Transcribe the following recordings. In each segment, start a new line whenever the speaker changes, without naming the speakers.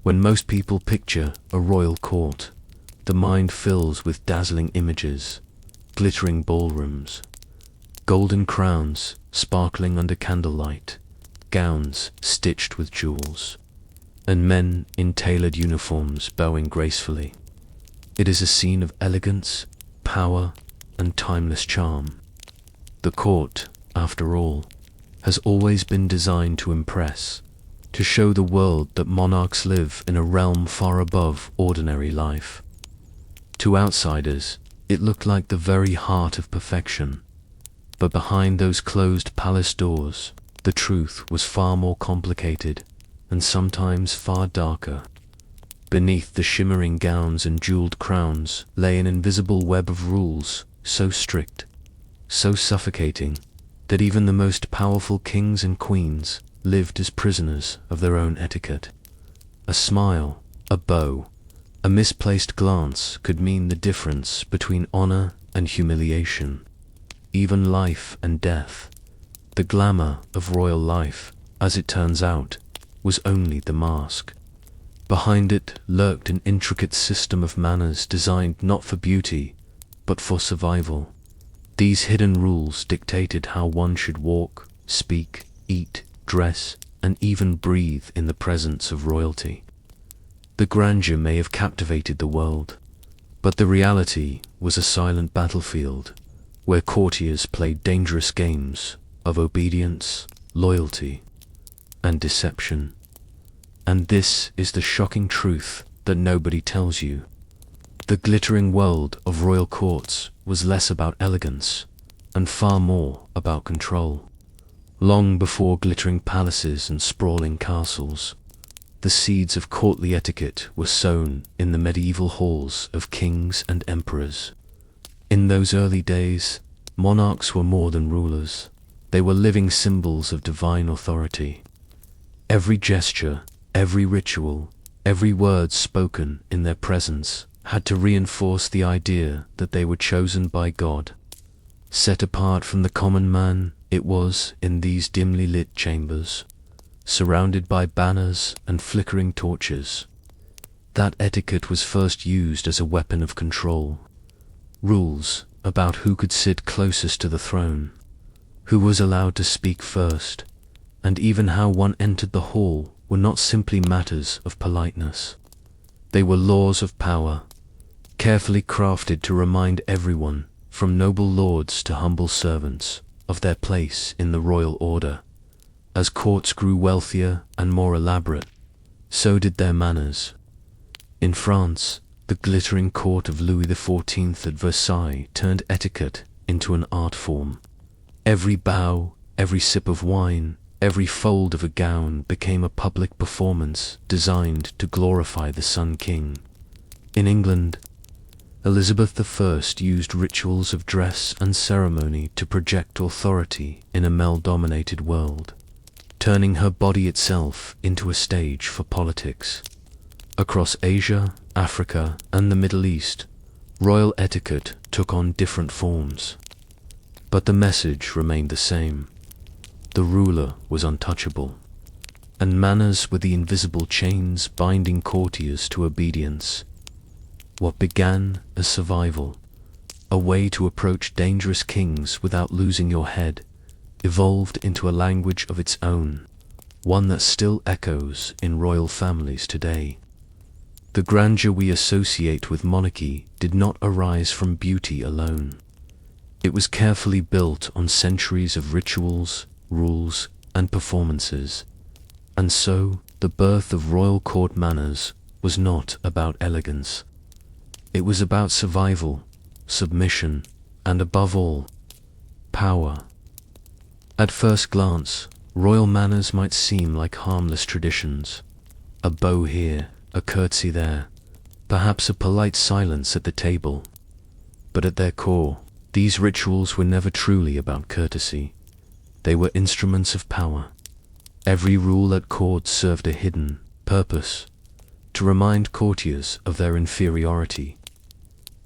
When most people picture a royal court, the mind fills with dazzling images, glittering ballrooms, golden crowns sparkling under candlelight, gowns stitched with jewels, and men in tailored uniforms bowing gracefully. It is a scene of elegance, power, and timeless charm. The court, after all, has always been designed to impress, to show the world that monarchs live in a realm far above ordinary life. To outsiders, it looked like the very heart of perfection. But behind those closed palace doors, the truth was far more complicated, and sometimes far darker. Beneath the shimmering gowns and jeweled crowns lay an invisible web of rules, so strict, so suffocating, that even the most powerful kings and queens lived as prisoners of their own etiquette. A smile, a bow, a misplaced glance could mean the difference between honor and humiliation, even life and death. The glamour of royal life, as it turns out, was only the mask. Behind it lurked an intricate system of manners designed not for beauty, but for survival. These hidden rules dictated how one should walk, speak, eat, dress, and even breathe in the presence of royalty. The grandeur may have captivated the world, but the reality was a silent battlefield, where courtiers played dangerous games of obedience, loyalty, and deception. And this is the shocking truth that nobody tells you. The glittering world of royal courts was less about elegance and far more about control. Long before glittering palaces and sprawling castles, the seeds of courtly etiquette were sown in the medieval halls of kings and emperors. In those early days, monarchs were more than rulers. They were living symbols of divine authority. Every gesture, every ritual, every word spoken in their presence had to reinforce the idea that they were chosen by God. Set apart from the common man, it was in these dimly lit chambers, surrounded by banners and flickering torches, that etiquette was first used as a weapon of control. Rules about who could sit closest to the throne, who was allowed to speak first, and even how one entered the hall were not simply matters of politeness. They were laws of power, carefully crafted to remind everyone, from noble lords to humble servants, of their place in the royal order. As courts grew wealthier and more elaborate, so did their manners. In France, the glittering court of Louis XIV at Versailles turned etiquette into an art form. Every bow, every sip of wine, every fold of a gown became a public performance designed to glorify the Sun King. In England, Elizabeth I used rituals of dress and ceremony to project authority in a male-dominated world, turning her body itself into a stage for politics. Across Asia, Africa, and the Middle East, royal etiquette took on different forms. But the message remained the same. The ruler was untouchable, and manners were the invisible chains binding courtiers to obedience. What began as survival, a way to approach dangerous kings without losing your head, evolved into a language of its own, one that still echoes in royal families today. The grandeur we associate with monarchy did not arise from beauty alone. It was carefully built on centuries of rituals, rules, and performances. And so, the birth of royal court manners was not about elegance. It was about survival, submission, and above all, power. At first glance, royal manners might seem like harmless traditions. A bow here, a curtsy there, perhaps a polite silence at the table. But at their core, these rituals were never truly about courtesy. They were instruments of power. Every rule at court served a hidden purpose, to remind courtiers of their inferiority,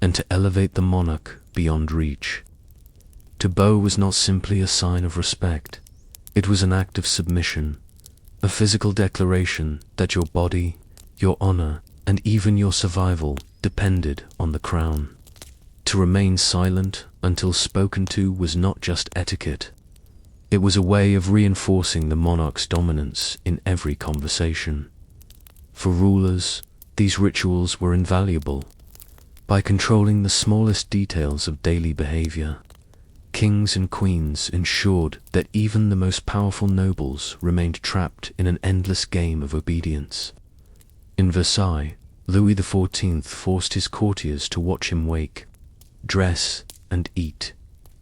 and to elevate the monarch beyond reach. To bow was not simply a sign of respect. It was an act of submission, a physical declaration that your body, your honor, and even your survival depended on the crown. To remain silent until spoken to was not just etiquette. It was a way of reinforcing the monarch's dominance in every conversation. For rulers, these rituals were invaluable. By controlling the smallest details of daily behavior, kings and queens ensured that even the most powerful nobles remained trapped in an endless game of obedience. In Versailles, Louis XIV forced his courtiers to watch him wake, dress, and eat,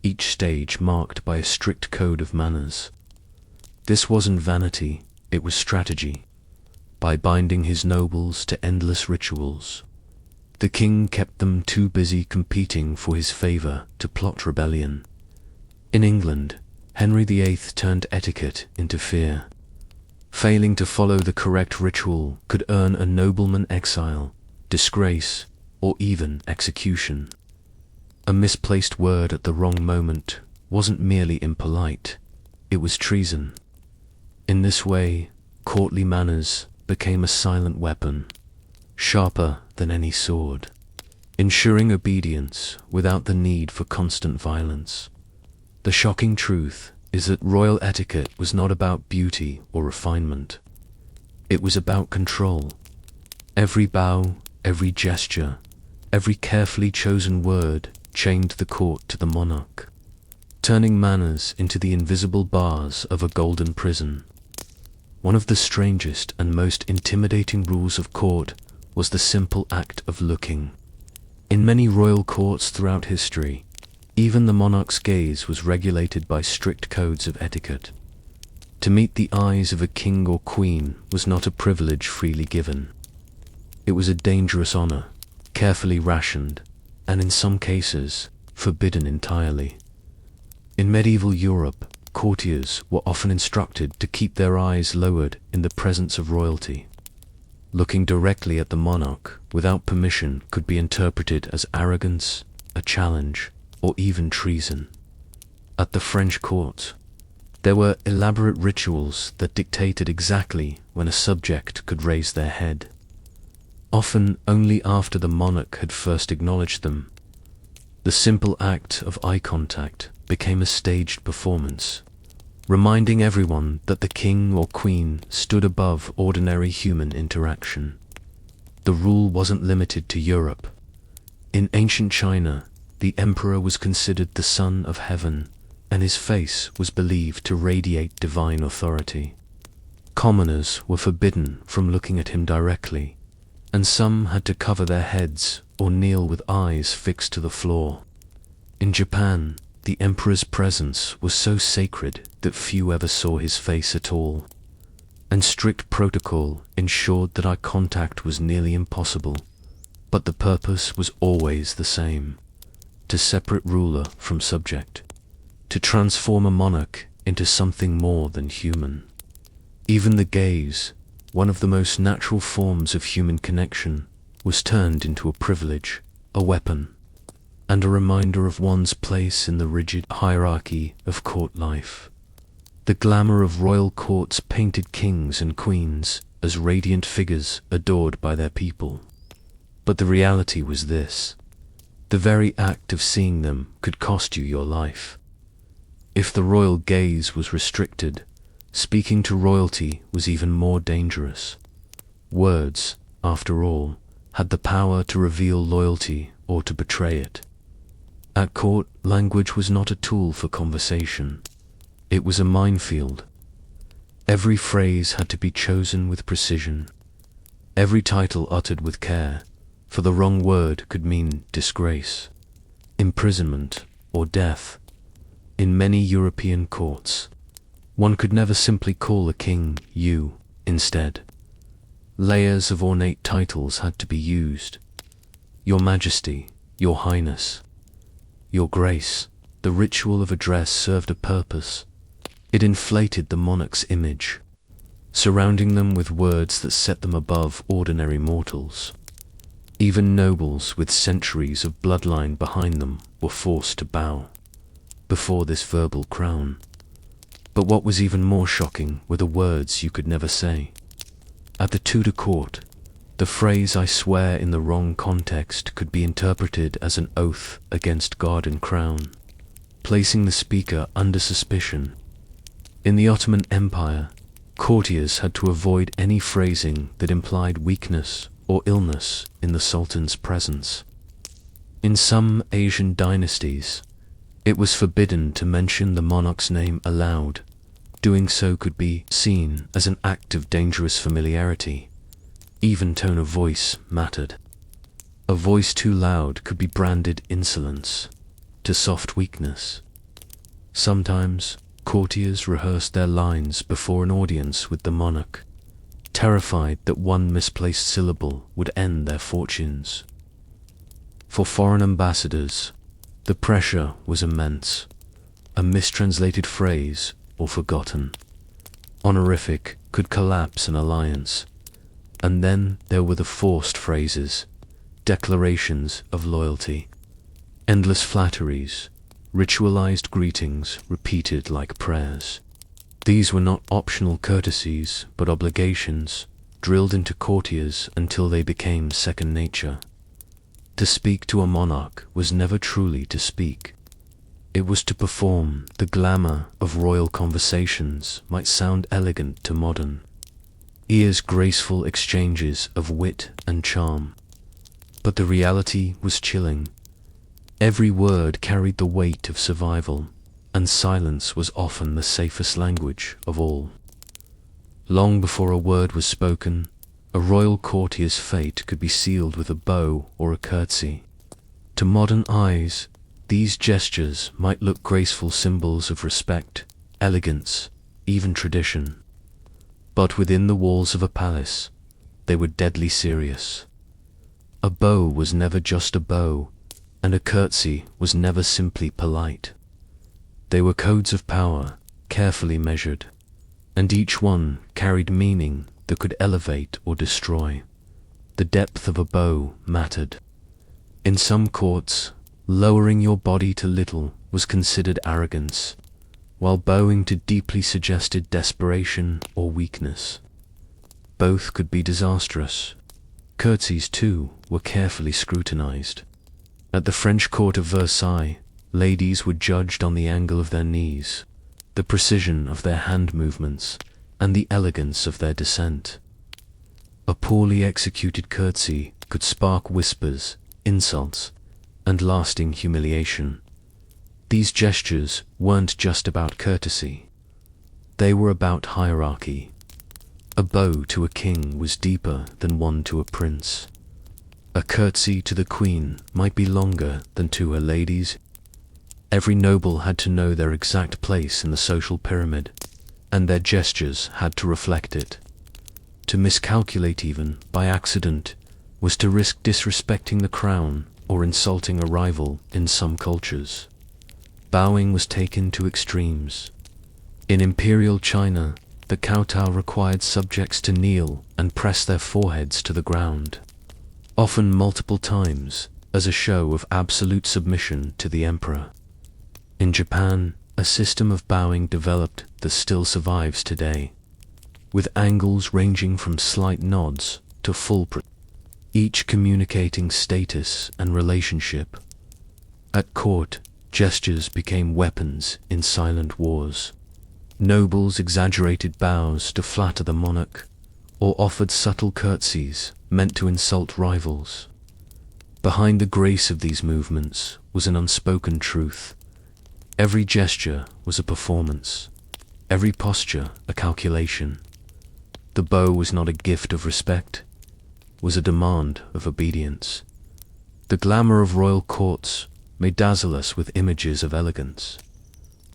each stage marked by a strict code of manners. This wasn't vanity, it was strategy. By binding his nobles to endless rituals, the king kept them too busy competing for his favor to plot rebellion. In England, Henry VIII turned etiquette into fear. Failing to follow the correct ritual could earn a nobleman exile, disgrace, or even execution. A misplaced word at the wrong moment wasn't merely impolite, it was treason. In this way, courtly manners became a silent weapon, sharper than any sword, ensuring obedience without the need for constant violence. The shocking truth is that royal etiquette was not about beauty or refinement. It was about control. Every bow, every gesture, every carefully chosen word chained the court to the monarch, turning manners into the invisible bars of a golden prison. One of the strangest and most intimidating rules of court was the simple act of looking. In many royal courts throughout history, even the monarch's gaze was regulated by strict codes of etiquette. To meet the eyes of a king or queen was not a privilege freely given. It was a dangerous honor, carefully rationed, and in some cases, forbidden entirely. In medieval Europe, courtiers were often instructed to keep their eyes lowered in the presence of royalty. Looking directly at the monarch without permission could be interpreted as arrogance, a challenge, or even treason. At the French court, there were elaborate rituals that dictated exactly when a subject could raise their head, often only after the monarch had first acknowledged them. The simple act of eye contact became a staged performance, reminding everyone that the king or queen stood above ordinary human interaction. The rule wasn't limited to Europe. In ancient China, the emperor was considered the son of heaven, and his face was believed to radiate divine authority. Commoners were forbidden from looking at him directly, and some had to cover their heads or kneel with eyes fixed to the floor. In Japan, the emperor's presence was so sacred that few ever saw his face at all, and strict protocol ensured that eye contact was nearly impossible. But the purpose was always the same: to separate ruler from subject, to transform a monarch into something more than human. Even the gaze, one of the most natural forms of human connection, was turned into a privilege, a weapon, and a reminder of one's place in the rigid hierarchy of court life. The glamour of royal courts painted kings and queens as radiant figures adored by their people. But the reality was this: the very act of seeing them could cost you your life. If the royal gaze was restricted, speaking to royalty was even more dangerous. Words, after all, had the power to reveal loyalty or to betray it. At court, language was not a tool for conversation. It was a minefield. Every phrase had to be chosen with precision, every title uttered with care, for the wrong word could mean disgrace, imprisonment, or death. In many European courts, one could never simply call a king you. Instead, layers of ornate titles had to be used. Your Majesty, Your Highness, Your Grace. The ritual of address served a purpose. It inflated the monarch's image, surrounding them with words that set them above ordinary mortals. Even nobles with centuries of bloodline behind them were forced to bow before this verbal crown. But what was even more shocking were the words you could never say. At the Tudor court, The phrase "I swear" in the wrong context could be interpreted as an oath against God and crown, placing the speaker under suspicion. In the Ottoman Empire, courtiers had to avoid any phrasing that implied weakness or illness in the sultan's presence. In some Asian dynasties, it was forbidden to mention the monarch's name aloud. Doing so could be seen as an act of dangerous familiarity. Even tone of voice mattered. A voice too loud could be branded insolence, to soft weakness. Sometimes, courtiers rehearsed their lines before an audience with the monarch, terrified that one misplaced syllable would end their fortunes. For foreign ambassadors, the pressure was immense. A mistranslated phrase, or forgotten honorific, could collapse an alliance. And then there were the forced phrases, declarations of loyalty, endless flatteries, ritualized greetings repeated like prayers. These were not optional courtesies, but obligations, drilled into courtiers until they became second nature. To speak to a monarch was never truly to speak. It was to perform. The glamour of royal conversations might sound elegant to modern ears, graceful exchanges of wit and charm. But the reality was chilling. Every word carried the weight of survival, and silence was often the safest language of all. Long before a word was spoken, a royal courtier's fate could be sealed with a bow or a curtsy. To modern eyes, these gestures might look graceful symbols of respect, elegance, even tradition. But within the walls of a palace, they were deadly serious. A bow was never just a bow, and a curtsy was never simply polite. They were codes of power, carefully measured, and each one carried meaning that could elevate or destroy. The depth of a bow mattered. In some courts, lowering your body to little was considered arrogance, while bowing to deeply suggested desperation or weakness. Both could be disastrous. Curtsies, too, were carefully scrutinized. At the French court of Versailles, ladies were judged on the angle of their knees, the precision of their hand movements, and the elegance of their descent. A poorly executed curtsy could spark whispers, insults, and lasting humiliation. These gestures weren't just about courtesy. They were about hierarchy. A bow to a king was deeper than one to a prince. A curtsy to the queen might be longer than to her ladies. Every noble had to know their exact place in the social pyramid, and their gestures had to reflect it. To miscalculate even by accident was to risk disrespecting the crown or insulting a rival in some cultures. Bowing was taken to extremes. In imperial China, the kowtow required subjects to kneel and press their foreheads to the ground, often multiple times, as a show of absolute submission to the emperor. In Japan, a system of bowing developed that still survives today, with angles ranging from slight nods to full each communicating status and relationship. At court, gestures became weapons in silent wars. Nobles exaggerated bows to flatter the monarch, or offered subtle curtsies meant to insult rivals. Behind the grace of these movements was an unspoken truth. Every gesture was a performance, every posture a calculation. The bow was not a gift of respect, was a demand of obedience. The glamour of royal courts may dazzle us with images of elegance,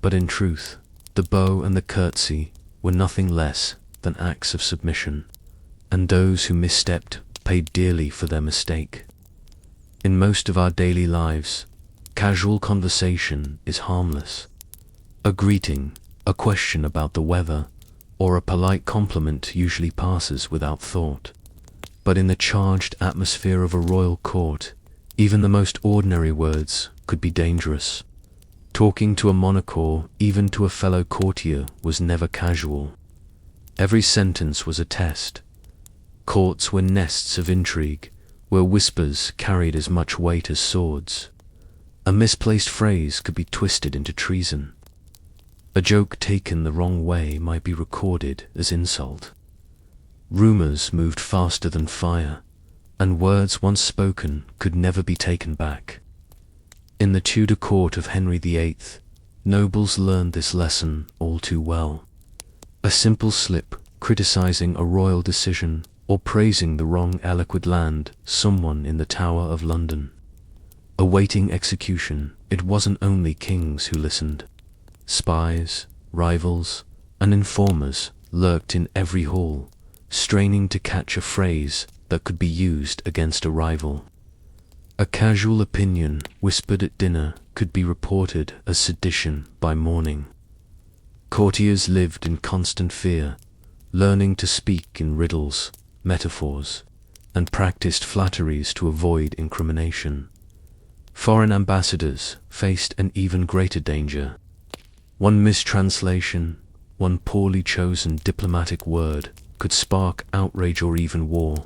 but in truth, the bow and the curtsy were nothing less than acts of submission, and those who misstepped paid dearly for their mistake. In most of our daily lives, casual conversation is harmless. A greeting, a question about the weather, or a polite compliment usually passes without thought. But in the charged atmosphere of a royal court, even the most ordinary words could be dangerous. Talking to a monarch or even to a fellow courtier was never casual. Every sentence was a test. Courts were nests of intrigue, where whispers carried as much weight as swords. A misplaced phrase could be twisted into treason. A joke taken the wrong way might be recorded as insult. Rumors moved faster than fire, and words once spoken could never be taken back. In the Tudor court of Henry VIII, nobles learned this lesson all too well. A simple slip criticizing a royal decision or praising the wrong eloquent land someone in the Tower of London. Awaiting execution, it wasn't only kings who listened. Spies, rivals, and informers lurked in every hall, straining to catch a phrase that could be used against a rival. A casual opinion whispered at dinner could be reported as sedition by morning. Courtiers lived in constant fear, learning to speak in riddles, metaphors, and practiced flatteries to avoid incrimination. Foreign ambassadors faced an even greater danger. One mistranslation, one poorly chosen diplomatic word could spark outrage or even war.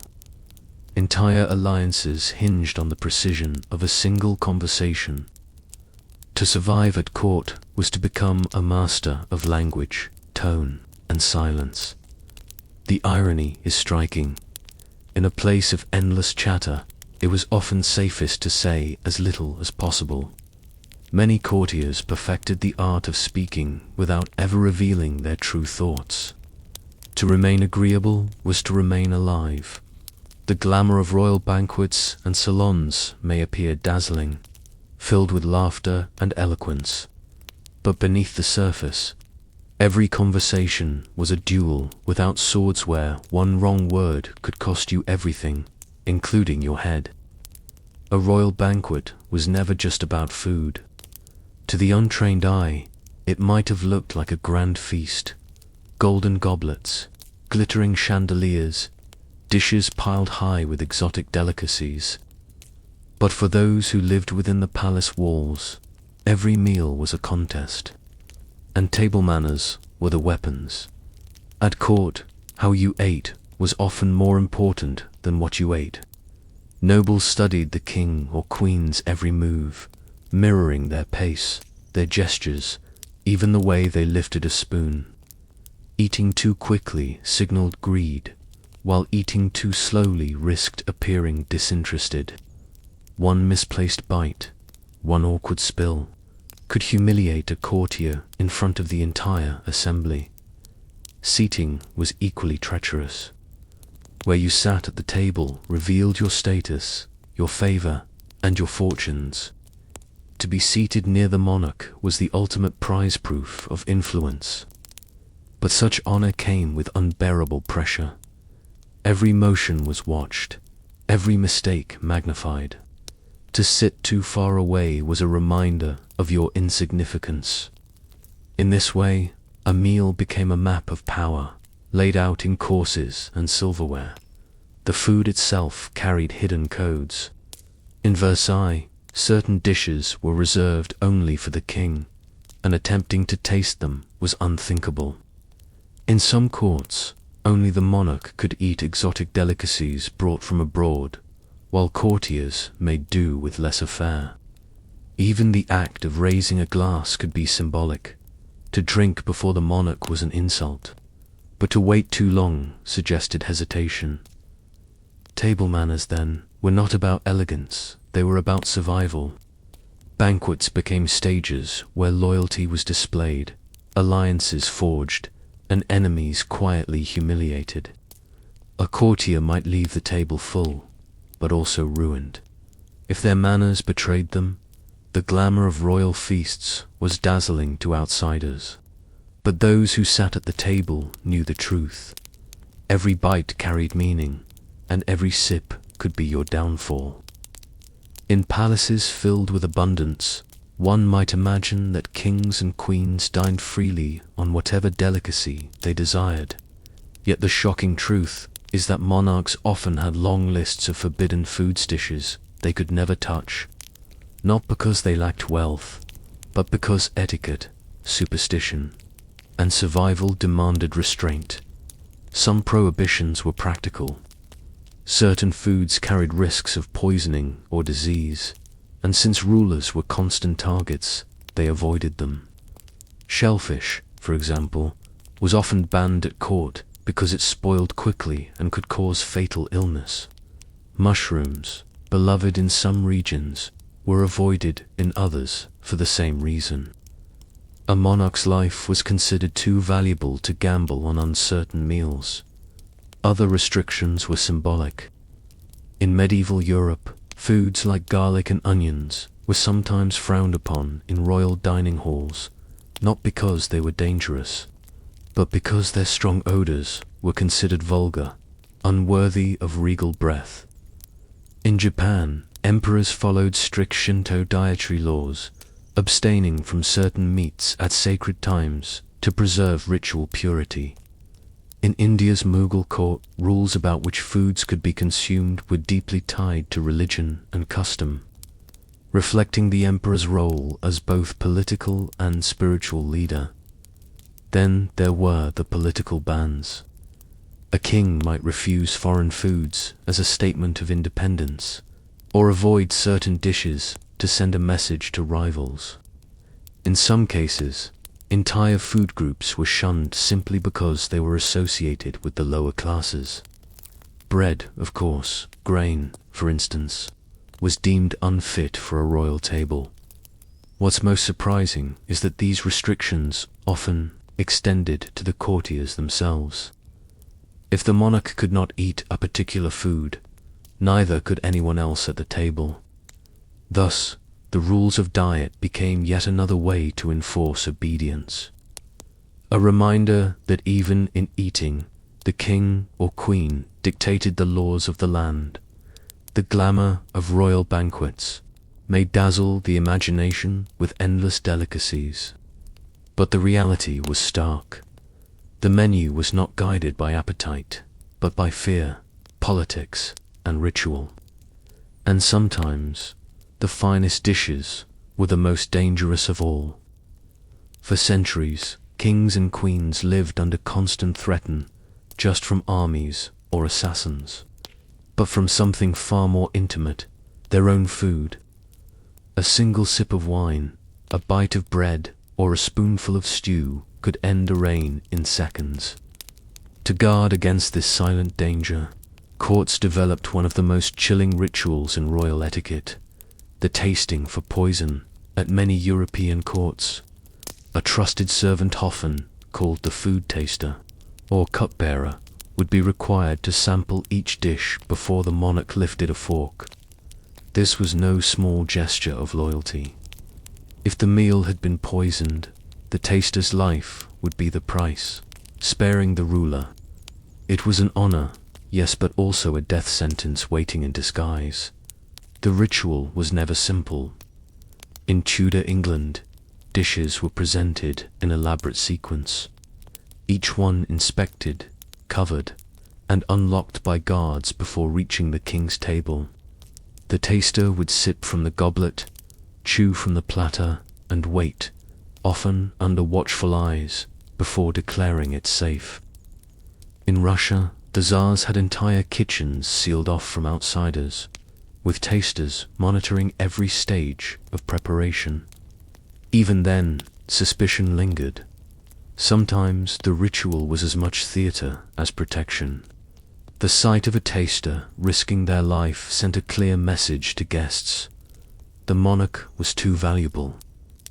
Entire alliances hinged on the precision of a single conversation. To survive at court was to become a master of language, tone, and silence. The irony is striking. In a place of endless chatter, it was often safest to say as little as possible. Many courtiers perfected the art of speaking without ever revealing their true thoughts. To remain agreeable was to remain alive. The glamour of royal banquets and salons may appear dazzling, filled with laughter and eloquence. But beneath the surface, every conversation was a duel without swords where one wrong word could cost you everything, including your head. A royal banquet was never just about food. To the untrained eye, it might have looked like a grand feast. Golden goblets, glittering chandeliers, dishes piled high with exotic delicacies. But for those who lived within the palace walls, every meal was a contest, and table manners were the weapons. At court, how you ate was often more important than what you ate. Nobles studied the king or queen's every move, mirroring their pace, their gestures, even the way they lifted a spoon. Eating too quickly signaled greed, while eating too slowly risked appearing disinterested. One misplaced bite, one awkward spill, could humiliate a courtier in front of the entire assembly. Seating was equally treacherous. Where you sat at the table revealed your status, your favor, and your fortunes. To be seated near the monarch was the ultimate prize proof of influence. But such honor came with unbearable pressure. Every motion was watched, every mistake magnified. To sit too far away was a reminder of your insignificance. In this way, a meal became a map of power, laid out in courses and silverware. The food itself carried hidden codes. In Versailles, certain dishes were reserved only for the king, and attempting to taste them was unthinkable. In some courts, only the monarch could eat exotic delicacies brought from abroad, while courtiers made do with lesser fare. Even the act of raising a glass could be symbolic. To drink before the monarch was an insult, but to wait too long suggested hesitation. Table manners, then, were not about elegance, they were about survival. Banquets became stages where loyalty was displayed, alliances forged, and enemies quietly humiliated. A courtier might leave the table full, but also ruined. If their manners betrayed them, the glamour of royal feasts was dazzling to outsiders. But those who sat at the table knew the truth. Every bite carried meaning, and every sip could be your downfall. In palaces filled with abundance, one might imagine that kings and queens dined freely on whatever delicacy they desired. Yet the shocking truth is that monarchs often had long lists of forbidden foods dishes they could never touch, not because they lacked wealth, but because etiquette, superstition, and survival demanded restraint. Some prohibitions were practical, Certain foods carried risks of poisoning or disease, and since rulers were constant targets, they avoided them. Shellfish, for example, was often banned at court because it spoiled quickly and could cause fatal illness. Mushrooms, beloved in some regions, were avoided in others for the same reason. A monarch's life was considered too valuable to gamble on uncertain meals. Other restrictions were symbolic. In medieval Europe, foods like garlic and onions were sometimes frowned upon in royal dining halls, not because they were dangerous, but because their strong odors were considered vulgar, unworthy of regal breath. In Japan, emperors followed strict Shinto dietary laws, abstaining from certain meats at sacred times to preserve ritual purity. In India's Mughal court, rules about which foods could be consumed were deeply tied to religion and custom, reflecting the emperor's role as both political and spiritual leader. Then there were the political bans. A king might refuse foreign foods as a statement of independence, or avoid certain dishes to send a message to rivals. In some cases, entire food groups were shunned simply because they were associated with the lower classes. Bread, of course, grain, for instance, was deemed unfit for a royal table. What's most surprising is that these restrictions often extended to the courtiers themselves. If the monarch could not eat a particular food, neither could anyone else at the table. Thus, the rules of diet became yet another way to enforce obedience. A reminder that even in eating, the king or queen dictated the laws of the land. The glamour of royal banquets may dazzle the imagination with endless delicacies, but the reality was stark. The menu was not guided by appetite, but by fear, politics, and ritual. And sometimes, the finest dishes were the most dangerous of all. For centuries, kings and queens lived under constant threat, just from armies or assassins, but from something far more intimate, their own food. A single sip of wine, a bite of bread, or a spoonful of stew could end a reign in seconds. To guard against this silent danger, courts developed one of the most chilling rituals in royal etiquette: the tasting for poison. At many European courts, a trusted servant, often called the food taster or cupbearer, would be required to sample each dish before the monarch lifted a fork. This was no small gesture of loyalty. If the meal had been poisoned, the taster's life would be the price, sparing the ruler. It was an honor, yes, but also a death sentence waiting in disguise. The ritual was never simple. In Tudor England, dishes were presented in elaborate sequence, each one inspected, covered, and unlocked by guards before reaching the king's table. The taster would sip from the goblet, chew from the platter, and wait, often under watchful eyes, before declaring it safe. In Russia, the Tsars had entire kitchens sealed off from outsiders, with tasters monitoring every stage of preparation. Even then, suspicion lingered. Sometimes the ritual was as much theater as protection. The sight of a taster risking their life sent a clear message to guests. The monarch was too valuable,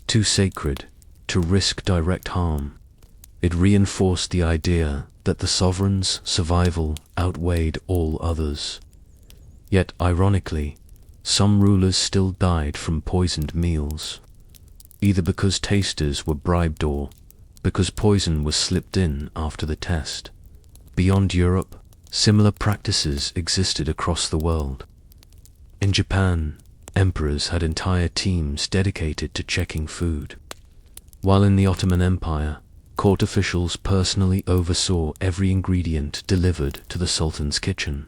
too sacred, to risk direct harm. It reinforced the idea that the sovereign's survival outweighed all others. Yet, ironically, some rulers still died from poisoned meals, either because tasters were bribed or because poison was slipped in after the test. Beyond Europe, similar practices existed across the world. In Japan, emperors had entire teams dedicated to checking food, while in the Ottoman Empire, court officials personally oversaw every ingredient delivered to the Sultan's kitchen.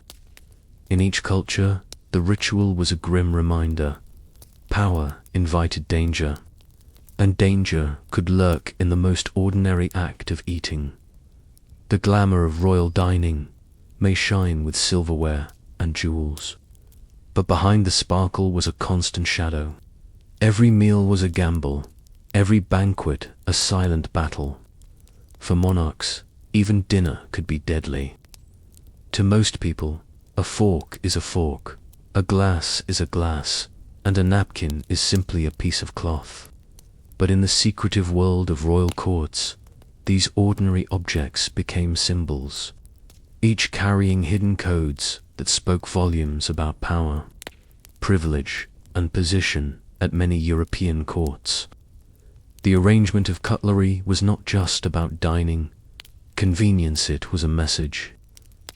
In each culture, the ritual was a grim reminder. Power invited danger, and danger could lurk in the most ordinary act of eating. The glamour of royal dining may shine with silverware, and jewels. But behind the sparkle was a constant shadow. Every meal was a gamble, every banquet a silent battle. For monarchs, even dinner could be deadly. To most people, a fork is a fork, a glass is a glass, and a napkin is simply a piece of cloth. But in the secretive world of royal courts, these ordinary objects became symbols, each carrying hidden codes that spoke volumes about power, privilege, and position at many European courts. The arrangement of cutlery was not just about dining. Convenience, it was a message.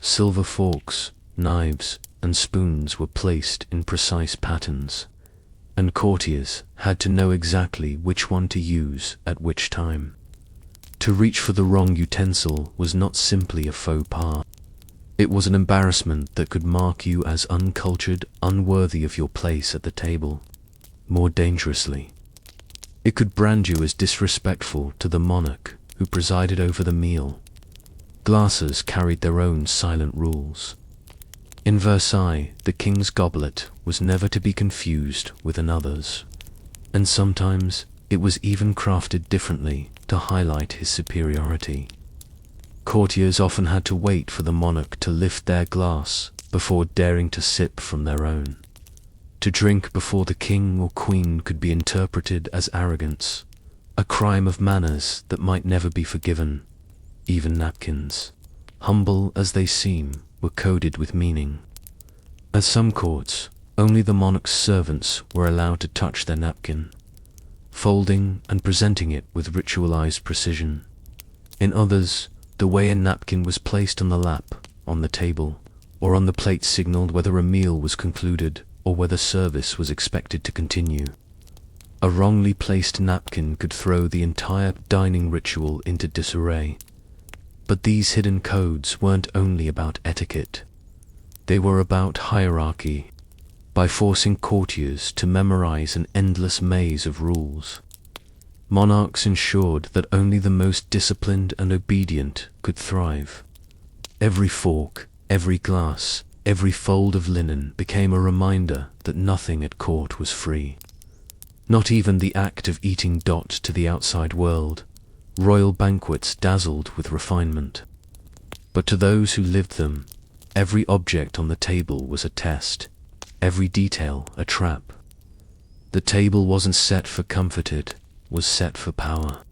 Silver forks, knives, and spoons were placed in precise patterns, and courtiers had to know exactly which one to use at which time. To reach for the wrong utensil was not simply a faux pas. It was an embarrassment that could mark you as uncultured, unworthy of your place at the table. More dangerously, it could brand you as disrespectful to the monarch who presided over the meal. Glasses carried their own silent rules. In Versailles, the king's goblet was never to be confused with another's, and sometimes it was even crafted differently to highlight his superiority. Courtiers often had to wait for the monarch to lift their glass before daring to sip from their own. To drink before the king or queen could be interpreted as arrogance, a crime of manners that might never be forgiven. Even napkins, humble as they seem, were coded with meaning. At some courts, only the monarch's servants were allowed to touch their napkin, folding and presenting it with ritualized precision. In others, the way a napkin was placed on the lap, on the table, or on the plate signaled whether a meal was concluded or whether service was expected to continue. A wrongly placed napkin could throw the entire dining ritual into disarray. But these hidden codes weren't only about etiquette. They were about hierarchy. By forcing courtiers to memorize an endless maze of rules, monarchs ensured that only the most disciplined and obedient could thrive. Every fork, every glass, every fold of linen became a reminder that nothing at court was free. Not even the act of eating to the outside world. Royal banquets dazzled with refinement. But to those who lived them, every object on the table was a test, every detail a trap. The table wasn't set for comfort, it was set for power.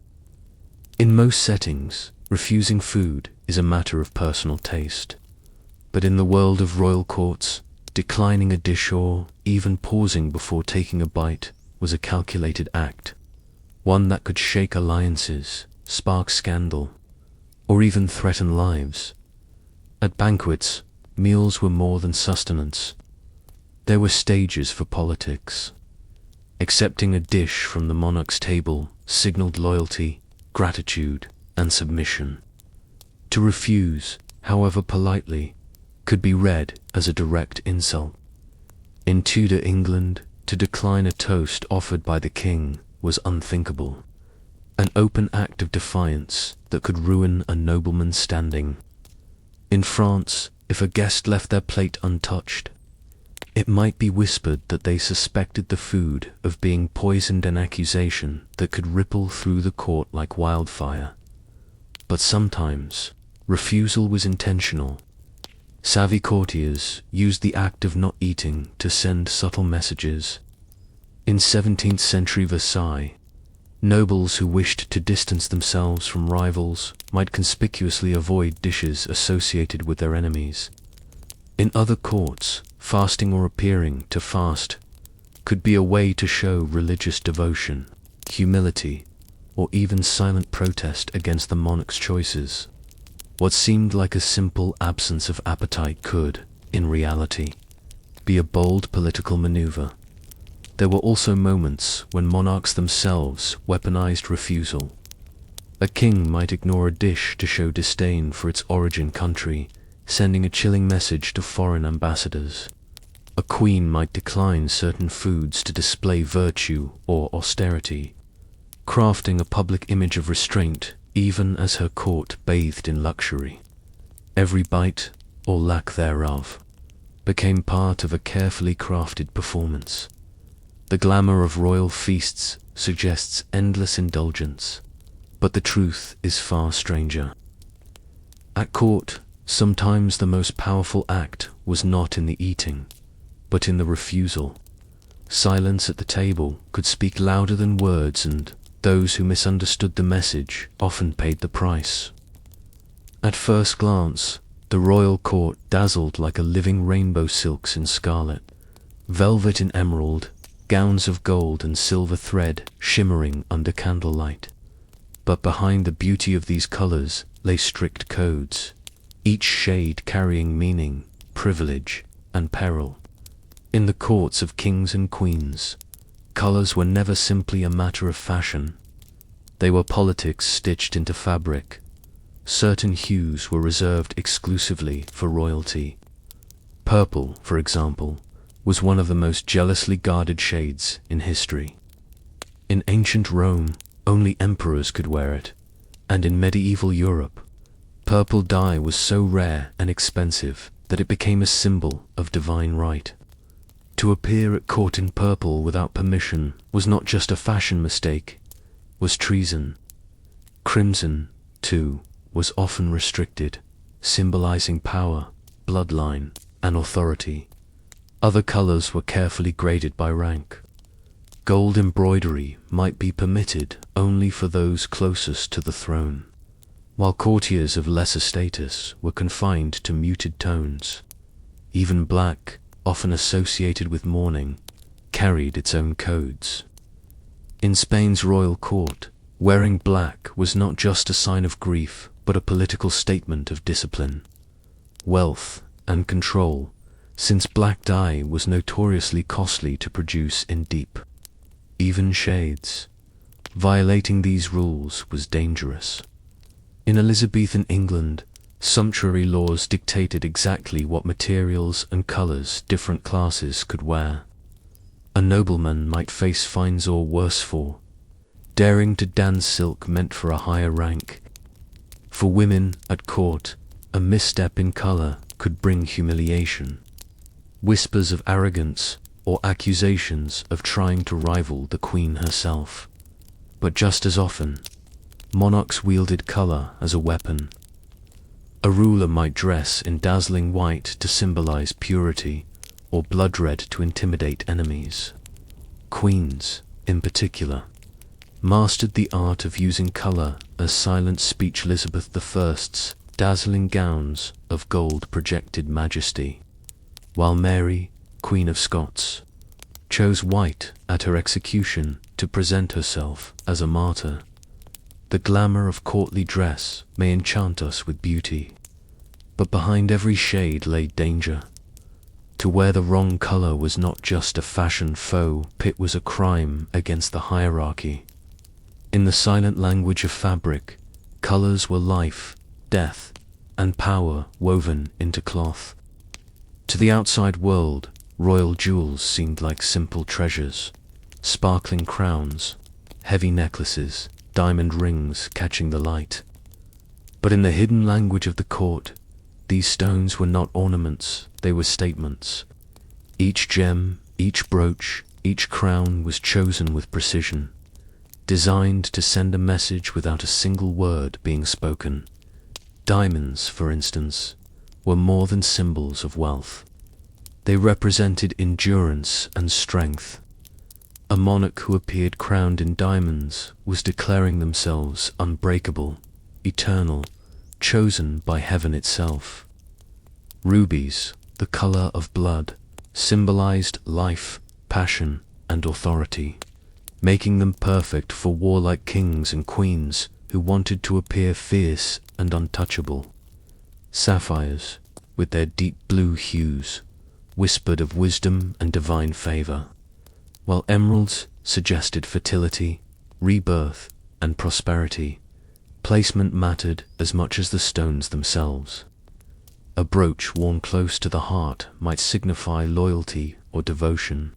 In most settings, refusing food is a matter of personal taste. But in the world of royal courts, declining a dish or even pausing before taking a bite was a calculated act, one that could shake alliances, spark scandal, or even threaten lives. At banquets, meals were more than sustenance. There were stages for politics. Accepting a dish from the monarch's table signaled loyalty, gratitude, and submission. To refuse, however politely, could be read as a direct insult. In Tudor England, to decline a toast offered by the king was unthinkable, an open act of defiance that could ruin a nobleman's standing. In France, if a guest left their plate untouched, it might be whispered that they suspected the food of being poisoned, an accusation that could ripple through the court like wildfire. But sometimes, refusal was intentional. Savvy courtiers used the act of not eating to send subtle messages. In 17th century Versailles, nobles who wished to distance themselves from rivals might conspicuously avoid dishes associated with their enemies. In other courts, fasting or appearing to fast could be a way to show religious devotion, humility, or even silent protest against the monarch's choices. What seemed like a simple absence of appetite could, in reality, be a bold political maneuver. There were also moments when monarchs themselves weaponized refusal. A king might ignore a dish to show disdain for its origin country, sending a chilling message to foreign ambassadors. A queen might decline certain foods to display virtue or austerity, crafting a public image of restraint even as her court bathed in luxury. Every bite, or lack thereof, became part of a carefully crafted performance. The glamour of royal feasts suggests endless indulgence, but the truth is far stranger. At court, sometimes the most powerful act was not in the eating, but in the refusal. Silence at the table could speak louder than words, and those who misunderstood the message often paid the price. At first glance, the royal court dazzled like a living rainbow, silks in scarlet, velvet in emerald, gowns of gold and silver thread shimmering under candlelight. But behind the beauty of these colors lay strict codes, each shade carrying meaning, privilege, and peril. In the courts of kings and queens, colors were never simply a matter of fashion. They were politics stitched into fabric. Certain hues were reserved exclusively for royalty. Purple, for example, was one of the most jealously guarded shades in history. In ancient Rome, only emperors could wear it, and in medieval Europe, purple dye was so rare and expensive that it became a symbol of divine right. To appear at court in purple without permission was not just a fashion mistake, was treason. Crimson, too, was often restricted, symbolizing power, bloodline, and authority. Other colors were carefully graded by rank. Gold embroidery might be permitted only for those closest to the throne, while courtiers of lesser status were confined to muted tones. Even black, often associated with mourning, carried its own codes. In Spain's royal court, wearing black was not just a sign of grief, but a political statement of discipline, wealth, and control, since black dye was notoriously costly to produce in deep, even shades. Violating these rules was dangerous. In Elizabethan England, sumptuary laws dictated exactly what materials and colors different classes could wear. A nobleman might face fines or worse for daring to dance silk meant for a higher rank. For women at court, a misstep in color could bring humiliation, whispers of arrogance, or accusations of trying to rival the queen herself. But just as often, monarchs wielded color as a weapon. A ruler might dress in dazzling white to symbolize purity, or blood red to intimidate enemies. Queens, in particular, mastered the art of using color as silent speech. Elizabeth I's dazzling gowns of gold projected majesty, while Mary, Queen of Scots, chose white at her execution to present herself as a martyr. The glamour of courtly dress may enchant us with beauty, but behind every shade lay danger. To wear the wrong color was not just a fashion faux, it was a crime against the hierarchy. In the silent language of fabric, colors were life, death, and power woven into cloth. To the outside world, royal jewels seemed like simple treasures, sparkling crowns, heavy necklaces, diamond rings catching the light. But in the hidden language of the court, these stones were not ornaments, they were statements. Each gem, each brooch, each crown was chosen with precision, designed to send a message without a single word being spoken. Diamonds, for instance, were more than symbols of wealth. They represented endurance and strength. A monarch who appeared crowned in diamonds was declaring themselves unbreakable, eternal, chosen by heaven itself. Rubies, the color of blood, symbolized life, passion, and authority, making them perfect for warlike kings and queens who wanted to appear fierce and untouchable. Sapphires, with their deep blue hues, whispered of wisdom and divine favor, while emeralds suggested fertility, rebirth, and prosperity. Placement mattered as much as the stones themselves. A brooch worn close to the heart might signify loyalty or devotion.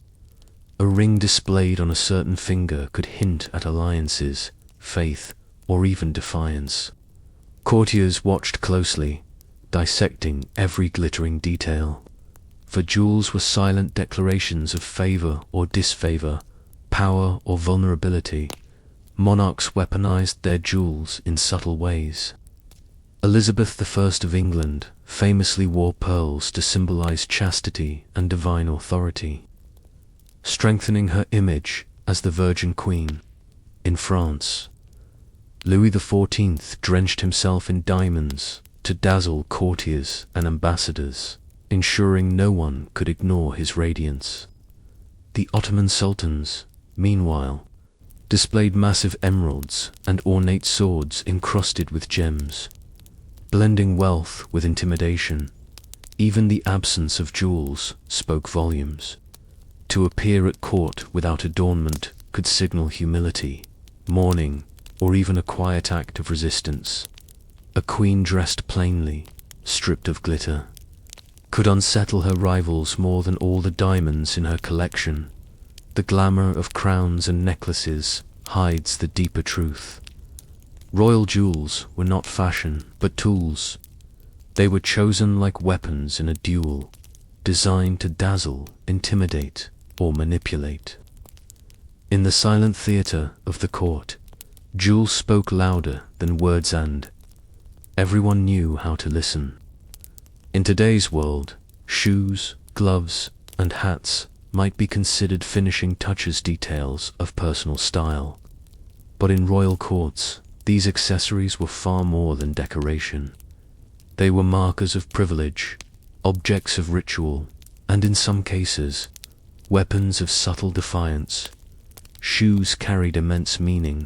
A ring displayed on a certain finger could hint at alliances, faith, or even defiance. Courtiers watched closely, dissecting every glittering detail. for jewels were silent declarations of favor or disfavor, power or vulnerability. Monarchs weaponized their jewels in subtle ways. Elizabeth I of England famously wore pearls to symbolize chastity and divine authority, strengthening her image as the Virgin Queen. In France, Louis XIV drenched himself in diamonds to dazzle courtiers and ambassadors, ensuring no one could ignore his radiance. The Ottoman sultans, meanwhile, displayed massive emeralds and ornate swords encrusted with gems, blending wealth with intimidation. Even the absence of jewels spoke volumes. To appear at court without adornment could signal humility, mourning, or even a quiet act of resistance. A queen dressed plainly, stripped of glitter, could unsettle her rivals more than all the diamonds in her collection. The glamour of crowns and necklaces hides the deeper truth. Royal jewels were not fashion, but tools. They were chosen like weapons in a duel, designed to dazzle, intimidate, or manipulate. In the silent theater of the court, jewels spoke louder than words, and everyone knew how to listen. In today's world, shoes, gloves, and hats might be considered finishing touches, details of personal style. But in royal courts, these accessories were far more than decoration. They were markers of privilege, objects of ritual, and in some cases, weapons of subtle defiance. Shoes carried immense meaning.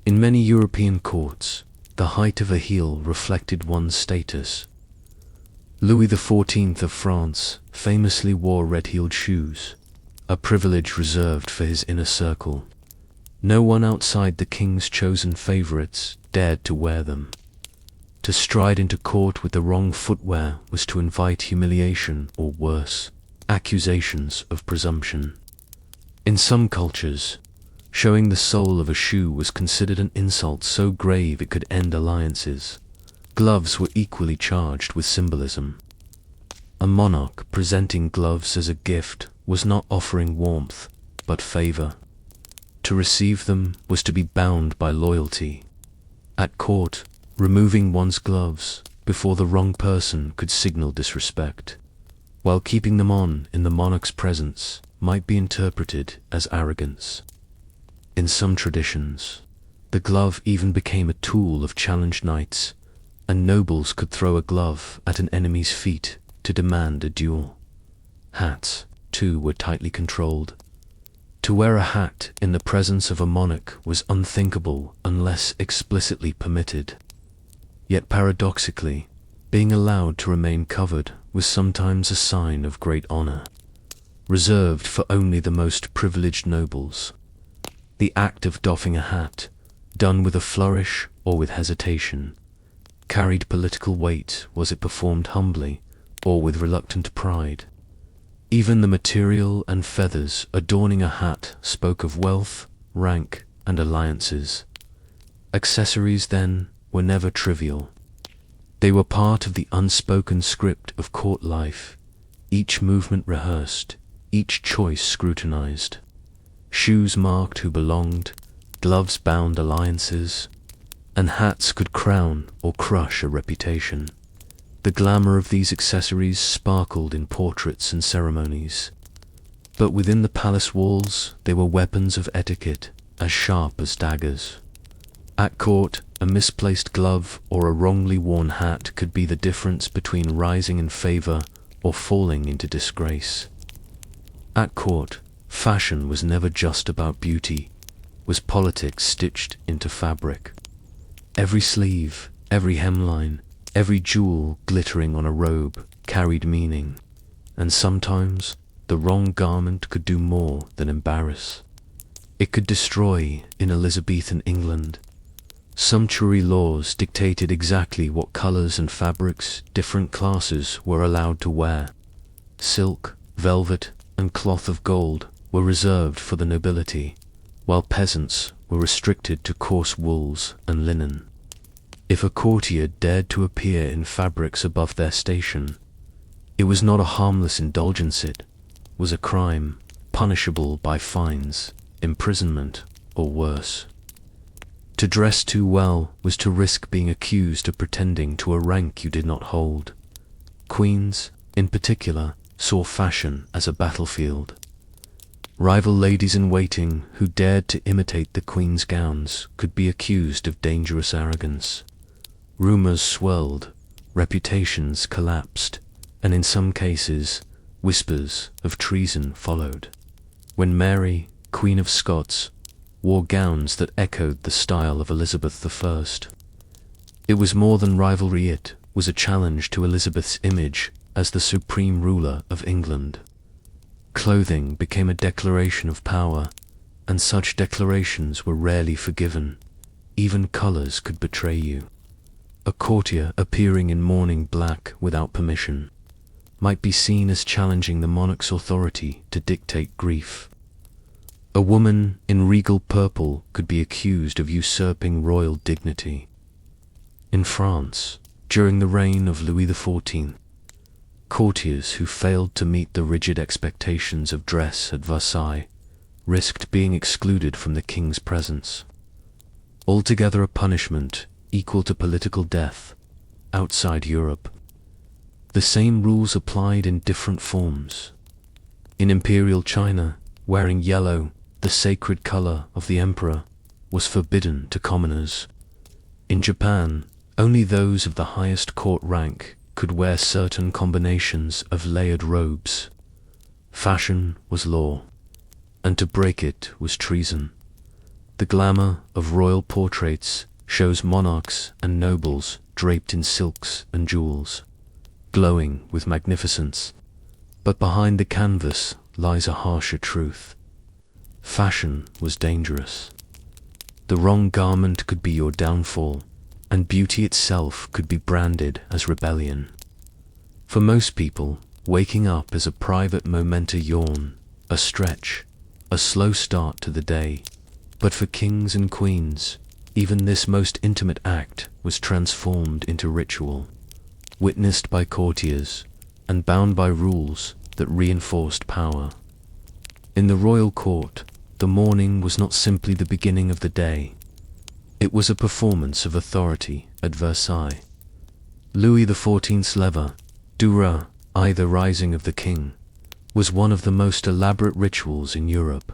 In many European courts, the height of a heel reflected one's status. Louis XIV of France famously wore red-heeled shoes, a privilege reserved for his inner circle. No one outside the king's chosen favorites dared to wear them. To stride into court with the wrong footwear was to invite humiliation or worse, accusations of presumption. In some cultures, showing the sole of a shoe was considered an insult so grave it could end alliances. Gloves were equally charged with symbolism. A monarch presenting gloves as a gift was not offering warmth, but favor. To receive them was to be bound by loyalty. At court, removing one's gloves before the wrong person could signal disrespect, while keeping them on in the monarch's presence might be interpreted as arrogance. In some traditions, the glove even became a tool of challenged knights, and nobles could throw a glove at an enemy's feet to demand a duel. Hats, too, were tightly controlled. To wear a hat in the presence of a monarch was unthinkable unless explicitly permitted. Yet paradoxically, being allowed to remain covered was sometimes a sign of great honor, reserved for only the most privileged nobles. The act of doffing a hat, done with a flourish or with hesitation, carried political weight, was it performed humbly or with reluctant pride. Even the material and feathers adorning a hat spoke of wealth, rank, and alliances. Accessories, then, were never trivial. They were part of the unspoken script of court life, each movement rehearsed, each choice scrutinized. Shoes marked who belonged, gloves bound alliances, and hats could crown or crush a reputation. The glamour of these accessories sparkled in portraits and ceremonies. But within the palace walls, they were weapons of etiquette, as sharp as daggers. At court, a misplaced glove or a wrongly worn hat could be the difference between rising in favor or falling into disgrace. At court, fashion was never just about beauty, was politics stitched into fabric. Every sleeve, every hemline, every jewel glittering on a robe carried meaning, and sometimes the wrong garment could do more than embarrass. It could destroy. In Elizabethan England, sumptuary laws dictated exactly what colors and fabrics different classes were allowed to wear. Silk, velvet, and cloth of gold were reserved for the nobility, while peasants were restricted to coarse wools and linen. If a courtier dared to appear in fabrics above their station, It was not a harmless indulgence, it was a crime, punishable by fines, imprisonment, or worse. To dress too well was to risk being accused of pretending to a rank you did not hold. Queens, in particular, saw fashion as a battlefield. Rival ladies-in-waiting who dared to imitate the queen's gowns could be accused of dangerous arrogance. Rumors swirled, reputations collapsed, and in some cases, whispers of treason followed. When Mary, Queen of Scots, wore gowns that echoed the style of Elizabeth I, it was more than rivalry, it was a challenge to Elizabeth's image as the supreme ruler of England. Clothing became a declaration of power, and such declarations were rarely forgiven. Even colors could betray you. A courtier appearing in mourning black without permission might be seen as challenging the monarch's authority to dictate grief. A woman in regal purple could be accused of usurping royal dignity. In France, during the reign of Louis XIV, courtiers who failed to meet the rigid expectations of dress at Versailles risked being excluded from the king's presence. Altogether a punishment equal to political death outside Europe. The same rules applied in different forms. In imperial China, wearing yellow, the sacred color of the emperor, was forbidden to commoners. In Japan, only those of the highest court rank could wear certain combinations of layered robes. Fashion was law, and to break it was treason. The glamour of royal portraits shows monarchs and nobles draped in silks and jewels, glowing with magnificence. But behind the canvas lies a harsher truth. Fashion was dangerous. The wrong garment could be your downfall, and beauty itself could be branded as rebellion. For most people, waking up is a private momenta yawn, a stretch, a slow start to the day. But for kings and queens, even this most intimate act was transformed into ritual, witnessed by courtiers, and bound by rules that reinforced power. In the royal court, the morning was not simply the beginning of the day. It was a performance of authority at Versailles. Louis XIV's lever, Dura, the rising of the king, was one of the most elaborate rituals in Europe.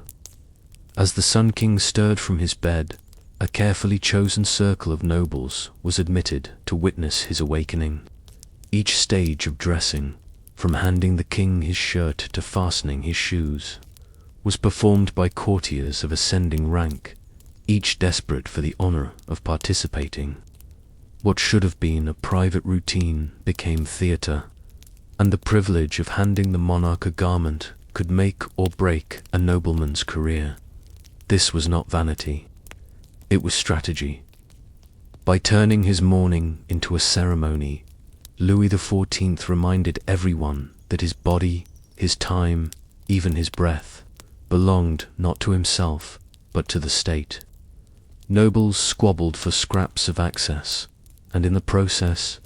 As the Sun King stirred from his bed, a carefully chosen circle of nobles was admitted to witness his awakening. Each stage of dressing, from handing the king his shirt to fastening his shoes, was performed by courtiers of ascending rank, each desperate for the honor of participating. What should have been a private routine became theater, and the privilege of handing the monarch a garment could make or break a nobleman's career. This was not vanity. It was strategy. By turning his mourning into a ceremony, Louis XIV reminded everyone that his body, his time, even his breath, belonged not to himself, but to the state. Nobles squabbled for scraps of access, and in the process,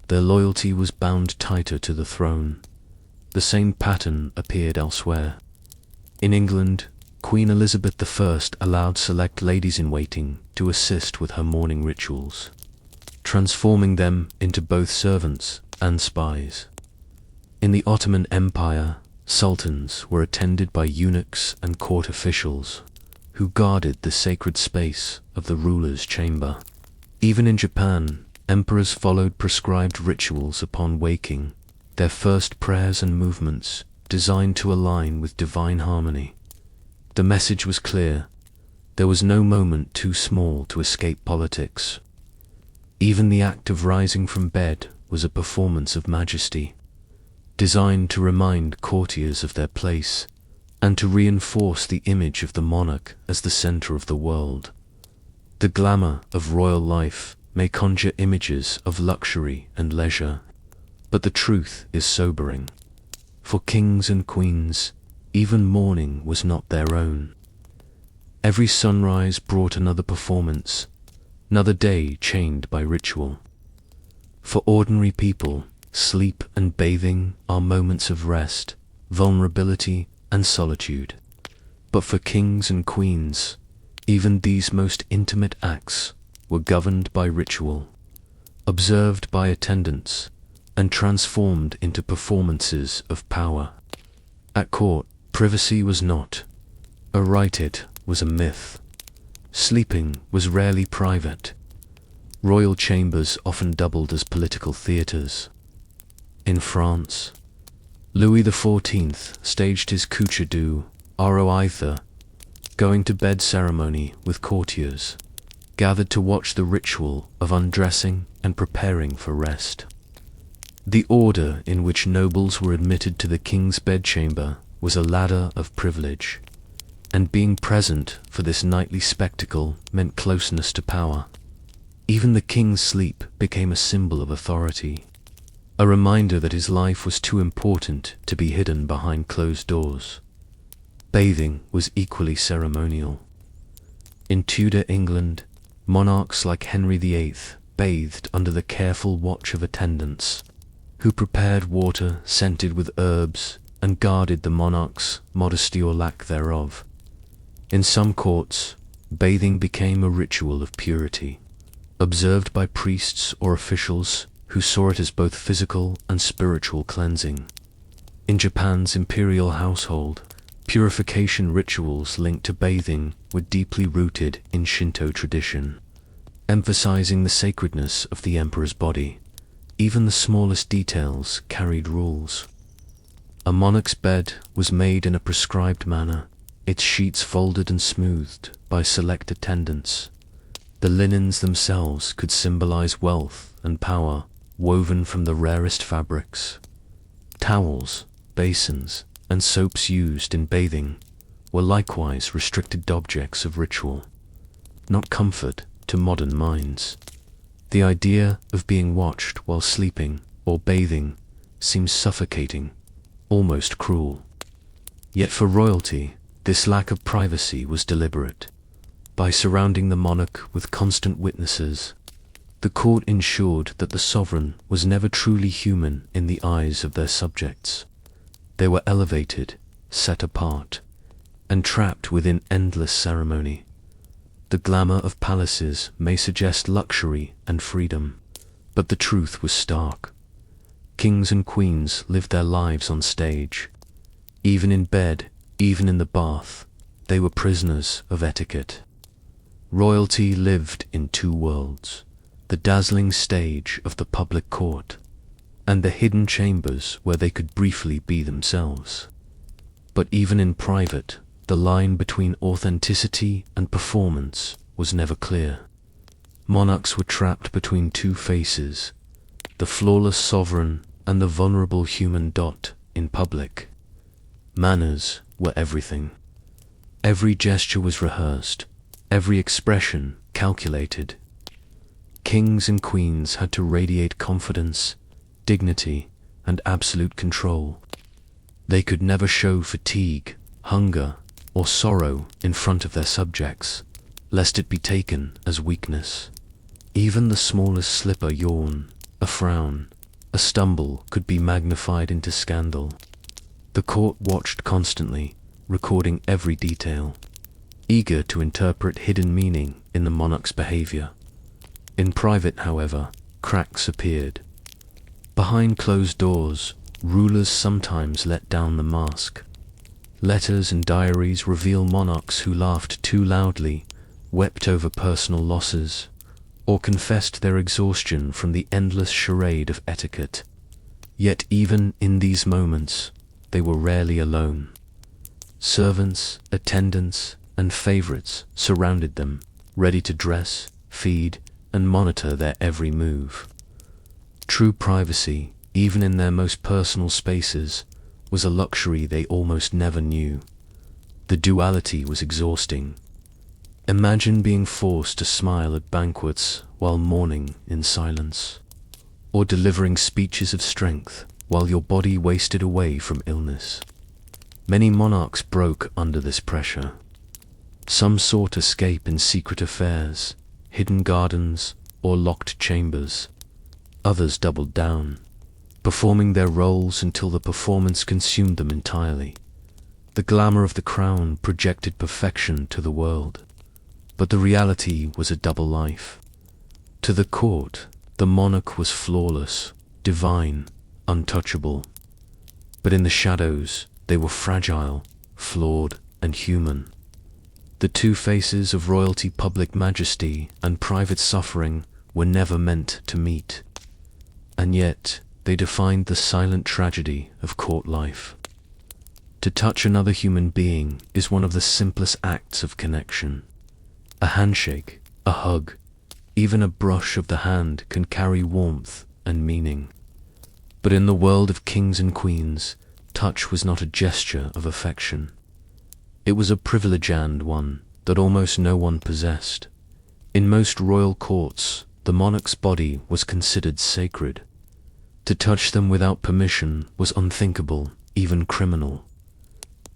their loyalty was bound tighter to the throne. The same pattern appeared elsewhere. In England, Queen Elizabeth I allowed select ladies-in-waiting to assist with her mourning rituals, transforming them into both servants and spies. In the Ottoman Empire, sultans were attended by eunuchs and court officials who guarded the sacred space of the ruler's chamber. Even in Japan, emperors followed prescribed rituals upon waking, their first prayers and movements designed to align with divine harmony. The message was clear. There was no moment too small to escape politics. Even the act of rising from bed was a performance of majesty, designed to remind courtiers of their place and to reinforce the image of the monarch as the center of the world. The glamour of royal life may conjure images of luxury and leisure, but the truth is sobering. For kings and queens, even mourning was not their own. Every sunrise brought another performance, another day chained by ritual. For ordinary people, Sleep and bathing are moments of rest, vulnerability, and solitude. But for kings and queens, even these most intimate acts were governed by ritual, observed by attendants, and transformed into performances of power. At court, privacy was not a right, it was a myth. Sleeping was rarely private. Royal chambers often doubled as political theatres. In France, Louis XIV staged his coucher du roi, going to bed ceremony with courtiers, gathered to watch the ritual of undressing and preparing for rest. The order in which nobles were admitted to the king's bedchamber was a ladder of privilege, and being present for this nightly spectacle meant closeness to power. Even the king's sleep became a symbol of authority, a reminder that his life was too important to be hidden behind closed doors. Bathing was equally ceremonial. In Tudor England, monarchs like Henry VIII bathed under the careful watch of attendants, who prepared water scented with herbs and guarded the monarch's modesty or lack thereof. In some courts, bathing became a ritual of purity, observed by priests or officials who saw it as both physical and spiritual cleansing. In Japan's imperial household, purification rituals linked to bathing were deeply rooted in Shinto tradition, emphasizing the sacredness of the emperor's body. Even the smallest details carried rules. A monarch's bed was made in a prescribed manner, its sheets folded and smoothed by select attendants. The linens themselves could symbolize wealth and power, woven from the rarest fabrics. Towels, basins, and soaps used in bathing were likewise restricted objects of ritual, not comfort to modern minds. The idea of being watched while sleeping or bathing seems suffocating, almost cruel. Yet for royalty, this lack of privacy was deliberate. By surrounding the monarch with constant witnesses, the court ensured that the sovereign was never truly human in the eyes of their subjects. They were elevated, set apart, and trapped within endless ceremony. The glamour of palaces may suggest luxury and freedom, but the truth was stark. Kings and queens lived their lives on stage. Even in bed, even in the bath, they were prisoners of etiquette. Royalty lived in two worlds: the dazzling stage of the public court, and the hidden chambers where they could briefly be themselves. But even in private, the line between authenticity and performance was never clear. Monarchs were trapped between two faces, the flawless sovereign and the vulnerable human dot in public. Manners were everything. Every gesture was rehearsed, every expression calculated. Kings and queens had to radiate confidence, dignity, and absolute control. They could never show fatigue, hunger, or sorrow in front of their subjects, lest it be taken as weakness. Even the smallest slip, a yawn, a frown, a stumble could be magnified into scandal. The court watched constantly, recording every detail, eager to interpret hidden meaning in the monarch's behavior. In private, however, cracks appeared. Behind closed doors, rulers sometimes let down the mask. Letters and diaries reveal monarchs who laughed too loudly, wept over personal losses, or confessed their exhaustion from the endless charade of etiquette. Yet even in these moments, they were rarely alone. Servants, attendants, and favorites surrounded them, ready to dress, feed, and monitor their every move. True privacy, even in their most personal spaces, was a luxury they almost never knew. The duality was exhausting. Imagine being forced to smile at banquets while mourning in silence, or delivering speeches of strength while your body wasted away from illness. Many monarchs broke under this pressure. Some sought escape in secret affairs, hidden gardens, or locked chambers. Others doubled down, performing their roles until the performance consumed them entirely. The glamour of the crown projected perfection to the world, but the reality was a double life. To the court, the monarch was flawless, divine, untouchable. But in the shadows, they were fragile, flawed, and human. The two faces of royalty, public majesty and private suffering, were never meant to meet. And yet, they defined the silent tragedy of court life. To touch another human being is one of the simplest acts of connection. A handshake, a hug, even a brush of the hand can carry warmth and meaning. But in the world of kings and queens, touch was not a gesture of affection. It was a privilege, and one that almost no one possessed. In most royal courts, the monarch's body was considered sacred. To touch them without permission was unthinkable, even criminal.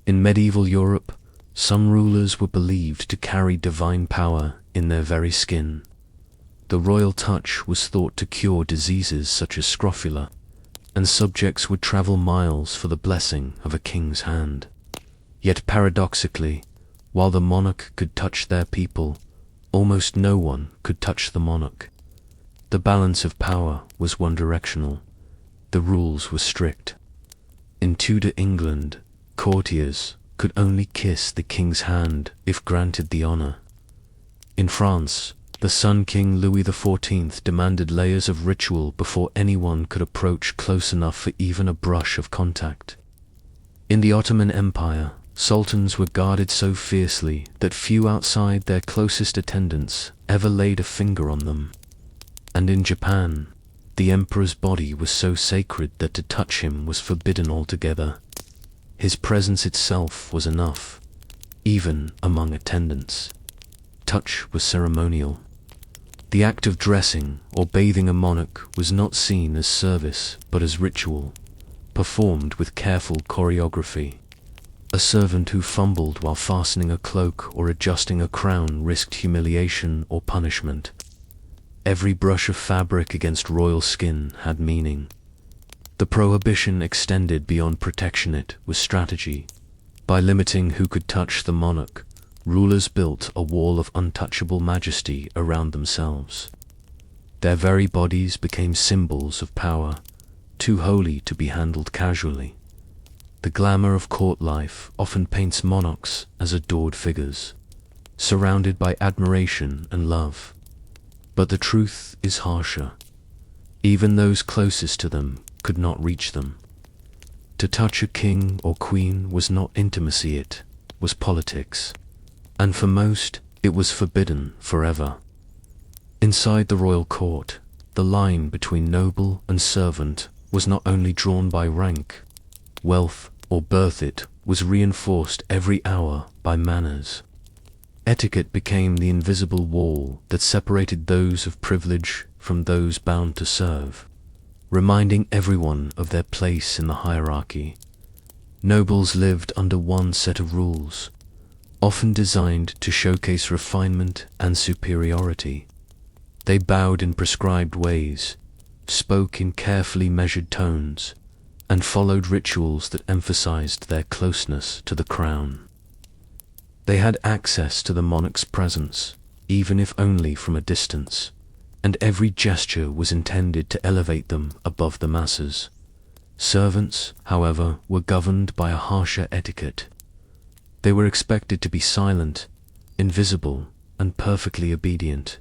In medieval Europe, some rulers were believed to carry divine power in their very skin. The royal touch was thought to cure diseases such as scrofula, and subjects would travel miles for the blessing of a king's hand. Yet paradoxically, while the monarch could touch their people, almost no one could touch the monarch. The balance of power was one-directional. The rules were strict. In Tudor England, courtiers could only kiss the king's hand if granted the honor. In France, the Sun King Louis XIV demanded layers of ritual before anyone could approach close enough for even a brush of contact. In the Ottoman Empire, sultans were guarded so fiercely that few outside their closest attendants ever laid a finger on them. And in Japan, the emperor's body was so sacred that to touch him was forbidden altogether. His presence itself was enough, even among attendants. Touch was ceremonial. The act of dressing or bathing a monarch was not seen as service but as ritual, performed with careful choreography. A servant who fumbled while fastening a cloak or adjusting a crown risked humiliation or punishment. Every brush of fabric against royal skin had meaning. The prohibition extended beyond protectionate with strategy. By limiting who could touch the monarch, rulers built a wall of untouchable majesty around themselves. Their very bodies became symbols of power, too holy to be handled casually. The glamour of court life often paints monarchs as adored figures, surrounded by admiration and love. But the truth is harsher. Even those closest to them could not reach them. To touch a king or queen was not intimacy, it was politics. And for most, it was forbidden forever. Inside the royal court, the line between noble and servant was not only drawn by rank, wealth, or birth, it was reinforced every hour by manners. Etiquette became the invisible wall that separated those of privilege from those bound to serve, reminding everyone of their place in the hierarchy. Nobles lived under one set of rules, often designed to showcase refinement and superiority. They bowed in prescribed ways, spoke in carefully measured tones, and followed rituals that emphasized their closeness to the crown. They had access to the monarch's presence, even if only from a distance, and every gesture was intended to elevate them above the masses. Servants, however, were governed by a harsher etiquette. They were expected to be silent, invisible, and perfectly obedient.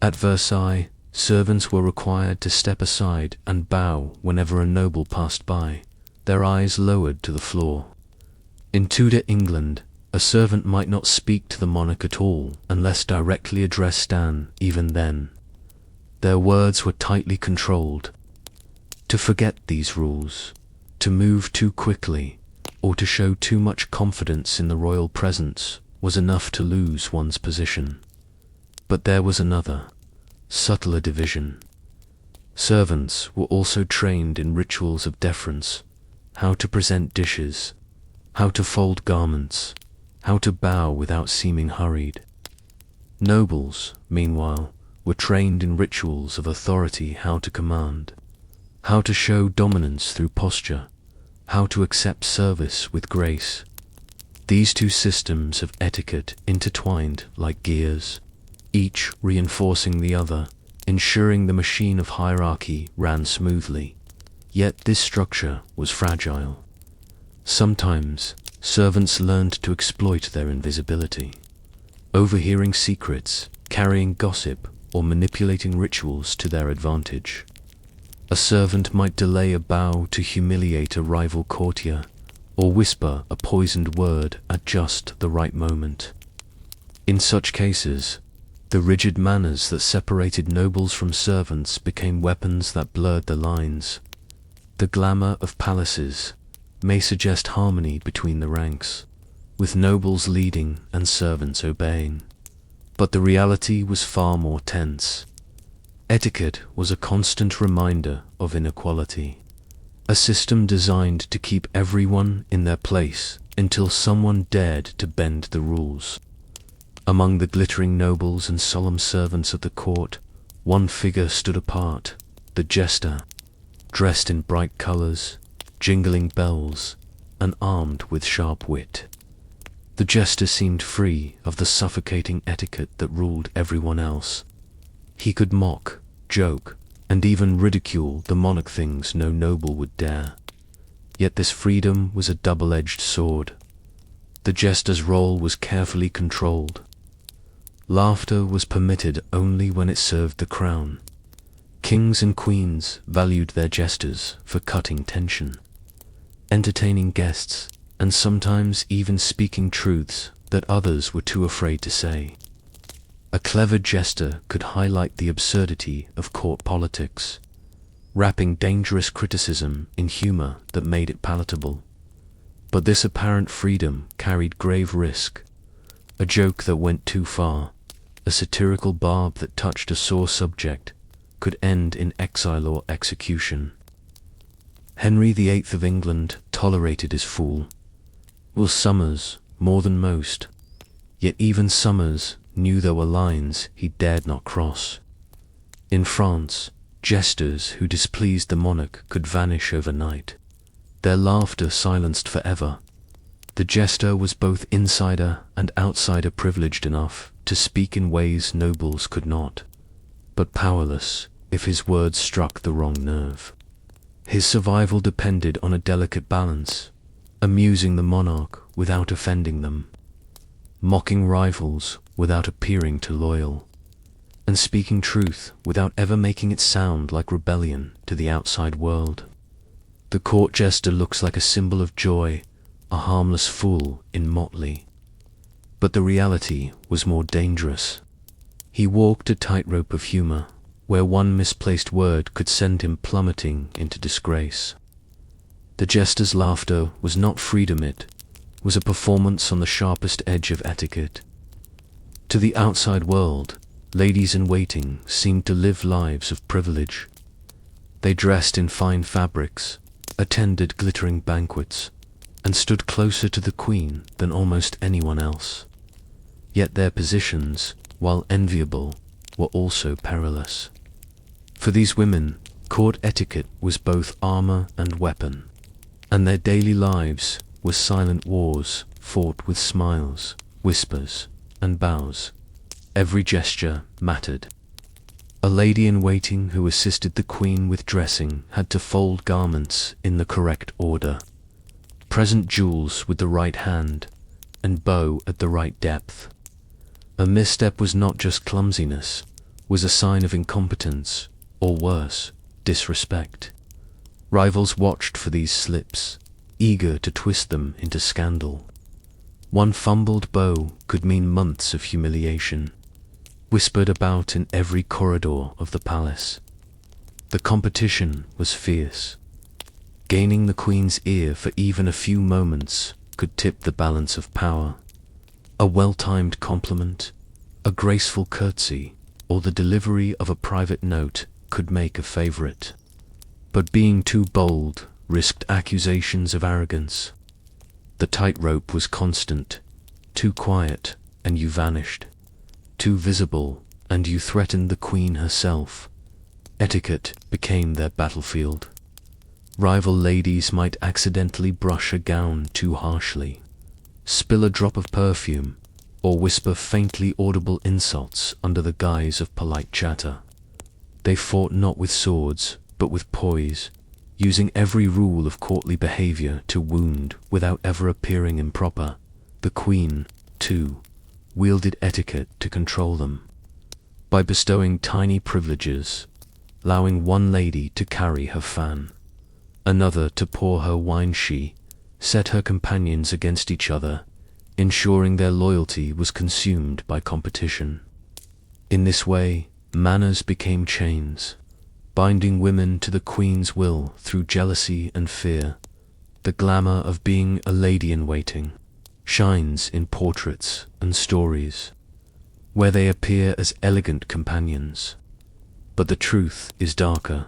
At Versailles, servants were required to step aside and bow whenever a noble passed by, their eyes lowered to the floor. In Tudor England, a servant might not speak to the monarch at all unless directly addressed, and even then, their words were tightly controlled. To forget these rules, to move too quickly, or to show too much confidence in the royal presence was enough to lose one's position. But there was another, subtler division. Servants were also trained in rituals of deference, how to present dishes, how to fold garments, how to bow without seeming hurried. Nobles, meanwhile, were trained in rituals of authority, how to command, how to show dominance through posture, how to accept service with grace. These two systems of etiquette intertwined like gears, each reinforcing the other, ensuring the machine of hierarchy ran smoothly. Yet this structure was fragile. Sometimes, servants learned to exploit their invisibility, overhearing secrets, carrying gossip, or manipulating rituals to their advantage. A servant might delay a bow to humiliate a rival courtier, or whisper a poisoned word at just the right moment. In such cases, the rigid manners that separated nobles from servants became weapons that blurred the lines. The glamour of palaces may suggest harmony between the ranks, with nobles leading and servants obeying. But the reality was far more tense. Etiquette was a constant reminder of inequality, a system designed to keep everyone in their place until someone dared to bend the rules. Among the glittering nobles and solemn servants of the court, one figure stood apart, the jester, dressed in bright colors, jingling bells, and armed with sharp wit. The jester seemed free of the suffocating etiquette that ruled everyone else. He could mock, joke, and even ridicule the monarch, things no noble would dare. Yet this freedom was a double-edged sword. The jester's role was carefully controlled. Laughter was permitted only when it served the crown. Kings and queens valued their jesters for cutting tension, entertaining guests, and sometimes even speaking truths that others were too afraid to say. A clever jester could highlight the absurdity of court politics, wrapping dangerous criticism in humor that made it palatable. But this apparent freedom carried grave risk. A joke that went too far, a satirical barb that touched a sore subject, could end in exile or execution. Henry VIII of England tolerated his fool. Will Somers more than most, yet even Somers knew there were lines he dared not cross. In France, jesters who displeased the monarch could vanish overnight, their laughter silenced forever. The jester was both insider and outsider, privileged enough to speak in ways nobles could not, but powerless if his words struck the wrong nerve. His survival depended on a delicate balance, amusing the monarch without offending them, mocking rivals without appearing too loyal, and speaking truth without ever making it sound like rebellion to the outside world. The court jester looks like a symbol of joy, a harmless fool in motley. But the reality was more dangerous. He walked a tightrope of humor, where one misplaced word could send him plummeting into disgrace. The jester's laughter was not freedom, it was a performance on the sharpest edge of etiquette. To the outside world, ladies-in-waiting seemed to live lives of privilege. They dressed in fine fabrics, attended glittering banquets, and stood closer to the queen than almost anyone else. Yet their positions, while enviable, were also perilous. For these women, court etiquette was both armor and weapon, and their daily lives were silent wars fought with smiles, whispers, and bows. Every gesture mattered. A lady-in-waiting who assisted the queen with dressing had to fold garments in the correct order, present jewels with the right hand, and bow at the right depth. A misstep was not just clumsiness, was a sign of incompetence, or worse, disrespect. Rivals watched for these slips, eager to twist them into scandal. One fumbled bow could mean months of humiliation, whispered about in every corridor of the palace. The competition was fierce. Gaining the queen's ear for even a few moments could tip the balance of power. A well-timed compliment, a graceful curtsy, or the delivery of a private note could make a favorite. But being too bold risked accusations of arrogance. The tightrope was constant. Too quiet, and you vanished. Too visible, and you threatened the queen herself. Etiquette became their battlefield. Rival ladies might accidentally brush a gown too harshly, spill a drop of perfume, or whisper faintly audible insults under the guise of polite chatter. They fought not with swords, but with poise, using every rule of courtly behavior to wound without ever appearing improper. The queen, too, wielded etiquette to control them, by bestowing tiny privileges, allowing one lady to carry her fan, another to pour her wine. She set her companions against each other, ensuring their loyalty was consumed by competition. In this way, manners became chains, binding women to the queen's will through jealousy and fear. The glamour of being a lady-in-waiting shines in portraits and stories, where they appear as elegant companions. But the truth is darker.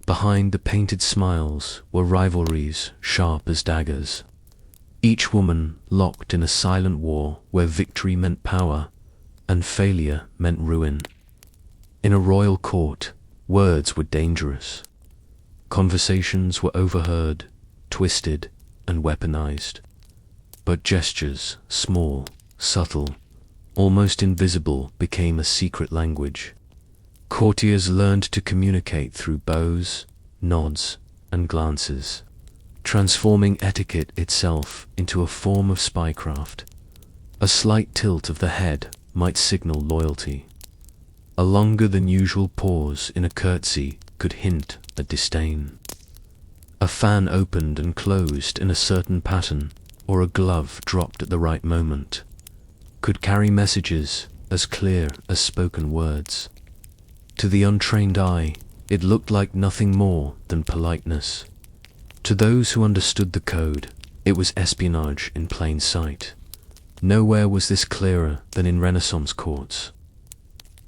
Behind the painted smiles were rivalries sharp as daggers, each woman locked in a silent war where victory meant power and failure meant ruin. In a royal court, words were dangerous. Conversations were overheard, twisted, and weaponized. But gestures, small, subtle, almost invisible, became a secret language. Courtiers learned to communicate through bows, nods, and glances, transforming etiquette itself into a form of spycraft. A slight tilt of the head might signal loyalty. A longer than usual pause in a curtsy could hint at disdain. A fan opened and closed in a certain pattern, or a glove dropped at the right moment, could carry messages as clear as spoken words. To the untrained eye, it looked like nothing more than politeness. To those who understood the code, it was espionage in plain sight. Nowhere was this clearer than in Renaissance courts,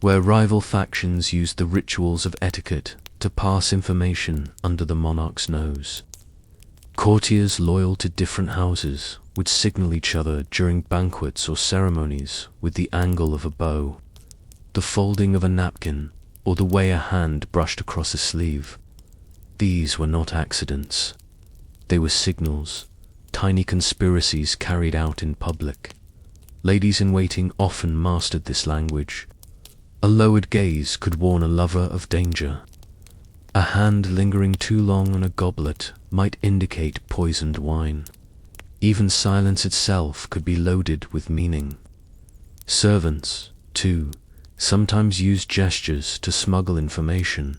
where rival factions used the rituals of etiquette to pass information under the monarch's nose. Courtiers loyal to different houses would signal each other during banquets or ceremonies with the angle of a bow, the folding of a napkin, or the way a hand brushed across a sleeve. These were not accidents. They were signals, tiny conspiracies carried out in public. Ladies-in-waiting often mastered this language. A lowered gaze could warn a lover of danger. A hand lingering too long on a goblet might indicate poisoned wine. Even silence itself could be loaded with meaning. Servants, too, sometimes used gestures to smuggle information,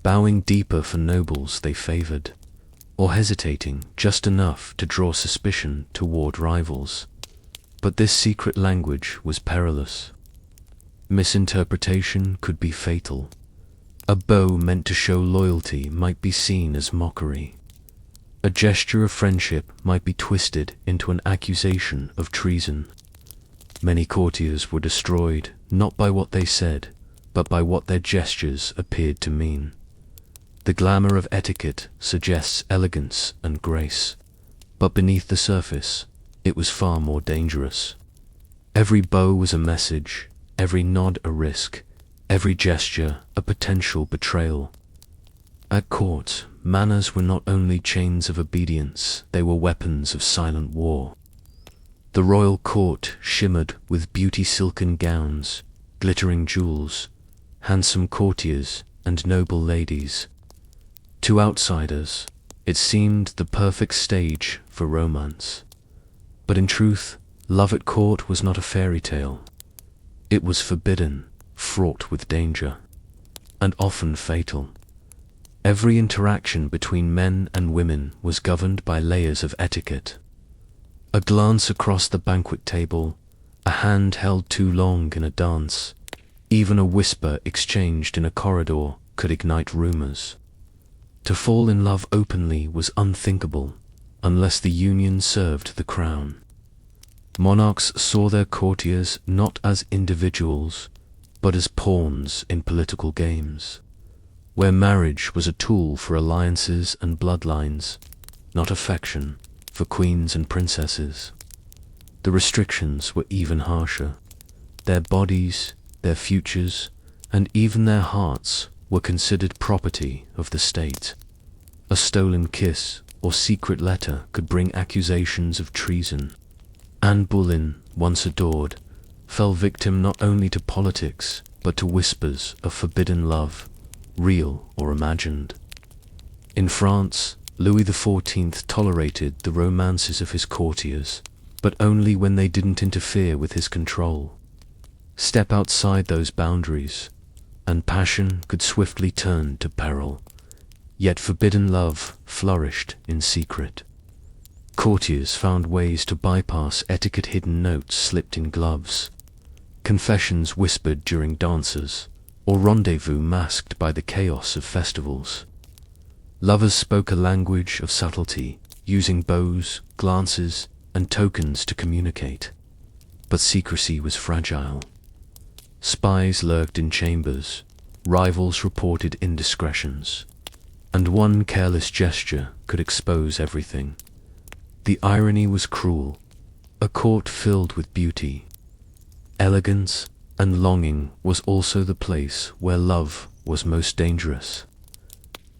bowing deeper for nobles they favored, or hesitating just enough to draw suspicion toward rivals. But this secret language was perilous. Misinterpretation could be fatal. A bow meant to show loyalty might be seen as mockery. A gesture of friendship might be twisted into an accusation of treason. Many courtiers were destroyed not by what they said, but by what their gestures appeared to mean. The glamour of etiquette suggests elegance and grace, but beneath the surface, it was far more dangerous. Every bow was a message, every nod a risk, every gesture a potential betrayal. At court, manners were not only chains of obedience, they were weapons of silent war. The royal court shimmered with beauty-silken gowns, glittering jewels, handsome courtiers, and noble ladies. To outsiders, it seemed the perfect stage for romance. But in truth, love at court was not a fairy tale. It was forbidden, fraught with danger, and often fatal. Every interaction between men and women was governed by layers of etiquette. A glance across the banquet table, a hand held too long in a dance, even a whisper exchanged in a corridor could ignite rumors. To fall in love openly was unthinkable, unless the union served the crown. Monarchs saw their courtiers not as individuals, but as pawns in political games, where marriage was a tool for alliances and bloodlines, not affection for queens and princesses. The restrictions were even harsher. Their bodies, their futures, and even their hearts were considered property of the state. A stolen kiss or secret letter could bring accusations of treason. Anne Boleyn, once adored, fell victim not only to politics, but to whispers of forbidden love, real or imagined. In France, Louis XIV tolerated the romances of his courtiers, but only when they didn't interfere with his control. Step outside those boundaries, and passion could swiftly turn to peril. Yet forbidden love flourished in secret. Courtiers found ways to bypass etiquette, hidden notes slipped in gloves, confessions whispered during dances, or rendezvous masked by the chaos of festivals. Lovers spoke a language of subtlety, using bows, glances, and tokens to communicate. But secrecy was fragile. Spies lurked in chambers, rivals reported indiscretions, and one careless gesture could expose everything. The irony was cruel. A court filled with beauty, elegance, and longing was also the place where love was most dangerous.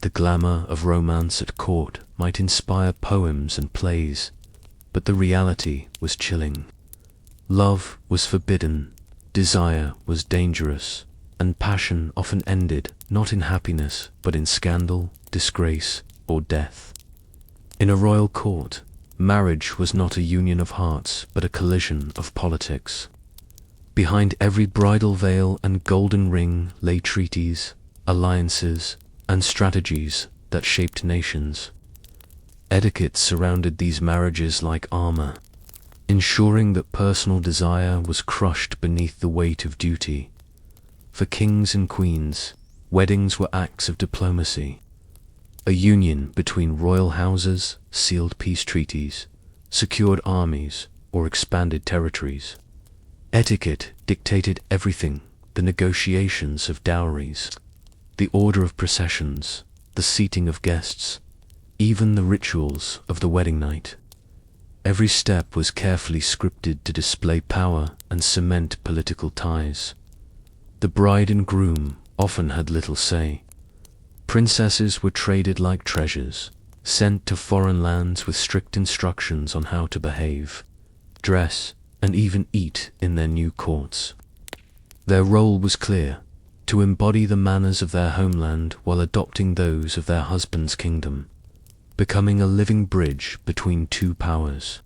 The glamour of romance at court might inspire poems and plays, but the reality was chilling. Love was forbidden, desire was dangerous, and passion often ended not in happiness but in scandal, disgrace, or death. In a royal court, marriage was not a union of hearts but a collision of politics. Behind every bridal veil and golden ring lay treaties, alliances, and strategies that shaped nations. Etiquette surrounded these marriages like armor, ensuring that personal desire was crushed beneath the weight of duty. For kings and queens, weddings were acts of diplomacy, a union between royal houses, sealed peace treaties, secured armies, or expanded territories. Etiquette dictated everything: the negotiations of dowries, the order of processions, the seating of guests, even the rituals of the wedding night. Every step was carefully scripted to display power and cement political ties. The bride and groom often had little say. Princesses were traded like treasures, sent to foreign lands with strict instructions on how to behave, dress, and even eat in their new courts. Their role was clear: to embody the manners of their homeland while adopting those of their husband's kingdom, becoming a living bridge between two powers.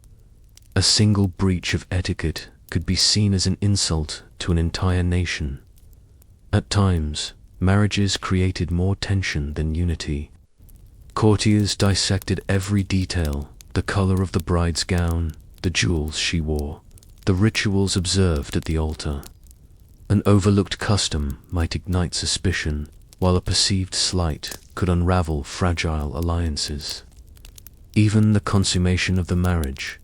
A single breach of etiquette could be seen as an insult to an entire nation. At times, marriages created more tension than unity. Courtiers dissected every detail: the color of the bride's gown, the jewels she wore, the rituals observed at the altar. An overlooked custom might ignite suspicion, while a perceived slight could unravel fragile alliances. Even the consummation of the marriage,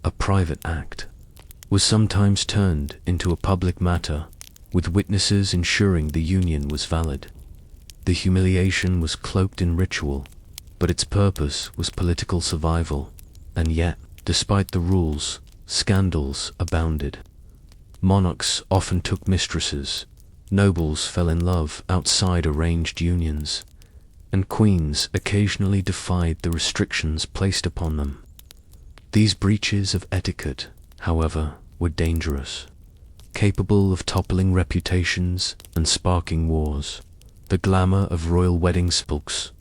a private act, was sometimes turned into a public matter, with witnesses ensuring the union was valid. The humiliation was cloaked in ritual, but its purpose was political survival, and yet, despite the rules, scandals abounded. Monarchs often took mistresses, nobles fell in love outside arranged unions, and queens occasionally defied the restrictions placed upon them. These breaches of etiquette, however, were dangerous, capable of toppling reputations and sparking wars. The glamour of royal weddings, books,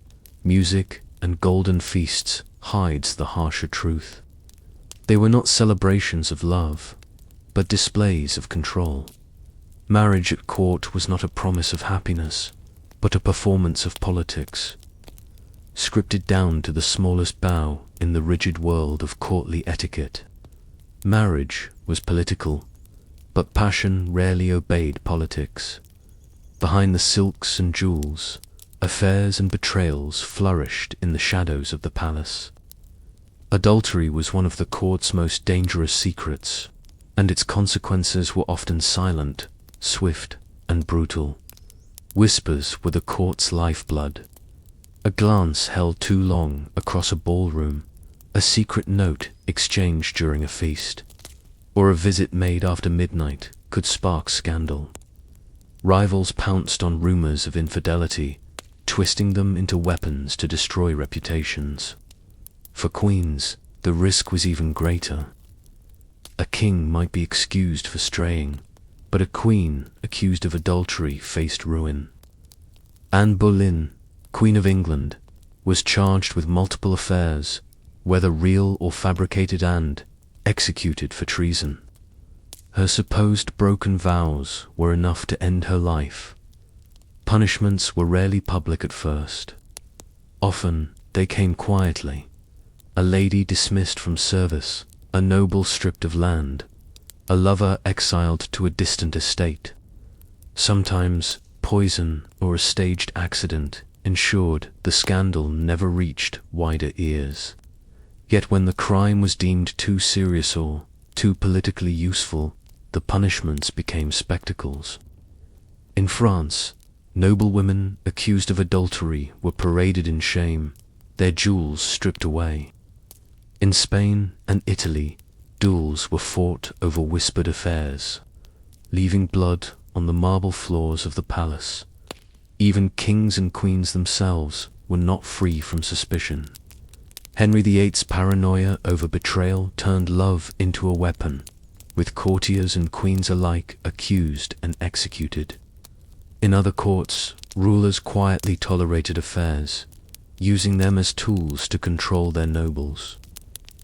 music, and golden feasts hides the harsher truth. They were not celebrations of love, but displays of control. Marriage at court was not a promise of happiness, but a performance of politics, scripted down to the smallest bow in the rigid world of courtly etiquette. Marriage was political, but passion rarely obeyed politics. Behind the silks and jewels, affairs and betrayals flourished in the shadows of the palace. Adultery was one of the court's most dangerous secrets, and its consequences were often silent, swift, and brutal. Whispers were the court's lifeblood. A glance held too long across a ballroom, a secret note exchanged during a feast, or a visit made after midnight could spark scandal. Rivals pounced on rumors of infidelity, twisting them into weapons to destroy reputations. For queens, the risk was even greater. A king might be excused for straying, but a queen accused of adultery faced ruin. Anne Boleyn, Queen of England, was charged with multiple affairs, whether real or fabricated, and executed for treason. Her supposed broken vows were enough to end her life. Punishments were rarely public at first. Often they came quietly. A lady dismissed from service, a noble stripped of land, a lover exiled to a distant estate. Sometimes poison or a staged accident ensured the scandal never reached wider ears. Yet when the crime was deemed too serious or too politically useful, the punishments became spectacles. In France, noblewomen accused of adultery were paraded in shame, their jewels stripped away. In Spain and Italy, duels were fought over whispered affairs, leaving blood on the marble floors of the palace. Even kings and queens themselves were not free from suspicion. Henry VIII's paranoia over betrayal turned love into a weapon, with courtiers and queens alike accused and executed. In other courts, rulers quietly tolerated affairs, using them as tools to control their nobles.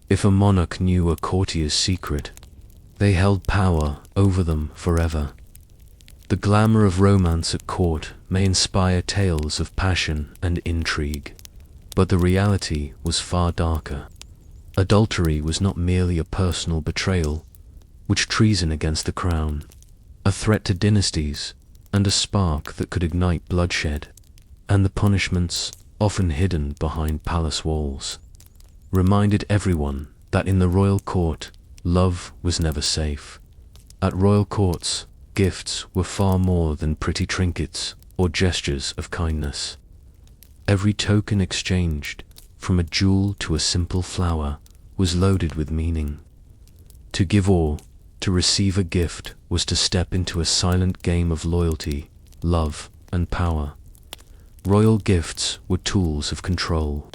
If a monarch knew a courtier's secret, they held power over them forever. The glamour of romance at court may inspire tales of passion and intrigue, but the reality was far darker. Adultery was not merely a personal betrayal, which treason against the crown, a threat to dynasties, and a spark that could ignite bloodshed, and the punishments, often hidden behind palace walls, reminded everyone that in the royal court, love was never safe. At royal courts, gifts were far more than pretty trinkets or gestures of kindness. Every token exchanged, from a jewel to a simple flower, was loaded with meaning. To give or to receive a gift was to step into a silent game of loyalty, love, and power. Royal gifts were tools of control.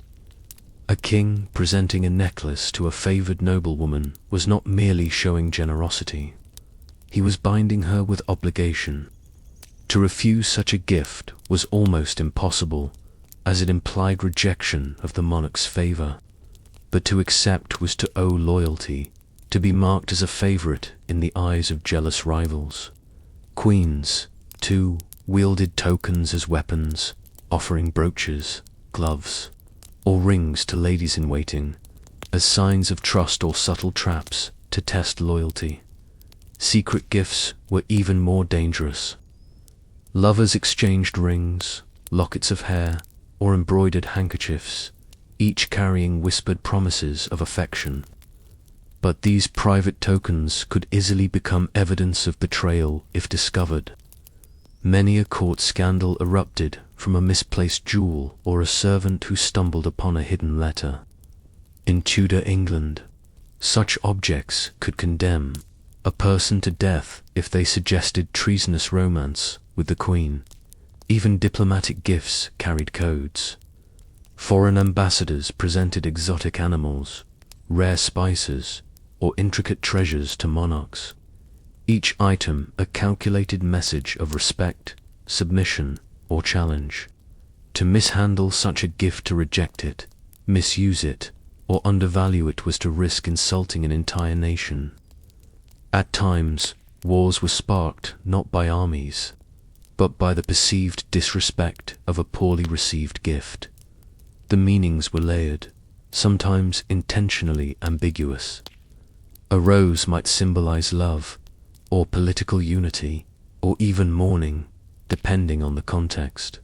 A king presenting a necklace to a favored noblewoman was not merely showing generosity. He was binding her with obligation. To refuse such a gift was almost impossible, as it implied rejection of the monarch's favor. But to accept was to owe loyalty, to be marked as a favorite in the eyes of jealous rivals. Queens, too, wielded tokens as weapons, offering brooches, gloves, or rings to ladies-in-waiting, as signs of trust or subtle traps to test loyalty. Secret gifts were even more dangerous. Lovers exchanged rings, lockets of hair, or embroidered handkerchiefs, each carrying whispered promises of affection. But these private tokens could easily become evidence of betrayal if discovered. Many a court scandal erupted from a misplaced jewel or a servant who stumbled upon a hidden letter. In Tudor England, such objects could condemn a person to death if they suggested treasonous romance with the Queen. Even diplomatic gifts carried codes. Foreign ambassadors presented exotic animals, rare spices, or intricate treasures to monarchs. Each item a calculated message of respect, submission, or challenge. To mishandle such a gift, to reject it, misuse it, or undervalue it was to risk insulting an entire nation. At times, wars were sparked not by armies, but by the perceived disrespect of a poorly received gift. The meanings were layered, sometimes intentionally ambiguous. A rose might symbolize love, or political unity, or even mourning, depending on the context.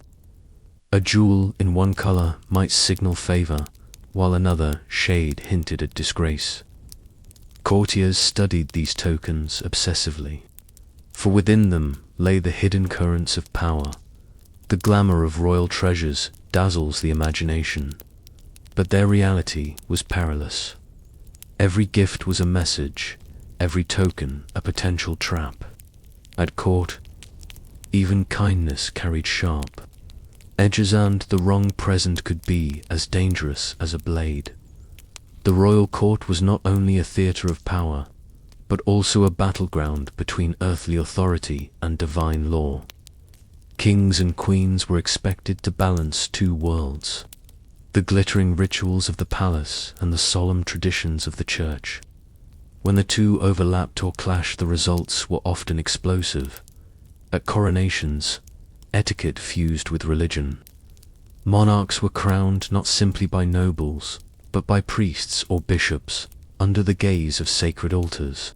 A jewel in one color might signal favor, while another shade hinted at disgrace. Courtiers studied these tokens obsessively, for within them lay the hidden currents of power. The glamour of royal treasures dazzles the imagination, but their reality was perilous. Every gift was a message, every token a potential trap. At court, even kindness carried sharp, edges, and the wrong present could be as dangerous as a blade. The royal court was not only a theatre of power, but also a battleground between earthly authority and divine law. Kings and queens were expected to balance two worlds: the glittering rituals of the palace and the solemn traditions of the church. When the two overlapped or clashed, the results were often explosive. At coronations, etiquette fused with religion. Monarchs were crowned not simply by nobles, but by priests or bishops, under the gaze of sacred altars.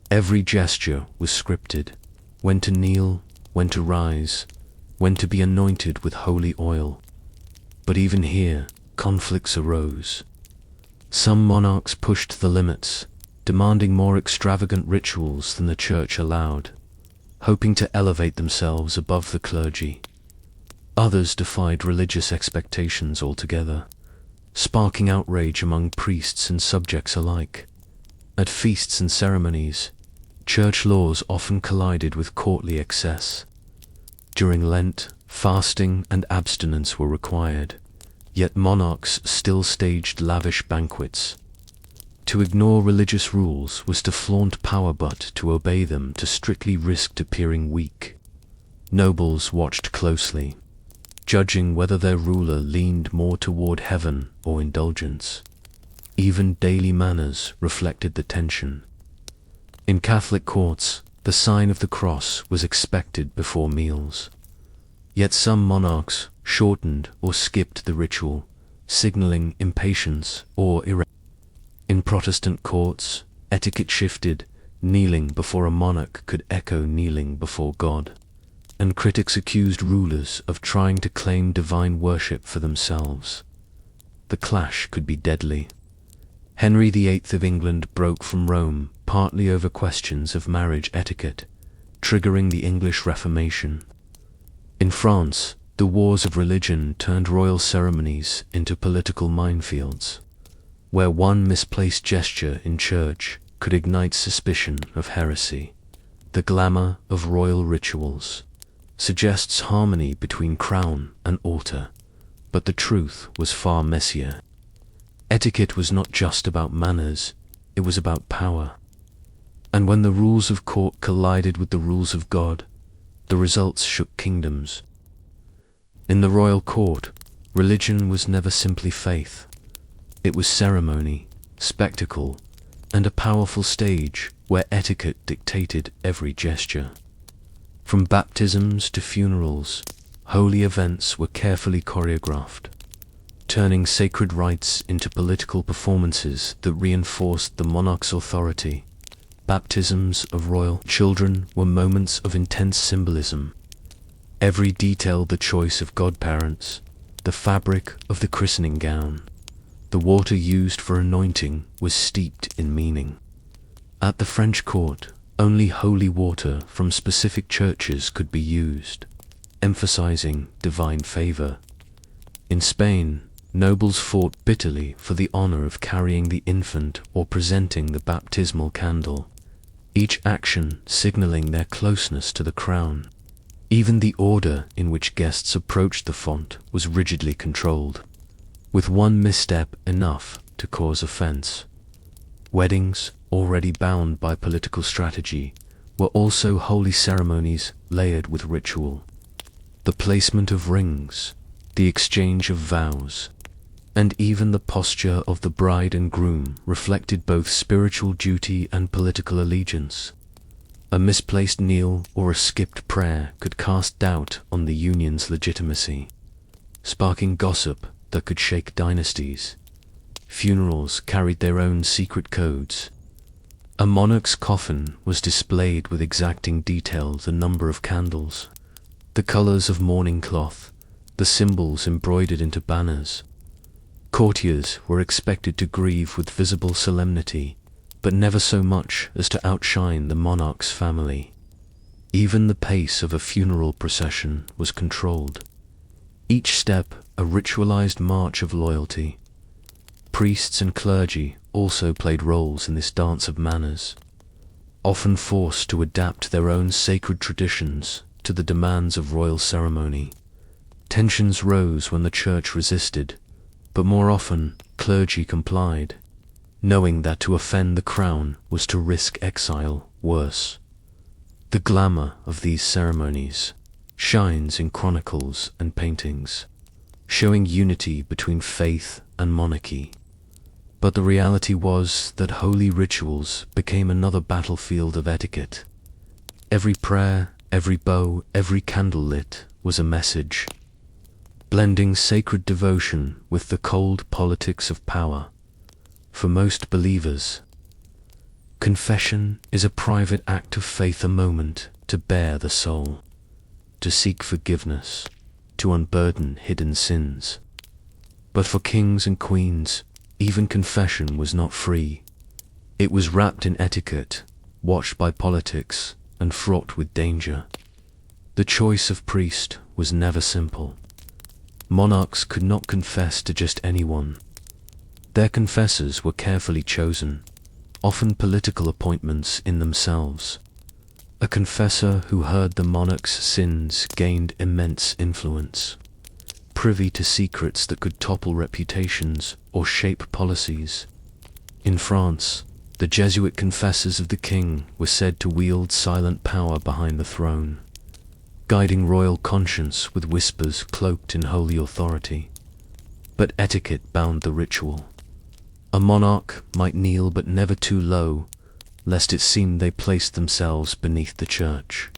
Every gesture was scripted: when to kneel, when to rise, when to be anointed with holy oil. But even here, conflicts arose. Some monarchs pushed the limits, demanding more extravagant rituals than the church allowed, hoping to elevate themselves above the clergy. Others defied religious expectations altogether, sparking outrage among priests and subjects alike. At feasts and ceremonies, church laws often collided with courtly excess. During Lent, fasting and abstinence were required, yet monarchs still staged lavish banquets. To ignore religious rules was to flaunt power, but to obey them to strictly risked appearing weak. Nobles watched closely, judging whether their ruler leaned more toward heaven or indulgence. Even daily manners reflected the tension. In Catholic courts, the sign of the cross was expected before meals. Yet some monarchs shortened or skipped the ritual, signaling impatience or irreverence. In Protestant courts, etiquette shifted: kneeling before a monarch could echo kneeling before God, and critics accused rulers of trying to claim divine worship for themselves. The clash could be deadly. Henry VIII of England broke from Rome partly over questions of marriage etiquette, triggering the English Reformation. In France, the wars of religion turned royal ceremonies into political minefields, where one misplaced gesture in church could ignite suspicion of heresy. The glamour of royal rituals suggests harmony between crown and altar, but the truth was far messier. Etiquette was not just about manners, it was about power. And when the rules of court collided with the rules of God, the results shook kingdoms. In the royal court, religion was never simply faith. It was ceremony, spectacle, and a powerful stage where etiquette dictated every gesture. From baptisms to funerals, holy events were carefully choreographed, turning sacred rites into political performances that reinforced the monarch's authority. Baptisms of royal children were moments of intense symbolism. Every detail: the choice of godparents, the fabric of the christening gown, the water used for anointing was steeped in meaning. At the French court, only holy water from specific churches could be used, emphasizing divine favor. In Spain, nobles fought bitterly for the honor of carrying the infant or presenting the baptismal candle, each action signaling their closeness to the crown. Even the order in which guests approached the font was rigidly controlled, with one misstep enough to cause offense. Weddings, already bound by political strategy, were also holy ceremonies layered with ritual. The placement of rings, the exchange of vows, and even the posture of the bride and groom reflected both spiritual duty and political allegiance. A misplaced kneel or a skipped prayer could cast doubt on the union's legitimacy, sparking gossip that could shake dynasties. Funerals carried their own secret codes. A monarch's coffin was displayed with exacting detail: the number of candles, the colors of mourning cloth, the symbols embroidered into banners. Courtiers were expected to grieve with visible solemnity, but never so much as to outshine the monarch's family. Even the pace of a funeral procession was controlled, each step a ritualized march of loyalty. Priests and clergy also played roles in this dance of manners, often forced to adapt their own sacred traditions to the demands of royal ceremony. Tensions rose when the church resisted, but more often clergy complied, knowing that to offend the crown was to risk exile. Worse, the glamour of these ceremonies shines in chronicles and paintings, showing unity between faith and monarchy. But the reality was that holy rituals became another battlefield of etiquette. Every prayer, every bow, every candle lit was a message, blending sacred devotion with the cold politics of power. For most believers, confession is a private act of faith, a moment to bare the soul, to seek forgiveness, to unburden hidden sins. But for kings and queens, even confession was not free. It was wrapped in etiquette, watched by politics, and fraught with danger. The choice of priest was never simple. Monarchs could not confess to just anyone. Their confessors were carefully chosen, often political appointments in themselves. A confessor who heard the monarch's sins gained immense influence, privy to secrets that could topple reputations or shape policies. In France, the Jesuit confessors of the king were said to wield silent power behind the throne, guiding royal conscience with whispers cloaked in holy authority. But etiquette bound the ritual. A monarch might kneel, but never too low, lest it seem they placed themselves beneath the church.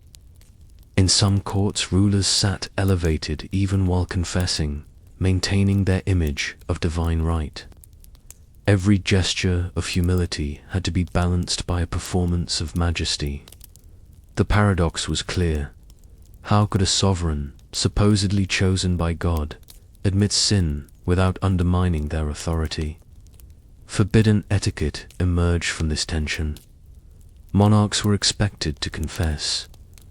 In some courts, rulers sat elevated even while confessing, maintaining their image of divine right. Every gesture of humility had to be balanced by a performance of majesty. The paradox was clear. How could a sovereign, supposedly chosen by God, admit sin without undermining their authority? Forbidden etiquette emerged from this tension. Monarchs were expected to confess,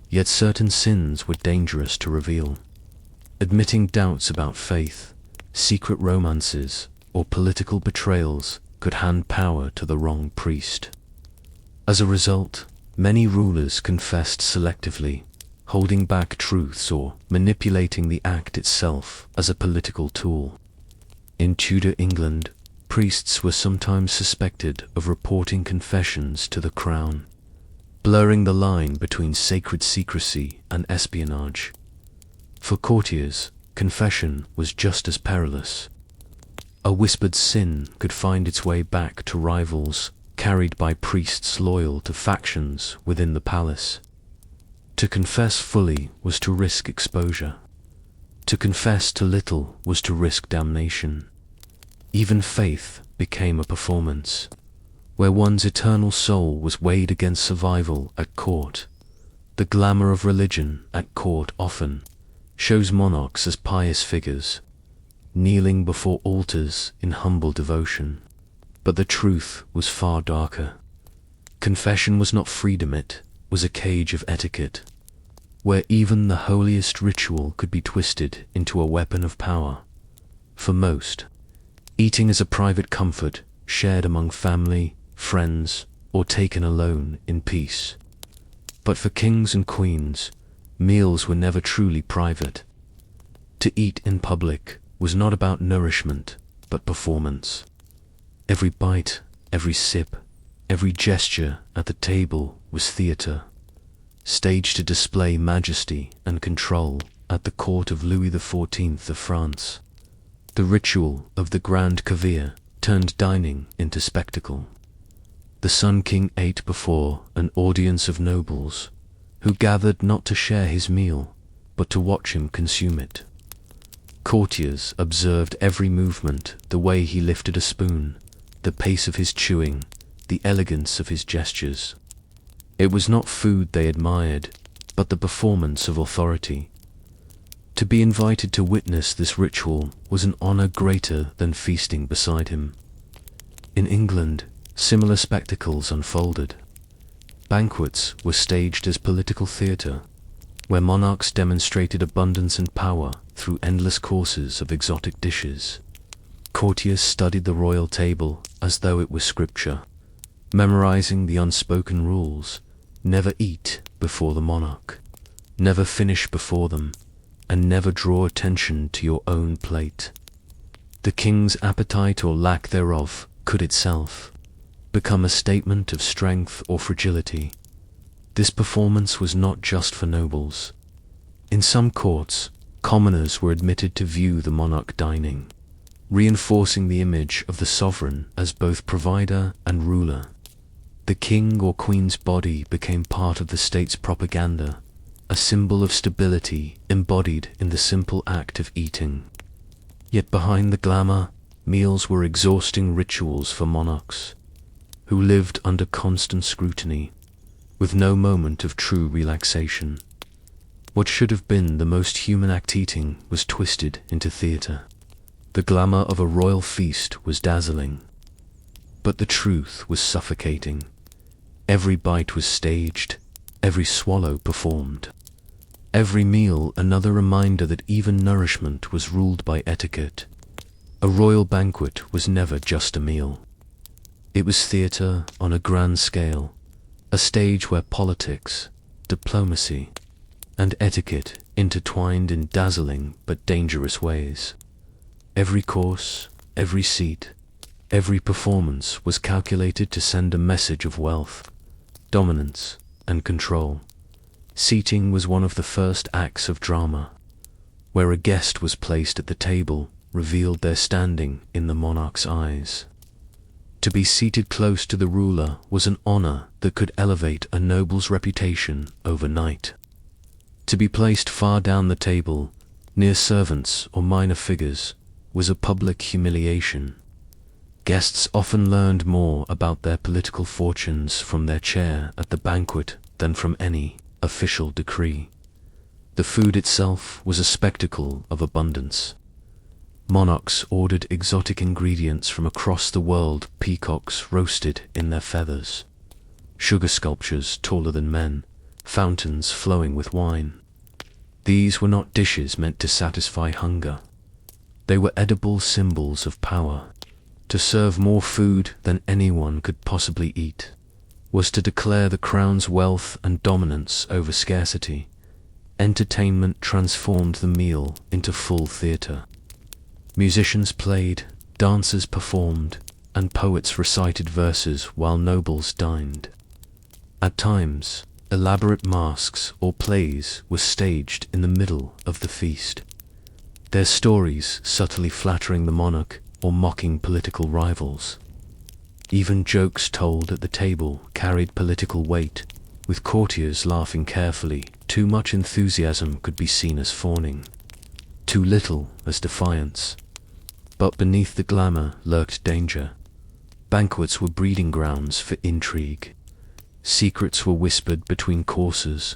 yet certain sins were dangerous to reveal. Admitting doubts about faith, secret romances, or political betrayals could hand power to the wrong priest. As a result, many rulers confessed selectively, holding back truths or manipulating the act itself as a political tool. In Tudor England, priests were sometimes suspected of reporting confessions to the crown, blurring the line between sacred secrecy and espionage. For courtiers, confession was just as perilous. A whispered sin could find its way back to rivals, carried by priests loyal to factions within the palace. To confess fully was to risk exposure. To confess too little was to risk damnation. Even faith became a performance, where one's eternal soul was weighed against survival at court. The glamour of religion at court often shows monarchs as pious figures, kneeling before altars in humble devotion. But the truth was far darker. Confession was not freedom, it was a cage of etiquette, where even the holiest ritual could be twisted into a weapon of power. For most, eating is a private comfort shared among family, friends, or taken alone in peace. But for kings and queens, meals were never truly private. To eat in public was not about nourishment, but performance. Every bite, every sip, every gesture at the table was theatre, staged to display majesty and control. At the court of Louis XIV of France, the ritual of the Grand Caviar turned dining into spectacle. The Sun King ate before an audience of nobles, who gathered not to share his meal, but to watch him consume it. Courtiers observed every movement, the way he lifted a spoon, the pace of his chewing, the elegance of his gestures. It was not food they admired, but the performance of authority. To be invited to witness this ritual was an honor greater than feasting beside him. In England, similar spectacles unfolded. Banquets were staged as political theatre, where monarchs demonstrated abundance and power through endless courses of exotic dishes. Courtiers studied the royal table as though it were scripture, memorizing the unspoken rules: never eat before the monarch, never finish before them, and never draw attention to your own plate. The king's appetite or lack thereof could itself become a statement of strength or fragility. This performance was not just for nobles. In some courts, commoners were admitted to view the monarch dining, reinforcing the image of the sovereign as both provider and ruler. The king or queen's body became part of the state's propaganda, a symbol of stability embodied in the simple act of eating. Yet behind the glamour, meals were exhausting rituals for monarchs, who lived under constant scrutiny, with no moment of true relaxation. What should have been the most human act, eating, was twisted into theatre. The glamour of a royal feast was dazzling, but the truth was suffocating. Every bite was staged, every swallow performed. Every meal another reminder that even nourishment was ruled by etiquette. A royal banquet was never just a meal. It was theatre on a grand scale, a stage where politics, diplomacy, and etiquette intertwined in dazzling but dangerous ways. Every course, every seat, every performance was calculated to send a message of wealth, dominance, and control. Seating was one of the first acts of drama, where a guest was placed at the table, revealed their standing in the monarch's eyes. To be seated close to the ruler was an honor that could elevate a noble's reputation overnight. To be placed far down the table, near servants or minor figures, was a public humiliation. Guests often learned more about their political fortunes from their chair at the banquet than from any official decree. The food itself was a spectacle of abundance. Monarchs ordered exotic ingredients from across the world, peacocks roasted in their feathers, sugar sculptures taller than men, fountains flowing with wine. These were not dishes meant to satisfy hunger. They were edible symbols of power. To serve more food than anyone could possibly eat was to declare the crown's wealth and dominance over scarcity. Entertainment transformed the meal into full theatre. Musicians played, dancers performed, and poets recited verses while nobles dined. At times, elaborate masks or plays were staged in the middle of the feast, their stories subtly flattering the monarch or mocking political rivals. Even jokes told at the table carried political weight, with courtiers laughing carefully. Too much enthusiasm could be seen as fawning, too little as defiance. But beneath the glamour lurked danger. Banquets were breeding grounds for intrigue. Secrets were whispered between courses,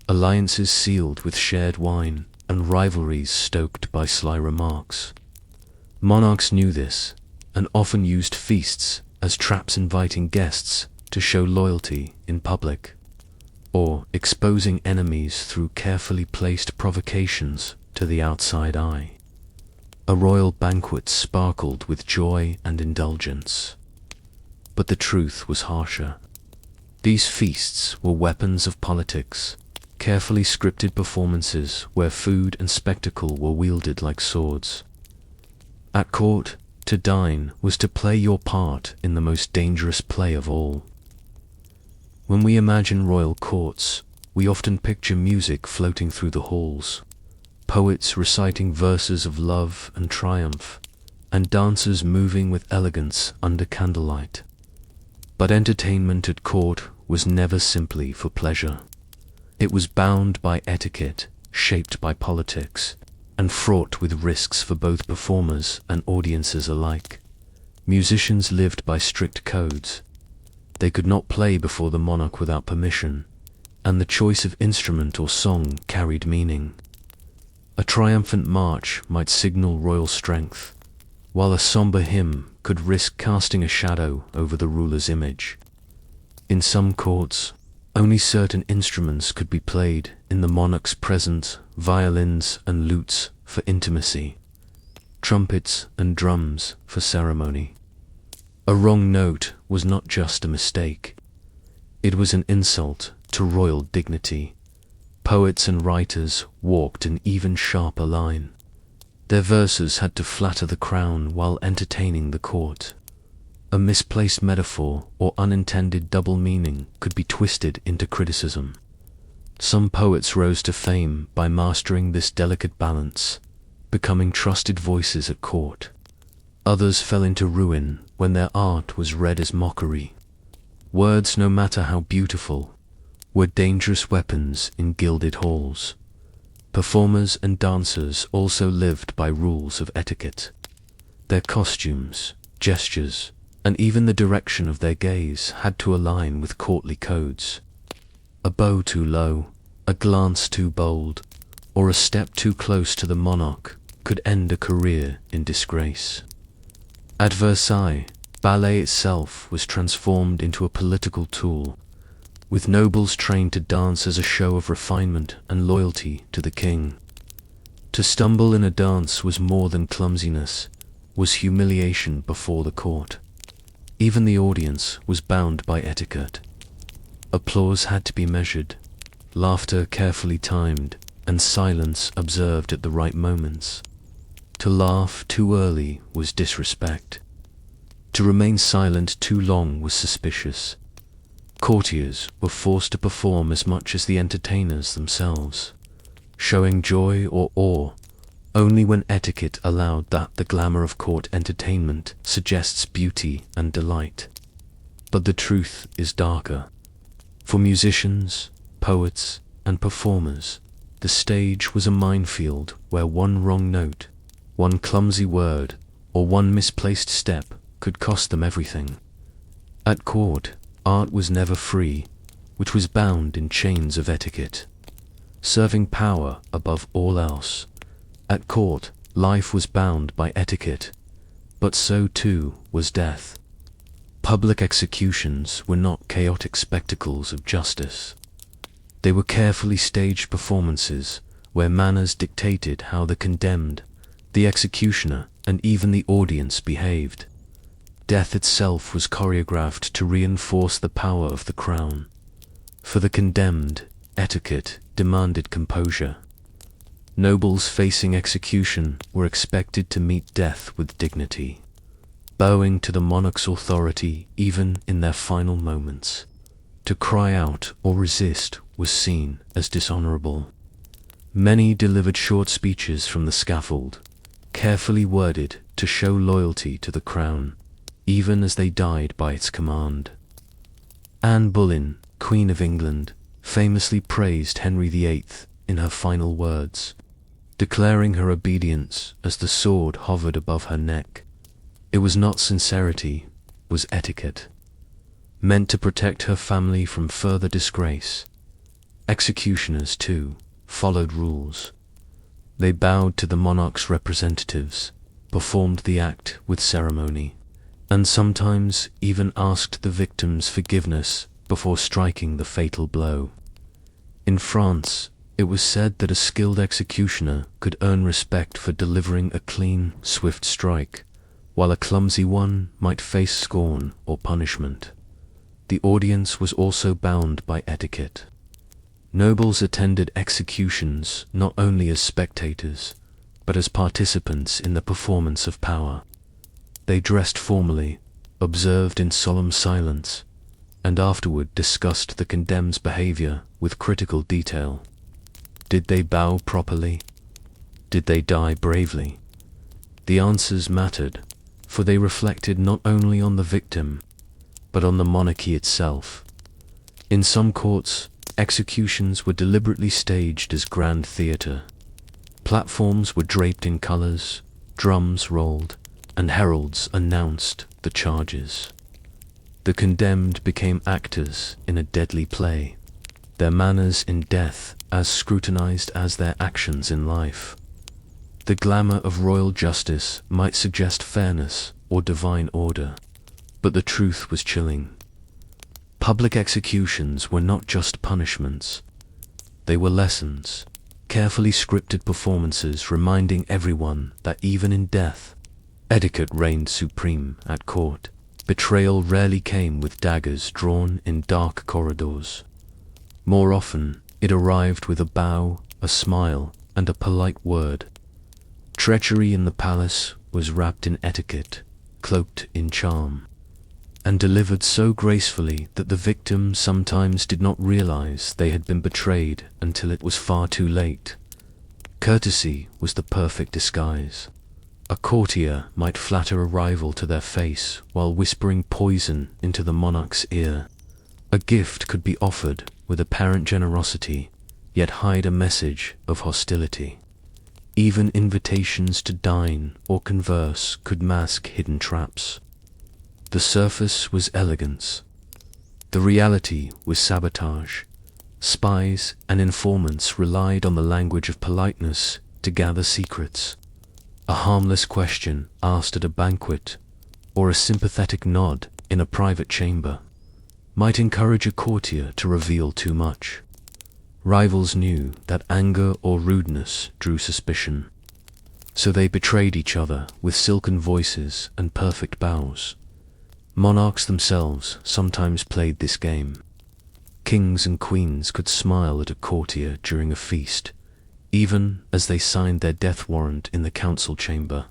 alliances sealed with shared wine, and rivalries stoked by sly remarks. Monarchs knew this, and often used feasts as traps, inviting guests to show loyalty in public, or exposing enemies through carefully placed provocations to the outside eye. A royal banquet sparkled with joy and indulgence. But the truth was harsher. These feasts were weapons of politics, carefully scripted performances where food and spectacle were wielded like swords. At court, to dine was to play your part in the most dangerous play of all. When we imagine royal courts, we often picture music floating through the halls, poets reciting verses of love and triumph, and dancers moving with elegance under candlelight. But entertainment at court was never simply for pleasure. It was bound by etiquette, shaped by politics, and fraught with risks for both performers and audiences alike. Musicians lived by strict codes. They could not play before the monarch without permission, and the choice of instrument or song carried meaning. A triumphant march might signal royal strength, while a somber hymn could risk casting a shadow over the ruler's image. In some courts, only certain instruments could be played in the monarch's presence: violins and lutes for intimacy, trumpets and drums for ceremony. A wrong note was not just a mistake. It was an insult to royal dignity. Poets and writers walked an even sharper line. Their verses had to flatter the crown while entertaining the court. A misplaced metaphor or unintended double meaning could be twisted into criticism. Some poets rose to fame by mastering this delicate balance, becoming trusted voices at court. Others fell into ruin when their art was read as mockery. Words, no matter how beautiful, were dangerous weapons in gilded halls. Performers and dancers also lived by rules of etiquette. Their costumes, gestures, and even the direction of their gaze had to align with courtly codes. A bow too low, a glance too bold, or a step too close to the monarch could end a career in disgrace. At Versailles, ballet itself was transformed into a political tool, with nobles trained to dance as a show of refinement and loyalty to the king. To stumble in a dance was more than clumsiness, was humiliation before the court. Even the audience was bound by etiquette. Applause had to be measured, laughter carefully timed, and silence observed at the right moments. To laugh too early was disrespect. To remain silent too long was suspicious. Courtiers were forced to perform as much as the entertainers themselves, showing joy or awe only when etiquette allowed that. The glamour of court entertainment suggests beauty and delight. But the truth is darker. For musicians, poets, and performers, the stage was a minefield where one wrong note, one clumsy word, or one misplaced step could cost them everything. At court, art was never free, which was bound in chains of etiquette, serving power above all else. At court, life was bound by etiquette, but so too was death. Public executions were not chaotic spectacles of justice. They were carefully staged performances where manners dictated how the condemned, the executioner, and even the audience behaved. Death itself was choreographed to reinforce the power of the crown. For the condemned, etiquette demanded composure. Nobles facing execution were expected to meet death with dignity, bowing to the monarch's authority even in their final moments. To cry out or resist was seen as dishonorable. Many delivered short speeches from the scaffold, carefully worded to show loyalty to the crown, even as they died by its command. Anne Boleyn, Queen of England, famously praised Henry VIII in her final words, declaring her obedience as the sword hovered above her neck. It was not sincerity, was etiquette, meant to protect her family from further disgrace. Executioners, too, followed rules. They bowed to the monarch's representatives, performed the act with ceremony, and sometimes even asked the victim's forgiveness before striking the fatal blow. In France, it was said that a skilled executioner could earn respect for delivering a clean, swift strike, while a clumsy one might face scorn or punishment. The audience was also bound by etiquette. Nobles attended executions not only as spectators, but as participants in the performance of power. They dressed formally, observed in solemn silence, and afterward discussed the condemned's behavior with critical detail. Did they bow properly? Did they die bravely? The answers mattered, for they reflected not only on the victim, but on the monarchy itself. In some courts, executions were deliberately staged as grand theatre. Platforms were draped in colors, drums rolled, and heralds announced the charges. The condemned became actors in a deadly play, their manners in death as scrutinized as their actions in life. The glamour of royal justice might suggest fairness or divine order, but the truth was chilling. Public executions were not just punishments. They were lessons, carefully scripted performances reminding everyone that even in death, etiquette reigned supreme at court. Betrayal rarely came with daggers drawn in dark corridors. More often, It arrived with a bow, a smile, and a polite word. Treachery in the palace was wrapped in etiquette, cloaked in charm, and delivered so gracefully that the victim sometimes did not realize they had been betrayed until it was far too late. Courtesy was the perfect disguise. A courtier might flatter a rival to their face while whispering poison into the monarch's ear. A gift could be offered with apparent generosity, yet hide a message of hostility. Even invitations to dine or converse could mask hidden traps. The surface was elegance. The reality was sabotage. Spies and informants relied on the language of politeness to gather secrets. A harmless question asked at a banquet, or a sympathetic nod in a private chamber, might encourage a courtier to reveal too much. Rivals knew that anger or rudeness drew suspicion, so they betrayed each other with silken voices and perfect bows. Monarchs themselves sometimes played this game. Kings and queens could smile at a courtier during a feast, even as they signed their death warrant in the council chamber.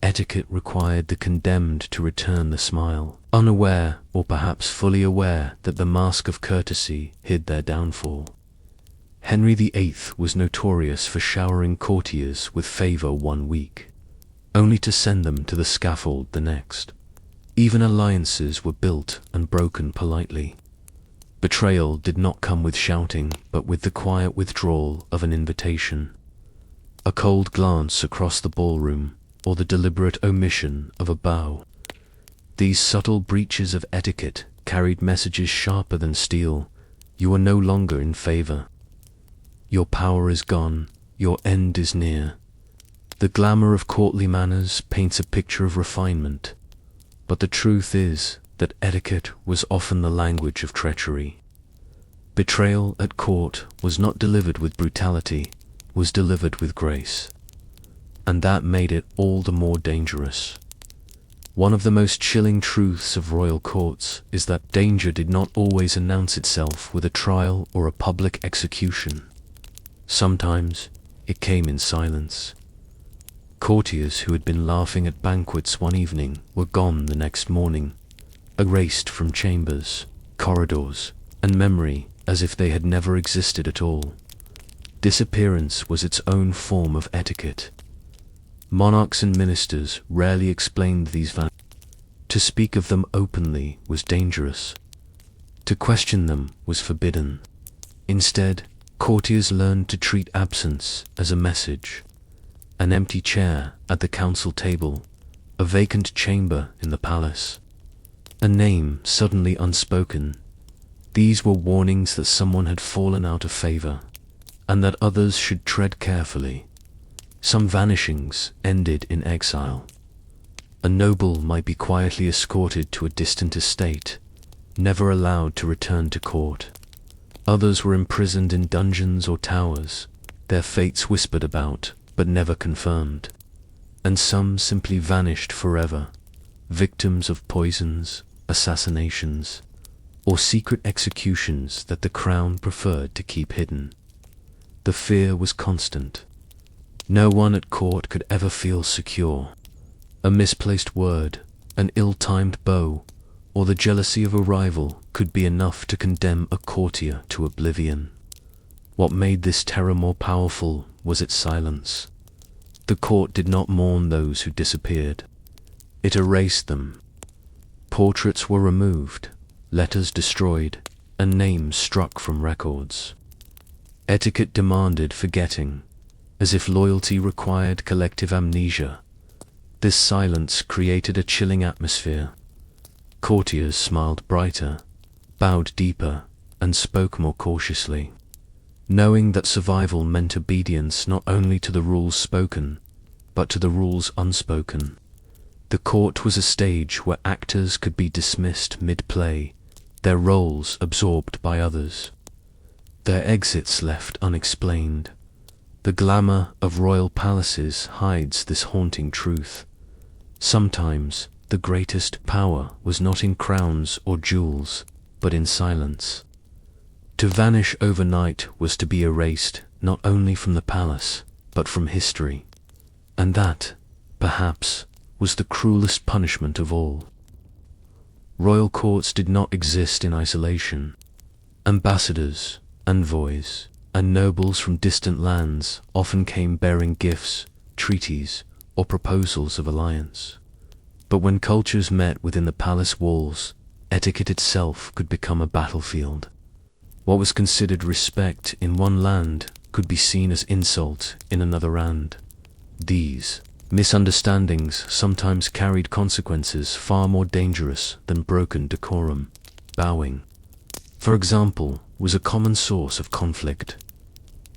Etiquette required the condemned to return the smile, unaware or perhaps fully aware that the mask of courtesy hid their downfall. Henry VIII was notorious for showering courtiers with favor one week, only to send them to the scaffold the next. Even alliances were built and broken politely. Betrayal did not come with shouting, but with the quiet withdrawal of an invitation. A cold glance across the ballroom, or the deliberate omission of a bow. These subtle breaches of etiquette carried messages sharper than steel. You are no longer in favor. Your power is gone, your end is near. The glamour of courtly manners paints a picture of refinement, but the truth is that etiquette was often the language of treachery. Betrayal at court was not delivered with brutality, was delivered with grace. And that made it all the more dangerous. One of the most chilling truths of royal courts is that danger did not always announce itself with a trial or a public execution. Sometimes it came in silence. Courtiers who had been laughing at banquets one evening were gone the next morning, erased from chambers, corridors, and memory as if they had never existed at all. Disappearance was its own form of etiquette. Monarchs and ministers rarely explained these values. To speak of them openly was dangerous. To question them was forbidden. Instead, courtiers learned to treat absence as a message. An empty chair at the council table, a vacant chamber in the palace, a name suddenly unspoken. These were warnings that someone had fallen out of favor, and that others should tread carefully. Some vanishings ended in exile. A noble might be quietly escorted to a distant estate, never allowed to return to court. Others were imprisoned in dungeons or towers, their fates whispered about, but never confirmed. And some simply vanished forever, victims of poisons, assassinations, or secret executions that the crown preferred to keep hidden. The fear was constant. No one at court could ever feel secure. A misplaced word, an ill-timed bow, or the jealousy of a rival could be enough to condemn a courtier to oblivion. What made this terror more powerful was its silence. The court did not mourn those who disappeared. It erased them. Portraits were removed, letters destroyed, and names struck from records. Etiquette demanded forgetting, as if loyalty required collective amnesia. This silence created a chilling atmosphere. Courtiers smiled brighter, bowed deeper, and spoke more cautiously, knowing that survival meant obedience not only to the rules spoken, but to the rules unspoken. The court was a stage where actors could be dismissed mid-play, their roles absorbed by others, their exits left unexplained. The glamour of royal palaces hides this haunting truth. Sometimes the greatest power was not in crowns or jewels, but in silence. To vanish overnight was to be erased not only from the palace, but from history. And that, perhaps, was the cruelest punishment of all. Royal courts did not exist in isolation. Ambassadors, envoys, and nobles from distant lands often came bearing gifts, treaties, or proposals of alliance. But when cultures met within the palace walls, etiquette itself could become a battlefield. What was considered respect in one land could be seen as insult in another land. These misunderstandings sometimes carried consequences far more dangerous than broken decorum. Bowing, for example, was a common source of conflict.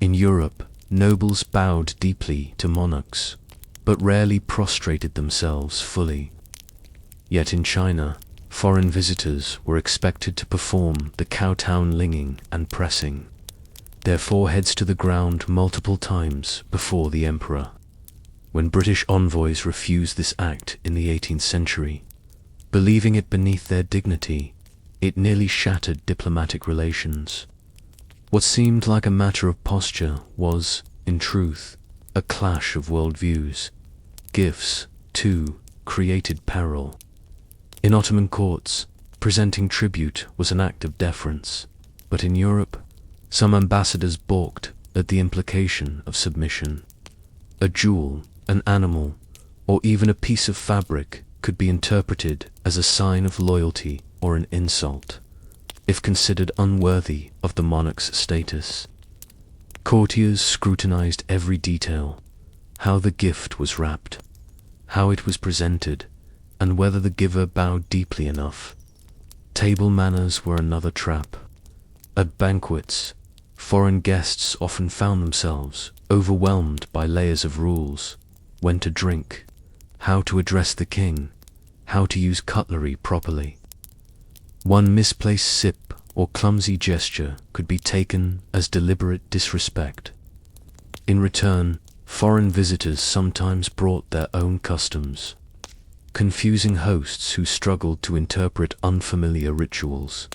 In Europe, nobles bowed deeply to monarchs, but rarely prostrated themselves fully. Yet in China, foreign visitors were expected to perform the kowtow linging and pressing, their foreheads to the ground multiple times before the emperor. When British envoys refused this act in the 18th century, believing it beneath their dignity, it nearly shattered diplomatic relations. What seemed like a matter of posture was, in truth, a clash of worldviews. Gifts, too, created peril. In Ottoman courts, presenting tribute was an act of deference, but in Europe, some ambassadors balked at the implication of submission. A jewel, an animal, or even a piece of fabric could be interpreted as a sign of loyalty or an insult, if considered unworthy of the monarch's status. Courtiers scrutinized every detail: how the gift was wrapped, how it was presented, and whether the giver bowed deeply enough. Table manners were another trap. At banquets, foreign guests often found themselves overwhelmed by layers of rules: when to drink, how to address the king, how to use cutlery properly. One misplaced sip or clumsy gesture could be taken as deliberate disrespect. In return, foreign visitors sometimes brought their own customs, confusing hosts who struggled to interpret unfamiliar rituals.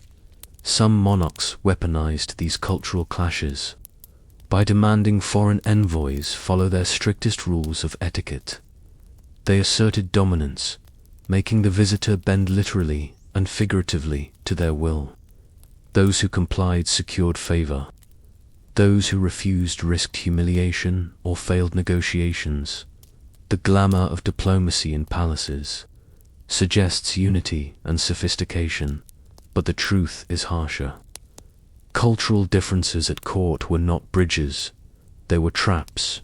Some monarchs weaponized these cultural clashes by demanding foreign envoys follow their strictest rules of etiquette. They asserted dominance, making the visitor bend literally and figuratively to their will. Those who complied secured favor. Those who refused risked humiliation or failed negotiations. The glamour of diplomacy in palaces suggests unity and sophistication, but the truth is harsher. Cultural differences at court were not bridges, they were traps.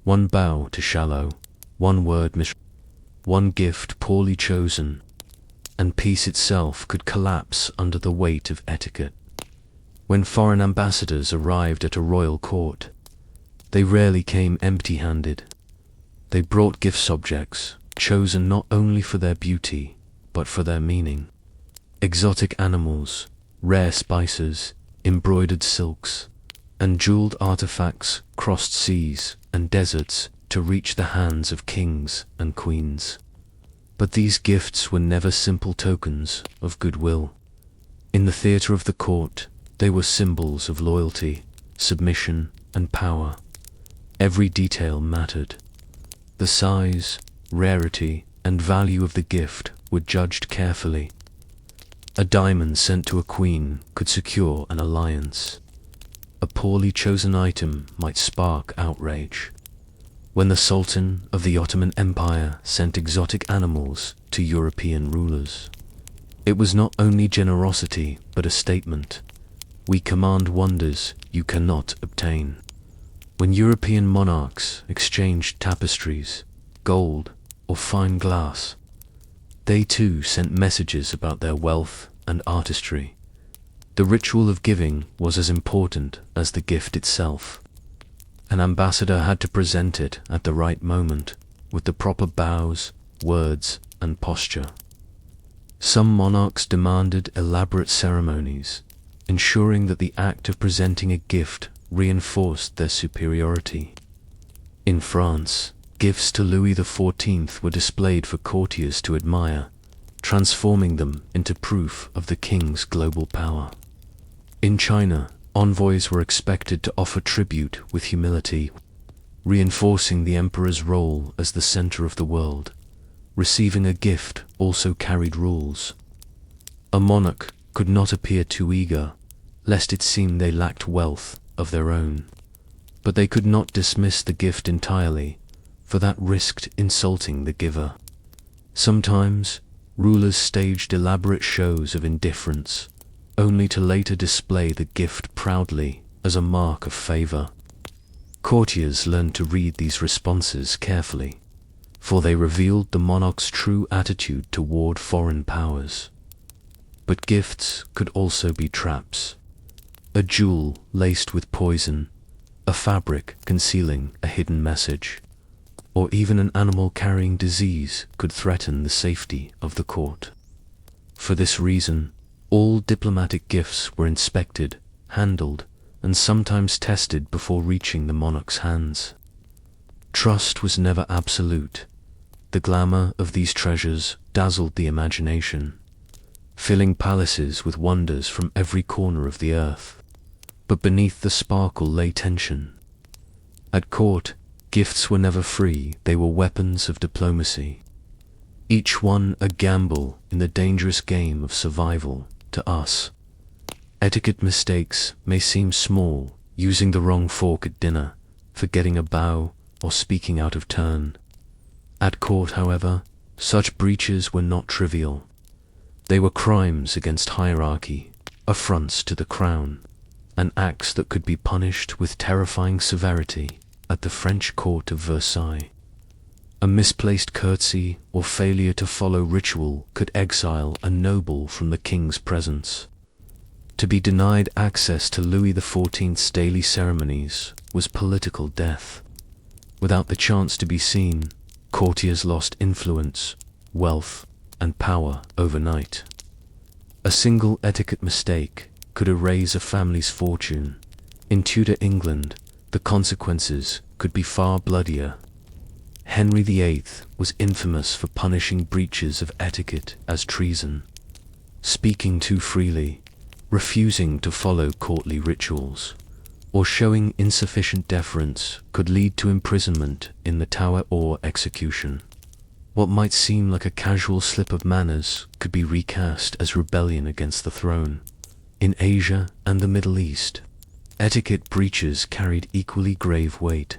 One bow too shallow, one word one gift poorly chosen, and peace itself could collapse under the weight of etiquette. When foreign ambassadors arrived at a royal court, they rarely came empty-handed. They brought gift subjects, chosen not only for their beauty, but for their meaning. Exotic animals, rare spices, embroidered silks, and jeweled artifacts crossed seas and deserts to reach the hands of kings and queens. But these gifts were never simple tokens of goodwill. In the theatre of the court, they were symbols of loyalty, submission, and power. Every detail mattered. The size, rarity, and value of the gift were judged carefully. A diamond sent to a queen could secure an alliance. A poorly chosen item might spark outrage. When the Sultan of the Ottoman Empire sent exotic animals to European rulers, it was not only generosity but a statement: we command wonders you cannot obtain. When European monarchs exchanged tapestries, gold, or fine glass, they too sent messages about their wealth and artistry. The ritual of giving was as important as the gift itself. An ambassador had to present it at the right moment, with the proper bows, words, and posture. Some monarchs demanded elaborate ceremonies, ensuring that the act of presenting a gift reinforced their superiority. In France, gifts to Louis XIV were displayed for courtiers to admire, transforming them into proof of the king's global power. In China, envoys were expected to offer tribute with humility, reinforcing the emperor's role as the center of the world. Receiving a gift also carried rules. A monarch could not appear too eager, lest it seem they lacked wealth of their own. But they could not dismiss the gift entirely, for that risked insulting the giver. Sometimes, rulers staged elaborate shows of indifference, only to later display the gift proudly as a mark of favor. Courtiers learned to read these responses carefully, for they revealed the monarch's true attitude toward foreign powers. But gifts could also be traps. A jewel laced with poison, a fabric concealing a hidden message, or even an animal carrying disease could threaten the safety of the court. For this reason, all diplomatic gifts were inspected, handled, and sometimes tested before reaching the monarch's hands. Trust was never absolute. The glamour of these treasures dazzled the imagination, filling palaces with wonders from every corner of the earth. But beneath the sparkle lay tension. At court, gifts were never free, they were weapons of diplomacy. Each one a gamble in the dangerous game of survival to us. Etiquette mistakes may seem small, using the wrong fork at dinner, forgetting a bow, or speaking out of turn. At court, however, such breaches were not trivial. They were crimes against hierarchy, affronts to the crown, and acts that could be punished with terrifying severity at the French court of Versailles. A misplaced curtsy or failure to follow ritual could exile a noble from the king's presence. To be denied access to Louis XIV's daily ceremonies was political death. Without the chance to be seen, courtiers lost influence, wealth, and power overnight. A single etiquette mistake could erase a family's fortune. In Tudor England, the consequences could be far bloodier. Henry VIII was infamous for punishing breaches of etiquette as treason. Speaking too freely, refusing to follow courtly rituals, or showing insufficient deference could lead to imprisonment in the Tower or execution. What might seem like a casual slip of manners could be recast as rebellion against the throne. In Asia and the Middle East, etiquette breaches carried equally grave weight.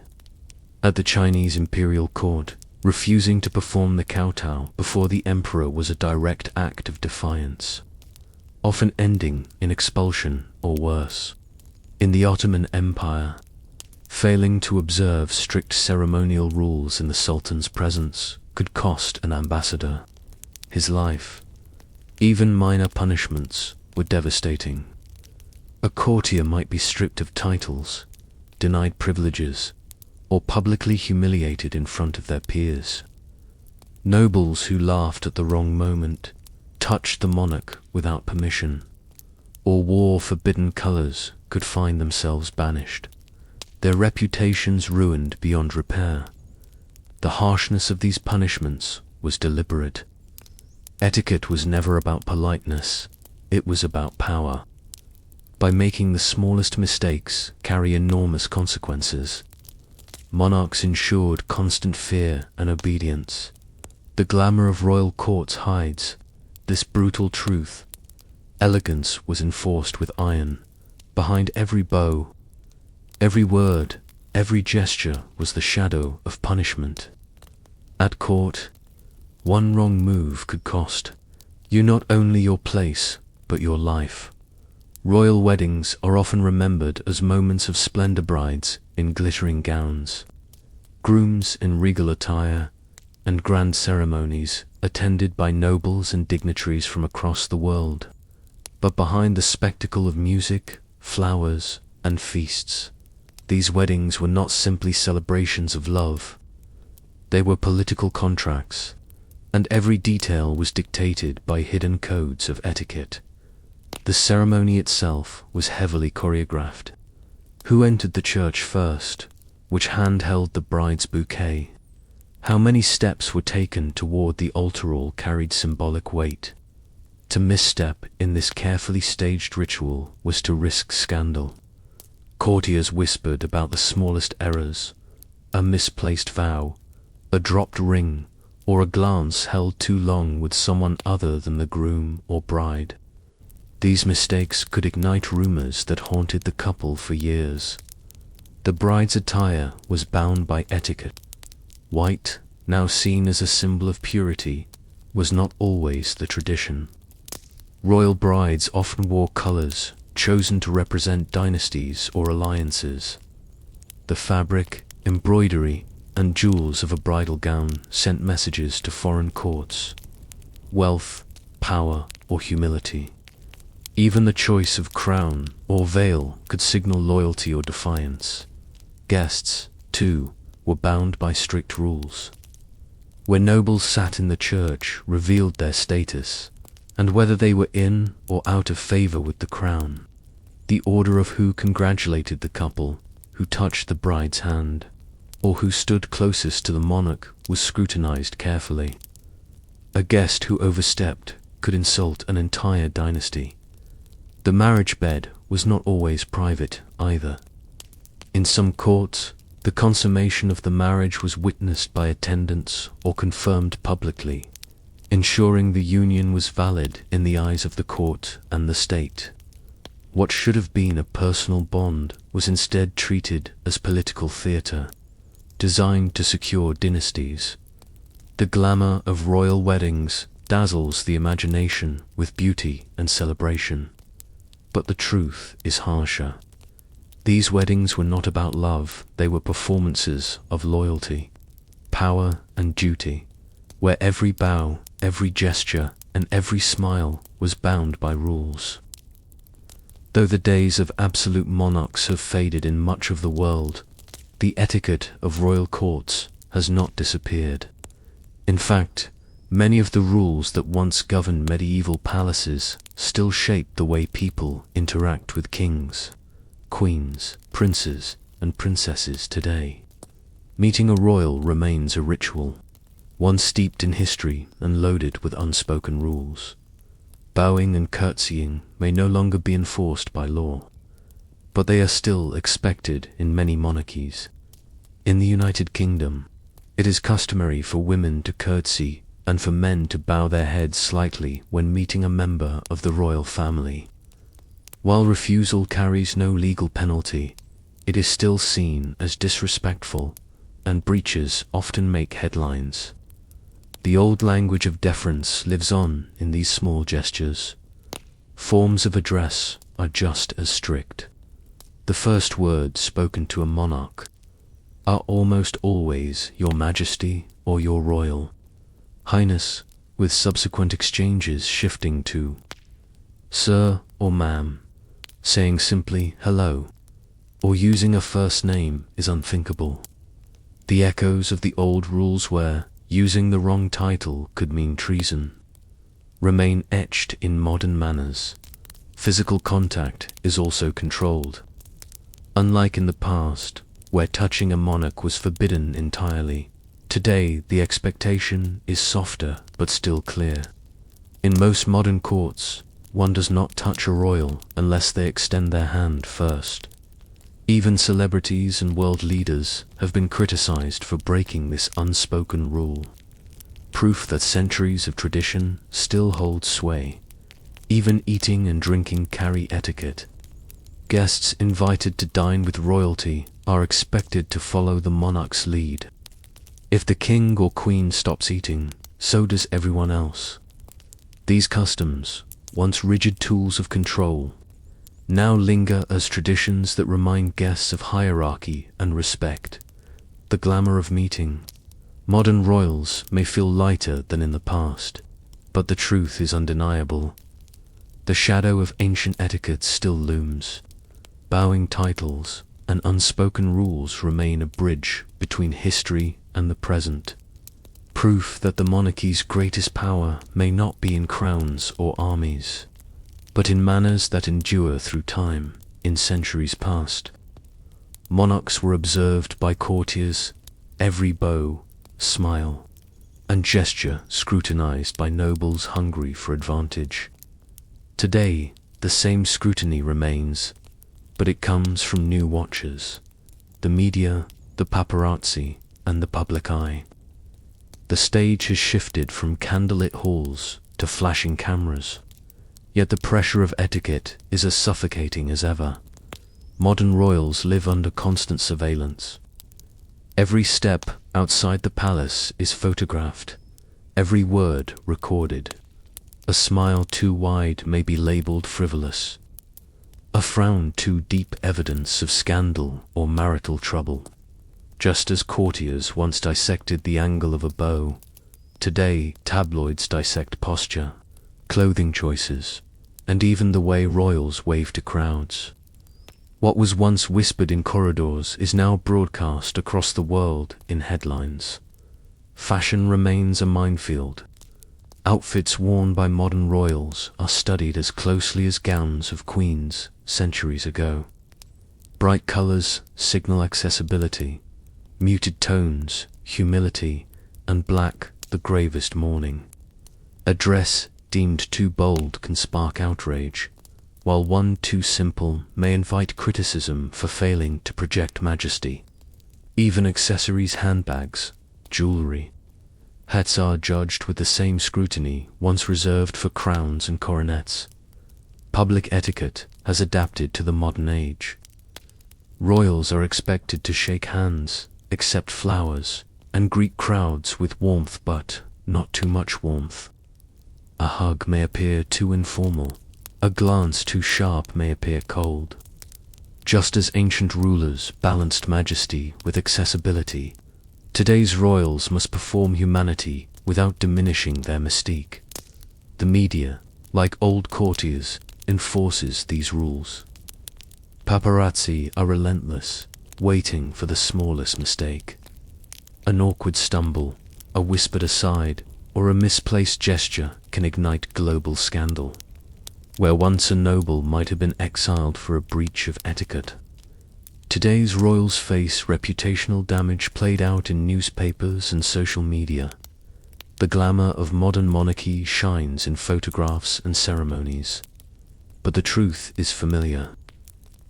At the Chinese imperial court, refusing to perform the kowtow before the emperor was a direct act of defiance, often ending in expulsion or worse. In the Ottoman Empire, failing to observe strict ceremonial rules in the Sultan's presence could cost an ambassador his life. Even minor punishments were devastating. A courtier might be stripped of titles, denied privileges, or publicly humiliated in front of their peers. Nobles who laughed at the wrong moment, touched the monarch without permission, or wore forbidden colors could find themselves banished, their reputations ruined beyond repair. The harshness of these punishments was deliberate. Etiquette was never about politeness, it was about power. By making the smallest mistakes carry enormous consequences, monarchs ensured constant fear and obedience. The glamour of royal courts hides this brutal truth. Elegance was enforced with iron. Behind every bow, every word, every gesture was the shadow of punishment. At court, one wrong move could cost you not only your place, but your life. Royal weddings are often remembered as moments of splendor, brides in glittering gowns, grooms in regal attire, and grand ceremonies attended by nobles and dignitaries from across the world. But behind the spectacle of music, flowers, and feasts, these weddings were not simply celebrations of love. They were political contracts, and every detail was dictated by hidden codes of etiquette. The ceremony itself was heavily choreographed. Who entered the church first? Which hand held the bride's bouquet? How many steps were taken toward the altar all carried symbolic weight. To misstep in this carefully staged ritual was to risk scandal. Courtiers whispered about the smallest errors, a misplaced vow, a dropped ring, or a glance held too long with someone other than the groom or bride. These mistakes could ignite rumors that haunted the couple for years. The bride's attire was bound by etiquette. White, now seen as a symbol of purity, was not always the tradition. Royal brides often wore colors chosen to represent dynasties or alliances. The fabric, embroidery, and jewels of a bridal gown sent messages to foreign courts: wealth, power, or humility. Even the choice of crown or veil could signal loyalty or defiance. Guests, too, were bound by strict rules. Where nobles sat in the church revealed their status, and whether they were in or out of favor with the crown. The order of who congratulated the couple, who touched the bride's hand, or who stood closest to the monarch was scrutinized carefully. A guest who overstepped could insult an entire dynasty. The marriage bed was not always private either. In some courts, the consummation of the marriage was witnessed by attendants or confirmed publicly, ensuring the union was valid in the eyes of the court and the state. What should have been a personal bond was instead treated as political theater, designed to secure dynasties. The glamour of royal weddings dazzles the imagination with beauty and celebration. But the truth is harsher. These weddings were not about love, they were performances of loyalty, power, and duty, where every bow, every gesture, and every smile was bound by rules. Though the days of absolute monarchs have faded in much of the world, the etiquette of royal courts has not disappeared. In fact, many of the rules that once governed medieval palaces still shape the way people interact with kings, queens, princes, and princesses today. Meeting a royal remains a ritual, one steeped in history and loaded with unspoken rules. Bowing and curtsying may no longer be enforced by law, but they are still expected in many monarchies. In the United Kingdom, it is customary for women to curtsy and for men to bow their heads slightly when meeting a member of the royal family. While refusal carries no legal penalty, it is still seen as disrespectful, and breaches often make headlines. The old language of deference lives on in these small gestures. Forms of address are just as strict. The first words spoken to a monarch are almost always Your Majesty or Your Royal Highness, with subsequent exchanges shifting to Sir or Ma'am. Saying simply hello or using a first name is unthinkable. The echoes of the old rules where using the wrong title could mean treason remain etched in modern manners. Physical contact is also controlled. Unlike in the past, where touching a monarch was forbidden entirely, today the expectation is softer but still clear. In most modern courts, one does not touch a royal unless they extend their hand first. Even celebrities and world leaders have been criticized for breaking this unspoken rule. Proof that centuries of tradition still hold sway. Even eating and drinking carry etiquette. Guests invited to dine with royalty are expected to follow the monarch's lead. If the king or queen stops eating, so does everyone else. These customs, once rigid tools of control, now linger as traditions that remind guests of hierarchy and respect. The glamour of meeting. Modern royals may feel lighter than in the past, but the truth is undeniable. The shadow of ancient etiquette still looms. Bowing titles and unspoken rules remain a bridge between history and the present. Proof that the monarchy's greatest power may not be in crowns or armies, but in manners that endure through time. In centuries past, monarchs were observed by courtiers, every bow, smile, and gesture scrutinized by nobles hungry for advantage. Today, the same scrutiny remains, but it comes from new watchers: the media, the paparazzi, and the public eye. The stage has shifted from candlelit halls to flashing cameras, yet the pressure of etiquette is as suffocating as ever. Modern royals live under constant surveillance. Every step outside the palace is photographed, every word recorded. A smile too wide may be labeled frivolous. A frown too deep evidence of scandal or marital trouble. Just as courtiers once dissected the angle of a bow, today tabloids dissect posture, clothing choices, and even the way royals wave to crowds. What was once whispered in corridors is now broadcast across the world in headlines. Fashion remains a minefield. Outfits worn by modern royals are studied as closely as gowns of queens centuries ago. Bright colors signal accessibility, muted tones, humility, and black, the gravest mourning. A dress deemed too bold can spark outrage, while one too simple may invite criticism for failing to project majesty. Even accessories, handbags, jewelry, hats are judged with the same scrutiny once reserved for crowns and coronets. Public etiquette has adapted to the modern age. Royals are expected to shake hands, accept flowers, and greet crowds with warmth, but not too much warmth. A hug may appear too informal. A glance too sharp may appear cold. Just as ancient rulers balanced majesty with accessibility, today's royals must perform humanity without diminishing their mystique. The media, like old courtiers, enforces these rules. Paparazzi are relentless, waiting for the smallest mistake. An awkward stumble, a whispered aside, or a misplaced gesture can ignite global scandal. Where once a noble might have been exiled for a breach of etiquette, today's royals face reputational damage played out in newspapers and social media. The glamour of modern monarchy shines in photographs and ceremonies, but the truth is familiar.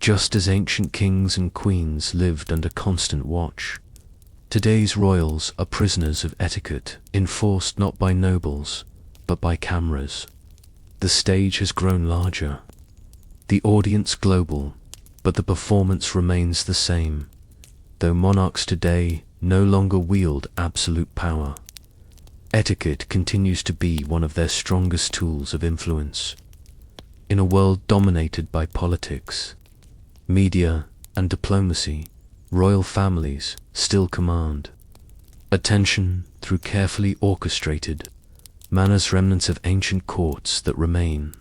Just as ancient kings and queens lived under constant watch, today's royals are prisoners of etiquette, enforced not by nobles, but by cameras. The stage has grown larger, the audience global, but the performance remains the same, though monarchs today no longer wield absolute power. Etiquette continues to be one of their strongest tools of influence. In a world dominated by politics, media, and diplomacy, royal families still command attention through carefully orchestrated manners, remnants of ancient courts that remain,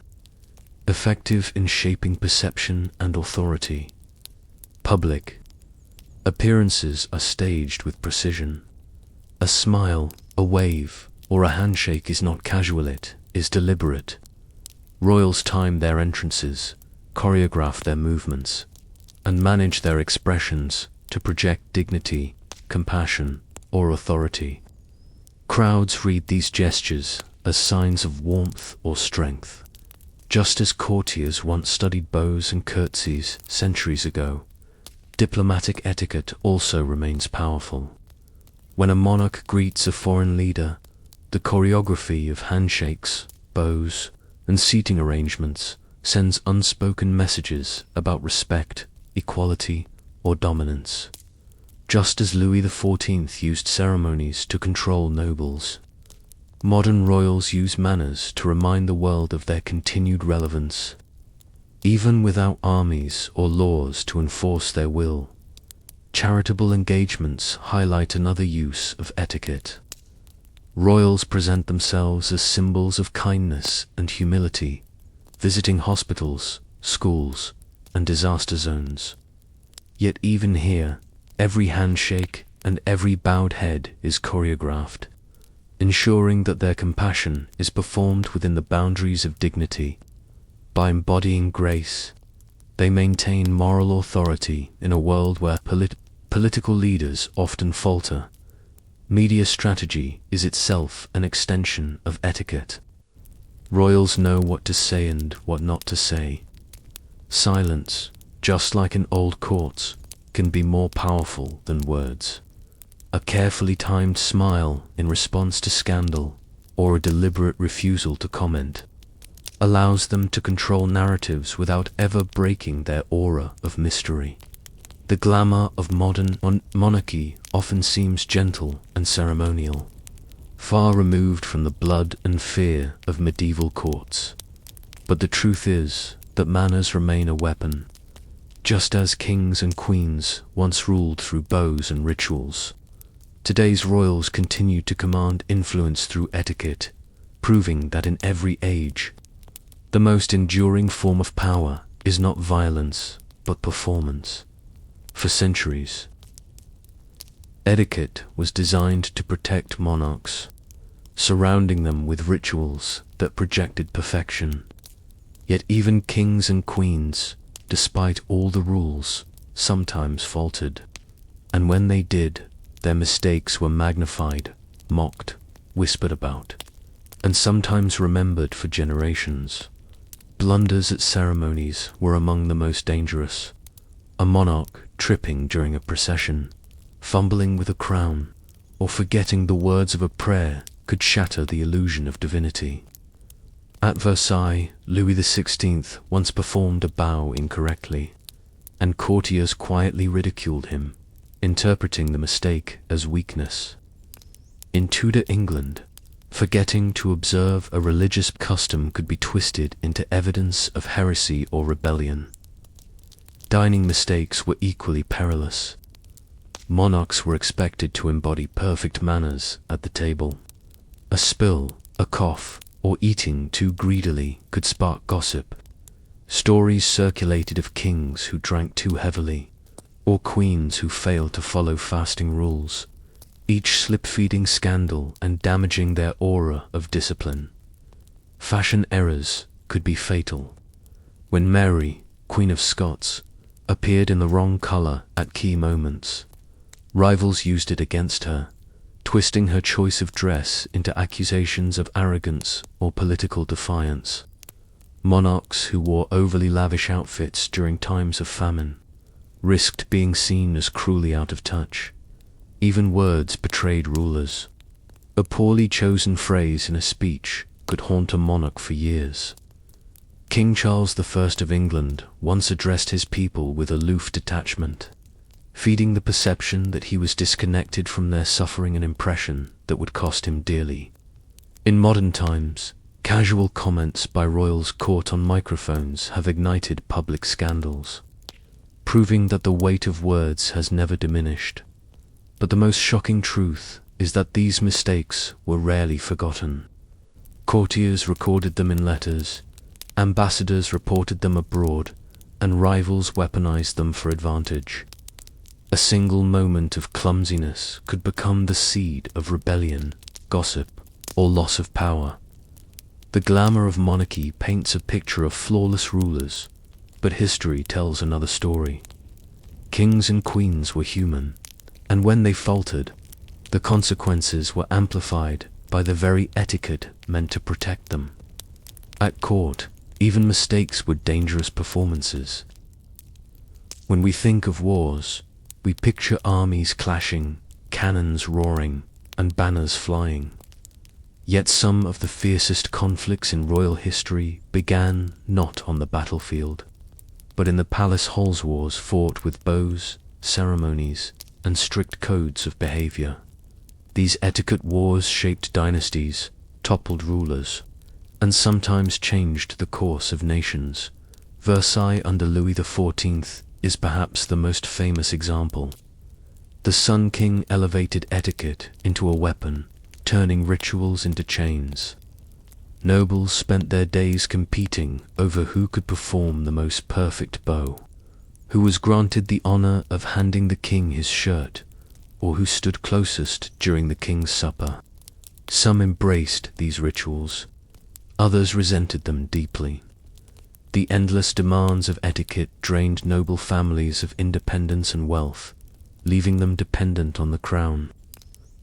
effective in shaping perception and authority. Public appearances are staged with precision. A smile, a wave, or a handshake is not casual, it is deliberate. Royals time their entrances, choreograph their movements, and manage their expressions to project dignity, compassion, or authority. Crowds read these gestures as signs of warmth or strength. Just as courtiers once studied bows and curtsies centuries ago, diplomatic etiquette also remains powerful. When a monarch greets a foreign leader, the choreography of handshakes, bows, and seating arrangements sends unspoken messages about respect, equality, or dominance. Just as Louis XIV used ceremonies to control nobles, modern royals use manners to remind the world of their continued relevance. Even without armies or laws to enforce their will, charitable engagements highlight another use of etiquette. Royals present themselves as symbols of kindness and humility, visiting hospitals, schools, and disaster zones. Yet even here, every handshake and every bowed head is choreographed, ensuring that their compassion is performed within the boundaries of dignity. By embodying grace, they maintain moral authority in a world where political leaders often falter. Media strategy is itself an extension of etiquette. Royals know what to say and what not to say. Silence, just like in old courts, can be more powerful than words. A carefully timed smile in response to scandal, or a deliberate refusal to comment, allows them to control narratives without ever breaking their aura of mystery. The glamour of modern monarchy often seems gentle and ceremonial, far removed from the blood and fear of medieval courts. But the truth is that manners remain a weapon, just as kings and queens once ruled through bows and rituals. Today's royals continue to command influence through etiquette, proving that in every age, the most enduring form of power is not violence, but performance. For centuries, etiquette was designed to protect monarchs, surrounding them with rituals that projected perfection. Yet even kings and queens, despite all the rules, sometimes faltered. And when they did, their mistakes were magnified, mocked, whispered about, and sometimes remembered for generations. Blunders at ceremonies were among the most dangerous. A monarch tripping during a procession, fumbling with a crown, or forgetting the words of a prayer could shatter the illusion of divinity. At Versailles, Louis XVI once performed a bow incorrectly, and courtiers quietly ridiculed him, interpreting the mistake as weakness. In Tudor England, forgetting to observe a religious custom could be twisted into evidence of heresy or rebellion. Dining mistakes were equally perilous. Monarchs were expected to embody perfect manners at the table. A spill, a cough, or eating too greedily could spark gossip. Stories circulated of kings who drank too heavily, or queens who failed to follow fasting rules, each slip-feeding scandal and damaging their aura of discipline. Fashion errors could be fatal. When Mary, Queen of Scots, appeared in the wrong color at key moments, rivals used it against her, twisting her choice of dress into accusations of arrogance or political defiance. Monarchs who wore overly lavish outfits during times of famine risked being seen as cruelly out of touch. Even words betrayed rulers. A poorly chosen phrase in a speech could haunt a monarch for years. King Charles I of England once addressed his people with aloof detachment, feeding the perception that he was disconnected from their suffering, an impression that would cost him dearly. In modern times, casual comments by royals caught on microphones have ignited public scandals, proving that the weight of words has never diminished. But the most shocking truth is that these mistakes were rarely forgotten. Courtiers recorded them in letters, ambassadors reported them abroad, and rivals weaponized them for advantage. A single moment of clumsiness could become the seed of rebellion, gossip, or loss of power. The glamour of monarchy paints a picture of flawless rulers, but history tells another story. Kings and queens were human, and when they faltered, the consequences were amplified by the very etiquette meant to protect them. At court, even mistakes were dangerous performances. When we think of wars, we picture armies clashing, cannons roaring, and banners flying. Yet some of the fiercest conflicts in royal history began not on the battlefield, but in the palace halls. Wars fought with bows, ceremonies, and strict codes of behavior. These etiquette wars shaped dynasties, toppled rulers, and sometimes changed the course of nations. Versailles under Louis XIV is perhaps the most famous example. The Sun King elevated etiquette into a weapon, turning rituals into chains. Nobles spent their days competing over who could perform the most perfect bow, who was granted the honor of handing the king his shirt, or who stood closest during the king's supper. Some embraced these rituals, others resented them deeply. The endless demands of etiquette drained noble families of independence and wealth, leaving them dependent on the crown.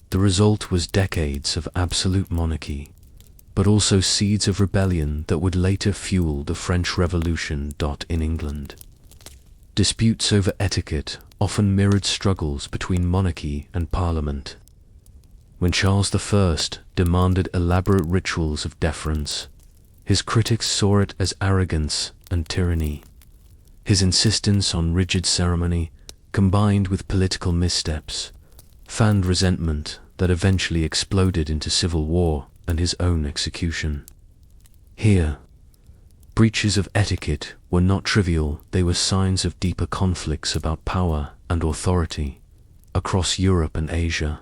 The result was decades of absolute monarchy, but also seeds of rebellion that would later fuel the French Revolution. In England, disputes over etiquette often mirrored struggles between monarchy and parliament. When Charles I demanded elaborate rituals of deference, his critics saw it as arrogance and tyranny. His insistence on rigid ceremony, combined with political missteps, fanned resentment that eventually exploded into civil war and his own execution. Here, breaches of etiquette were not trivial, they were signs of deeper conflicts about power and authority across Europe and Asia.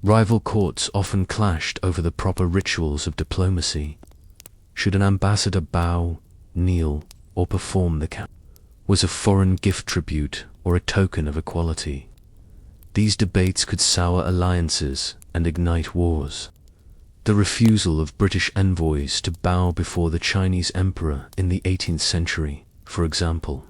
Rival courts often clashed over the proper rituals of diplomacy. Should an ambassador bow, kneel, or perform the count? Was a foreign gift tribute or a token of equality? These debates could sour alliances and ignite wars. The refusal of British envoys to bow before the Chinese emperor in the 18th century, for example,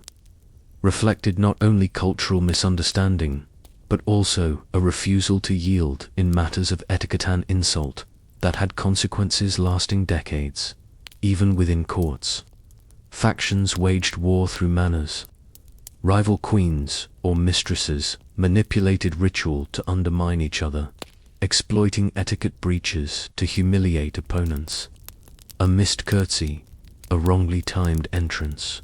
reflected not only cultural misunderstanding, but also a refusal to yield in matters of etiquette and insult that had consequences lasting decades, even within courts. Factions waged war through manners. Rival queens or mistresses manipulated ritual to undermine each other, exploiting etiquette breaches to humiliate opponents. A missed curtsy, a wrongly timed entrance,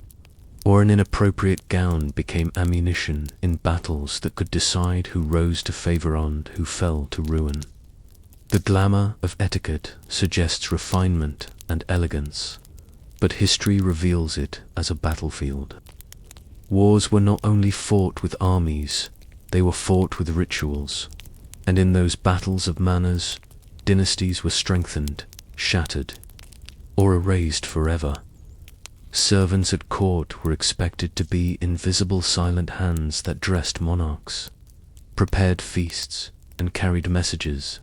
or an inappropriate gown became ammunition in battles that could decide who rose to favor and who fell to ruin. The glamour of etiquette suggests refinement and elegance, but history reveals it as a battlefield. Wars were not only fought with armies, they were fought with rituals. And in those battles of manners, dynasties were strengthened, shattered, or erased forever. Servants at court were expected to be invisible silent hands that dressed monarchs, prepared feasts, and carried messages.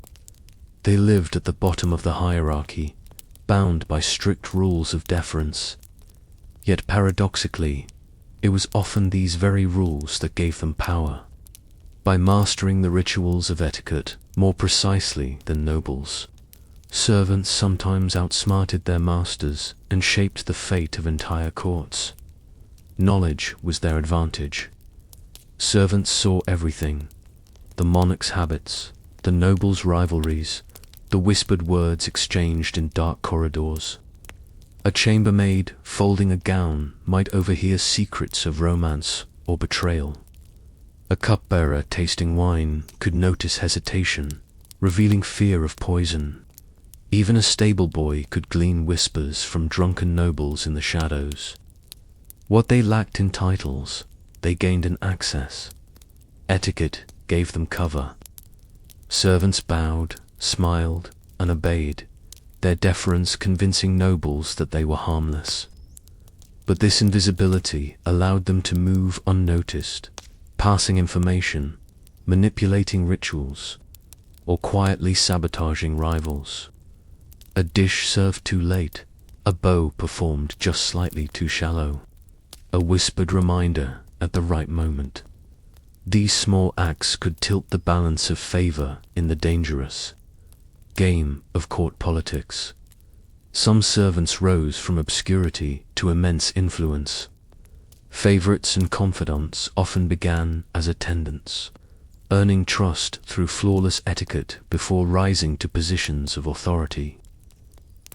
They lived at the bottom of the hierarchy, bound by strict rules of deference. Yet paradoxically, it was often these very rules that gave them power. By mastering the rituals of etiquette more precisely than nobles, servants sometimes outsmarted their masters and shaped the fate of entire courts. Knowledge was their advantage. Servants saw everything: the monarch's habits, the nobles' rivalries, the whispered words exchanged in dark corridors. A chambermaid folding a gown might overhear secrets of romance or betrayal. A cupbearer tasting wine could notice hesitation, revealing fear of poison. Even a stable boy could glean whispers from drunken nobles in the shadows. What they lacked in titles, they gained in access. Etiquette gave them cover. Servants bowed, smiled, and obeyed, their deference convincing nobles that they were harmless. But this invisibility allowed them to move unnoticed, passing information, manipulating rituals, or quietly sabotaging rivals. A dish served too late, a bow performed just slightly too shallow, a whispered reminder at the right moment. These small acts could tilt the balance of favor in the dangerous game of court politics. Some servants rose from obscurity to immense influence. Favorites and confidants often began as attendants, earning trust through flawless etiquette before rising to positions of authority.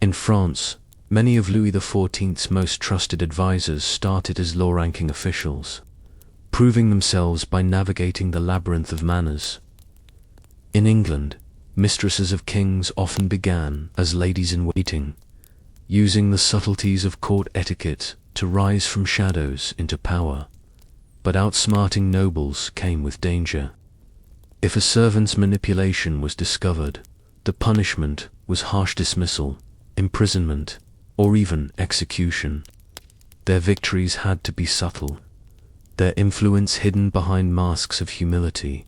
In France, many of Louis XIV's most trusted advisors started as low-ranking officials, proving themselves by navigating the labyrinth of manners. In England, mistresses of kings often began as ladies-in-waiting, using the subtleties of court etiquette to rise from shadows into power. But outsmarting nobles came with danger. If a servant's manipulation was discovered, the punishment was harsh dismissal, imprisonment, or even execution. Their victories had to be subtle, their influence hidden behind masks of humility.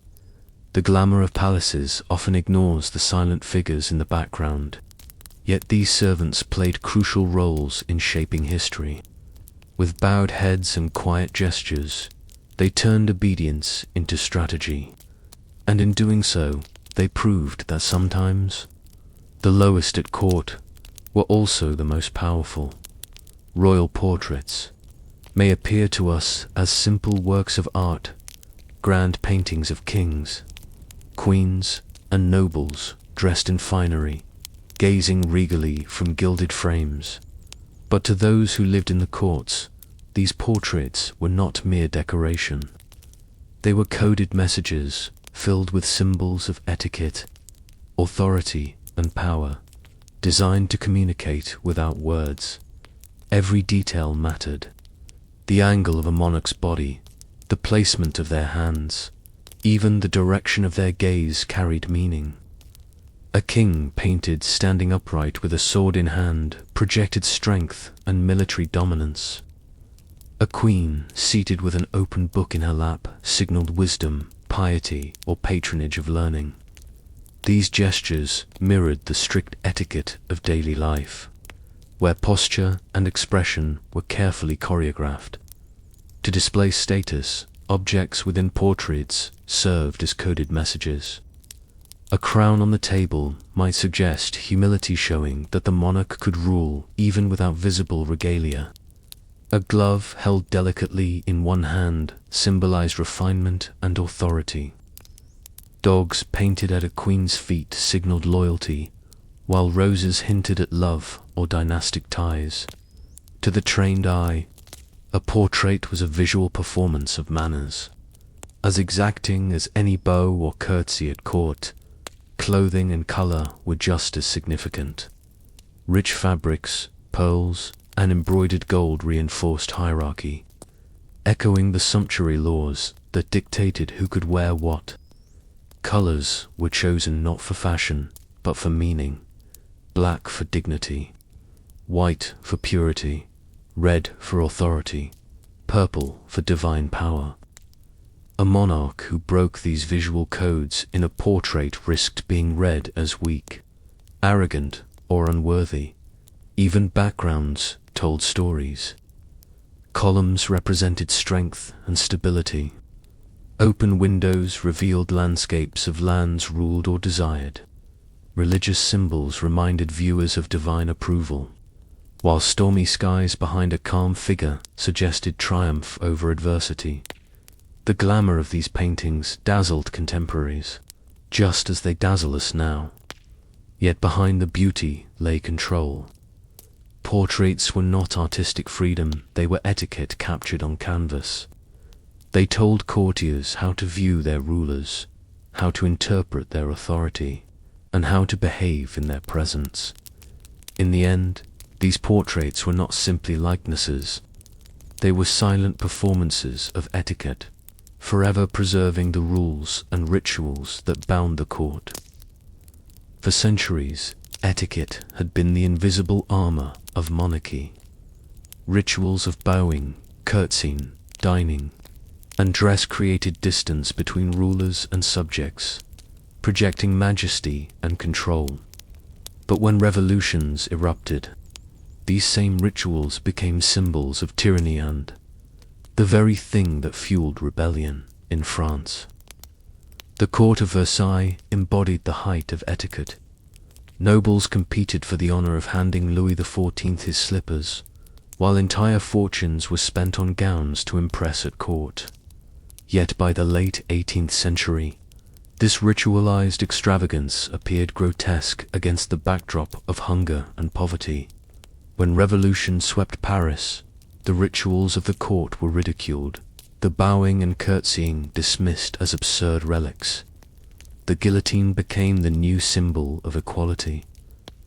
The glamour of palaces often ignores the silent figures in the background, yet these servants played crucial roles in shaping history. With bowed heads and quiet gestures, they turned obedience into strategy, and in doing so, they proved that sometimes the lowest at court were also the most powerful. Royal portraits may appear to us as simple works of art, grand paintings of kings, queens, and nobles dressed in finery, gazing regally from gilded frames. But to those who lived in the courts, these portraits were not mere decoration. They were coded messages filled with symbols of etiquette, authority, and power, designed to communicate without words. Every detail mattered. The angle of a monarch's body, the placement of their hands, even the direction of their gaze carried meaning. A king painted standing upright with a sword in hand projected strength and military dominance. A queen seated with an open book in her lap signaled wisdom, piety, or patronage of learning. These gestures mirrored the strict etiquette of daily life, where posture and expression were carefully choreographed. To display status, objects within portraits served as coded messages. A crown on the table might suggest humility, showing that the monarch could rule even without visible regalia. A glove held delicately in one hand symbolized refinement and authority. Dogs painted at a queen's feet signaled loyalty, while roses hinted at love or dynastic ties. To the trained eye, a portrait was a visual performance of manners. As exacting as any bow or curtsy at court, clothing and color were just as significant. Rich fabrics, pearls, and embroidered gold reinforced hierarchy, echoing the sumptuary laws that dictated who could wear what. Colors were chosen not for fashion, but for meaning. Black for dignity, white for purity, red for authority, purple for divine power. A monarch who broke these visual codes in a portrait risked being read as weak, arrogant, or unworthy. Even backgrounds told stories. Columns represented strength and stability. Open windows revealed landscapes of lands ruled or desired. Religious symbols reminded viewers of divine approval, while stormy skies behind a calm figure suggested triumph over adversity. The glamour of these paintings dazzled contemporaries, just as they dazzle us now. Yet behind the beauty lay control. Portraits were not artistic freedom, they were etiquette captured on canvas. They told courtiers how to view their rulers, how to interpret their authority, and how to behave in their presence. In the end, these portraits were not simply likenesses. They were silent performances of etiquette, forever preserving the rules and rituals that bound the court. For centuries, etiquette had been the invisible armor of monarchy. Rituals of bowing, curtsying, dining, and dress created distance between rulers and subjects, projecting majesty and control. But when revolutions erupted, these same rituals became symbols of tyranny and the very thing that fueled rebellion in France. The court of Versailles embodied the height of etiquette. Nobles competed for the honor of handing Louis XIV his slippers, while entire fortunes were spent on gowns to impress at court. Yet by the late 18th century, this ritualized extravagance appeared grotesque against the backdrop of hunger and poverty. When revolution swept Paris, the rituals of the court were ridiculed, the bowing and curtsying dismissed as absurd relics. The guillotine became the new symbol of equality,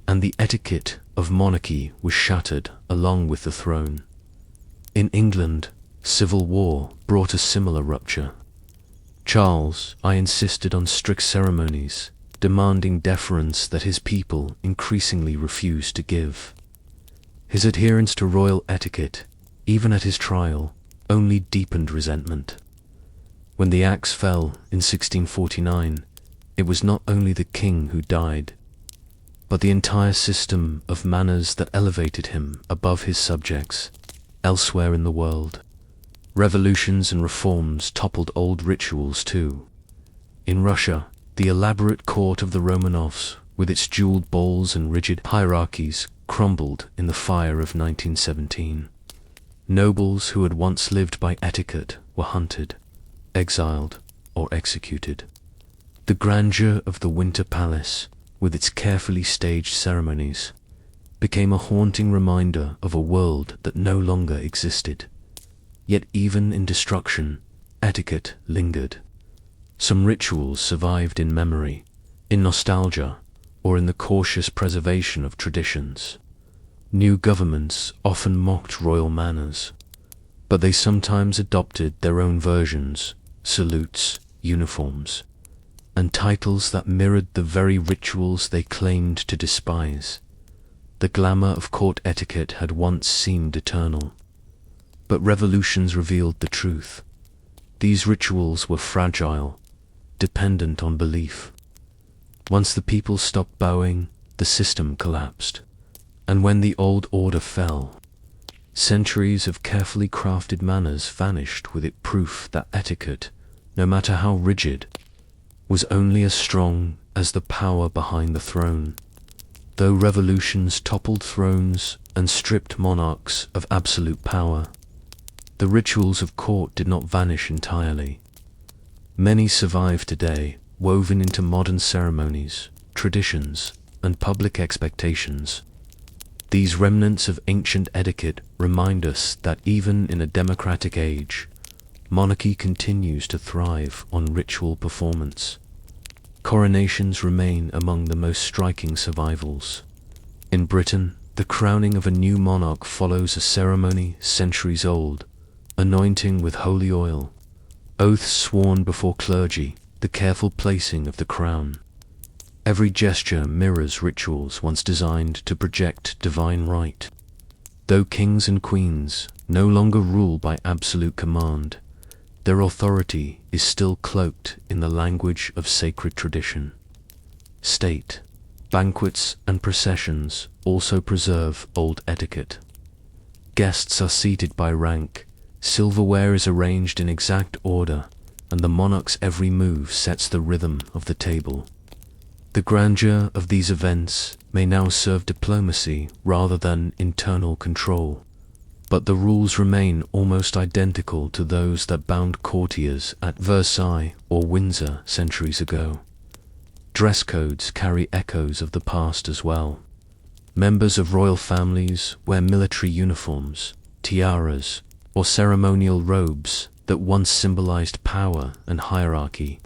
and the etiquette of monarchy was shattered along with the throne. In England, civil war brought a similar rupture. Charles I insisted on strict ceremonies, demanding deference that his people increasingly refused to give. His adherence to royal etiquette, even at his trial, only deepened resentment. When the axe fell in 1649, it was not only the king who died, but the entire system of manners that elevated him above his subjects elsewhere in the world. Revolutions and reforms toppled old rituals too. In Russia, the elaborate court of the Romanovs, with its jeweled bowls and rigid hierarchies, crumbled in the fire of 1917. Nobles who had once lived by etiquette were hunted, exiled, or executed. The grandeur of the Winter Palace, with its carefully staged ceremonies, became a haunting reminder of a world that no longer existed. Yet even in destruction, etiquette lingered. Some rituals survived in memory, in nostalgia, or in the cautious preservation of traditions. New governments often mocked royal manners, but they sometimes adopted their own versions, salutes, uniforms, and titles that mirrored the very rituals they claimed to despise. The glamour of court etiquette had once seemed eternal, but revolutions revealed the truth. These rituals were fragile, dependent on belief. Once the people stopped bowing, the system collapsed. And when the old order fell, centuries of carefully crafted manners vanished with it, proof that etiquette, no matter how rigid, was only as strong as the power behind the throne. Though revolutions toppled thrones and stripped monarchs of absolute power, the rituals of court did not vanish entirely. Many survive today, woven into modern ceremonies, traditions, and public expectations. These remnants of ancient etiquette remind us that even in a democratic age, monarchy continues to thrive on ritual performance. Coronations remain among the most striking survivals. In Britain, the crowning of a new monarch follows a ceremony centuries old, anointing with holy oil, oaths sworn before clergy, the careful placing of the crown. Every gesture mirrors rituals once designed to project divine right. Though kings and queens no longer rule by absolute command, their authority is still cloaked in the language of sacred tradition. State, banquets, and processions also preserve old etiquette. Guests are seated by rank, silverware is arranged in exact order, and the monarch's every move sets the rhythm of the table. The grandeur of these events may now serve diplomacy rather than internal control, but the rules remain almost identical to those that bound courtiers at Versailles or Windsor centuries ago. Dress codes carry echoes of the past as well. Members of royal families wear military uniforms, tiaras, or ceremonial robes that once symbolized power and hierarchy.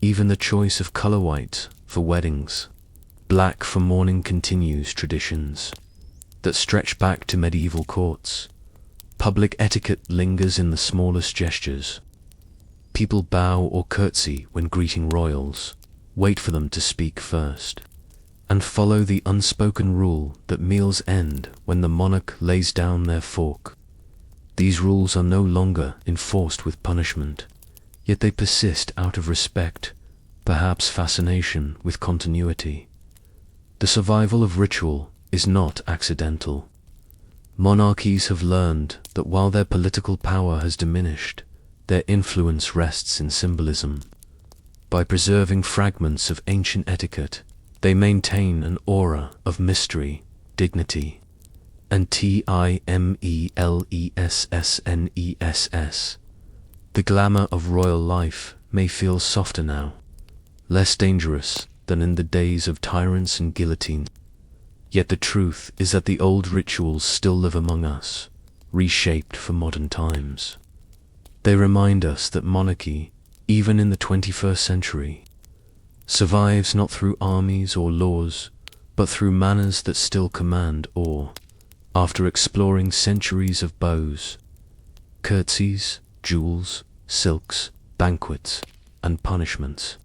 Even the choice of color white for weddings, black for mourning continues traditions that stretch back to medieval courts. Public etiquette lingers in the smallest gestures. People bow or curtsy when greeting royals, wait for them to speak first, and follow the unspoken rule that meals end when the monarch lays down their fork. These rules are no longer enforced with punishment, yet they persist out of respect, perhaps fascination with continuity. The survival of ritual is not accidental. Monarchies have learned that while their political power has diminished, their influence rests in symbolism. By preserving fragments of ancient etiquette, they maintain an aura of mystery, dignity, and timelessness. The glamour of royal life may feel softer now, less dangerous than in the days of tyrants and guillotine. Yet the truth is that the old rituals still live among us, reshaped for modern times. They remind us that monarchy, even in the 21st century, survives not through armies or laws, but through manners that still command awe. After exploring centuries of bows, curtsies, jewels, silks, banquets, and punishments,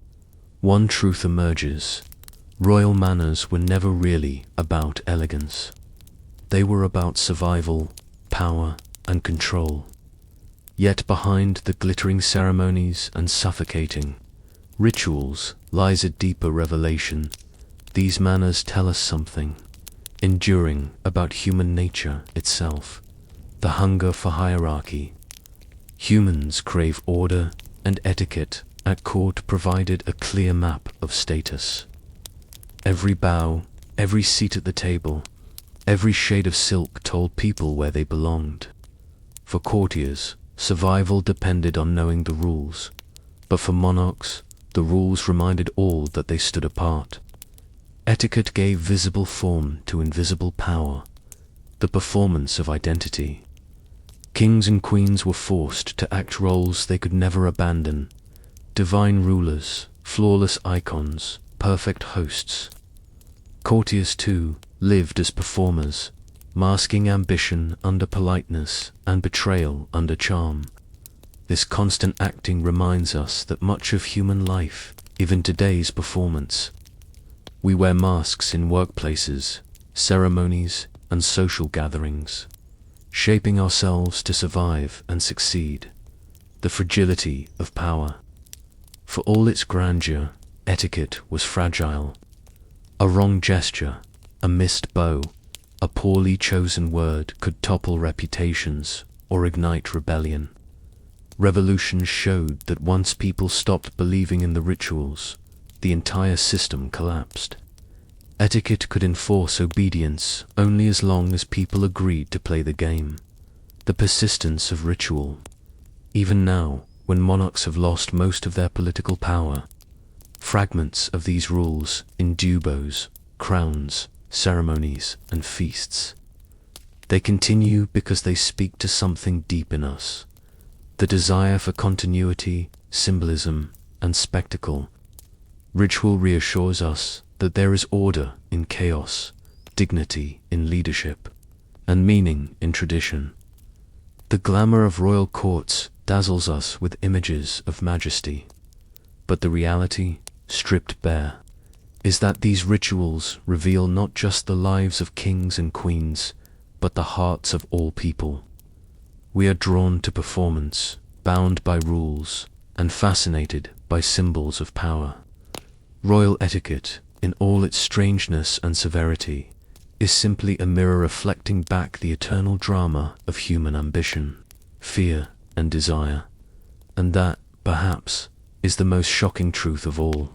one truth emerges: royal manners were never really about elegance. They were about survival, power, and control. Yet behind the glittering ceremonies and suffocating rituals lies a deeper revelation. These manners tell us something enduring about human nature itself, the hunger for hierarchy. Humans crave order, and etiquette at court provided a clear map of status. Every bow, every seat at the table, Every shade of silk told people where they belonged. For courtiers, survival depended on knowing the rules, but for monarchs, the rules reminded all that they stood apart. Etiquette gave visible form to invisible power, the performance of identity. Kings and queens were forced to act roles they could never abandon: divine rulers, flawless icons, perfect hosts. Courtiers, too, lived as performers, masking ambition under politeness and betrayal under charm. This constant acting reminds us that much of human life, even today's performance. We wear masks in workplaces, ceremonies, and social gatherings, shaping ourselves to survive and succeed. The fragility of power. For all its grandeur, etiquette was fragile. A wrong gesture, a missed bow, a poorly chosen word could topple reputations or ignite rebellion. Revolutions showed that once people stopped believing in the rituals, the entire system collapsed. Etiquette could enforce obedience only as long as people agreed to play the game. The persistence of ritual. Even now, when monarchs have lost most of their political power, fragments of these rules in duboes, crowns, ceremonies, and feasts. They continue because they speak to something deep in us. The desire for continuity, symbolism, and spectacle. Ritual reassures us that there is order in chaos, dignity in leadership, and meaning in tradition. The glamour of royal courts dazzles us with images of majesty, but the reality, stripped bare, is that these rituals reveal not just the lives of kings and queens, but the hearts of all people. We are drawn to performance, bound by rules, and fascinated by symbols of power. Royal etiquette, in all its strangeness and severity, is simply a mirror reflecting back the eternal drama of human ambition, fear, and desire. And that, perhaps, is the most shocking truth of all.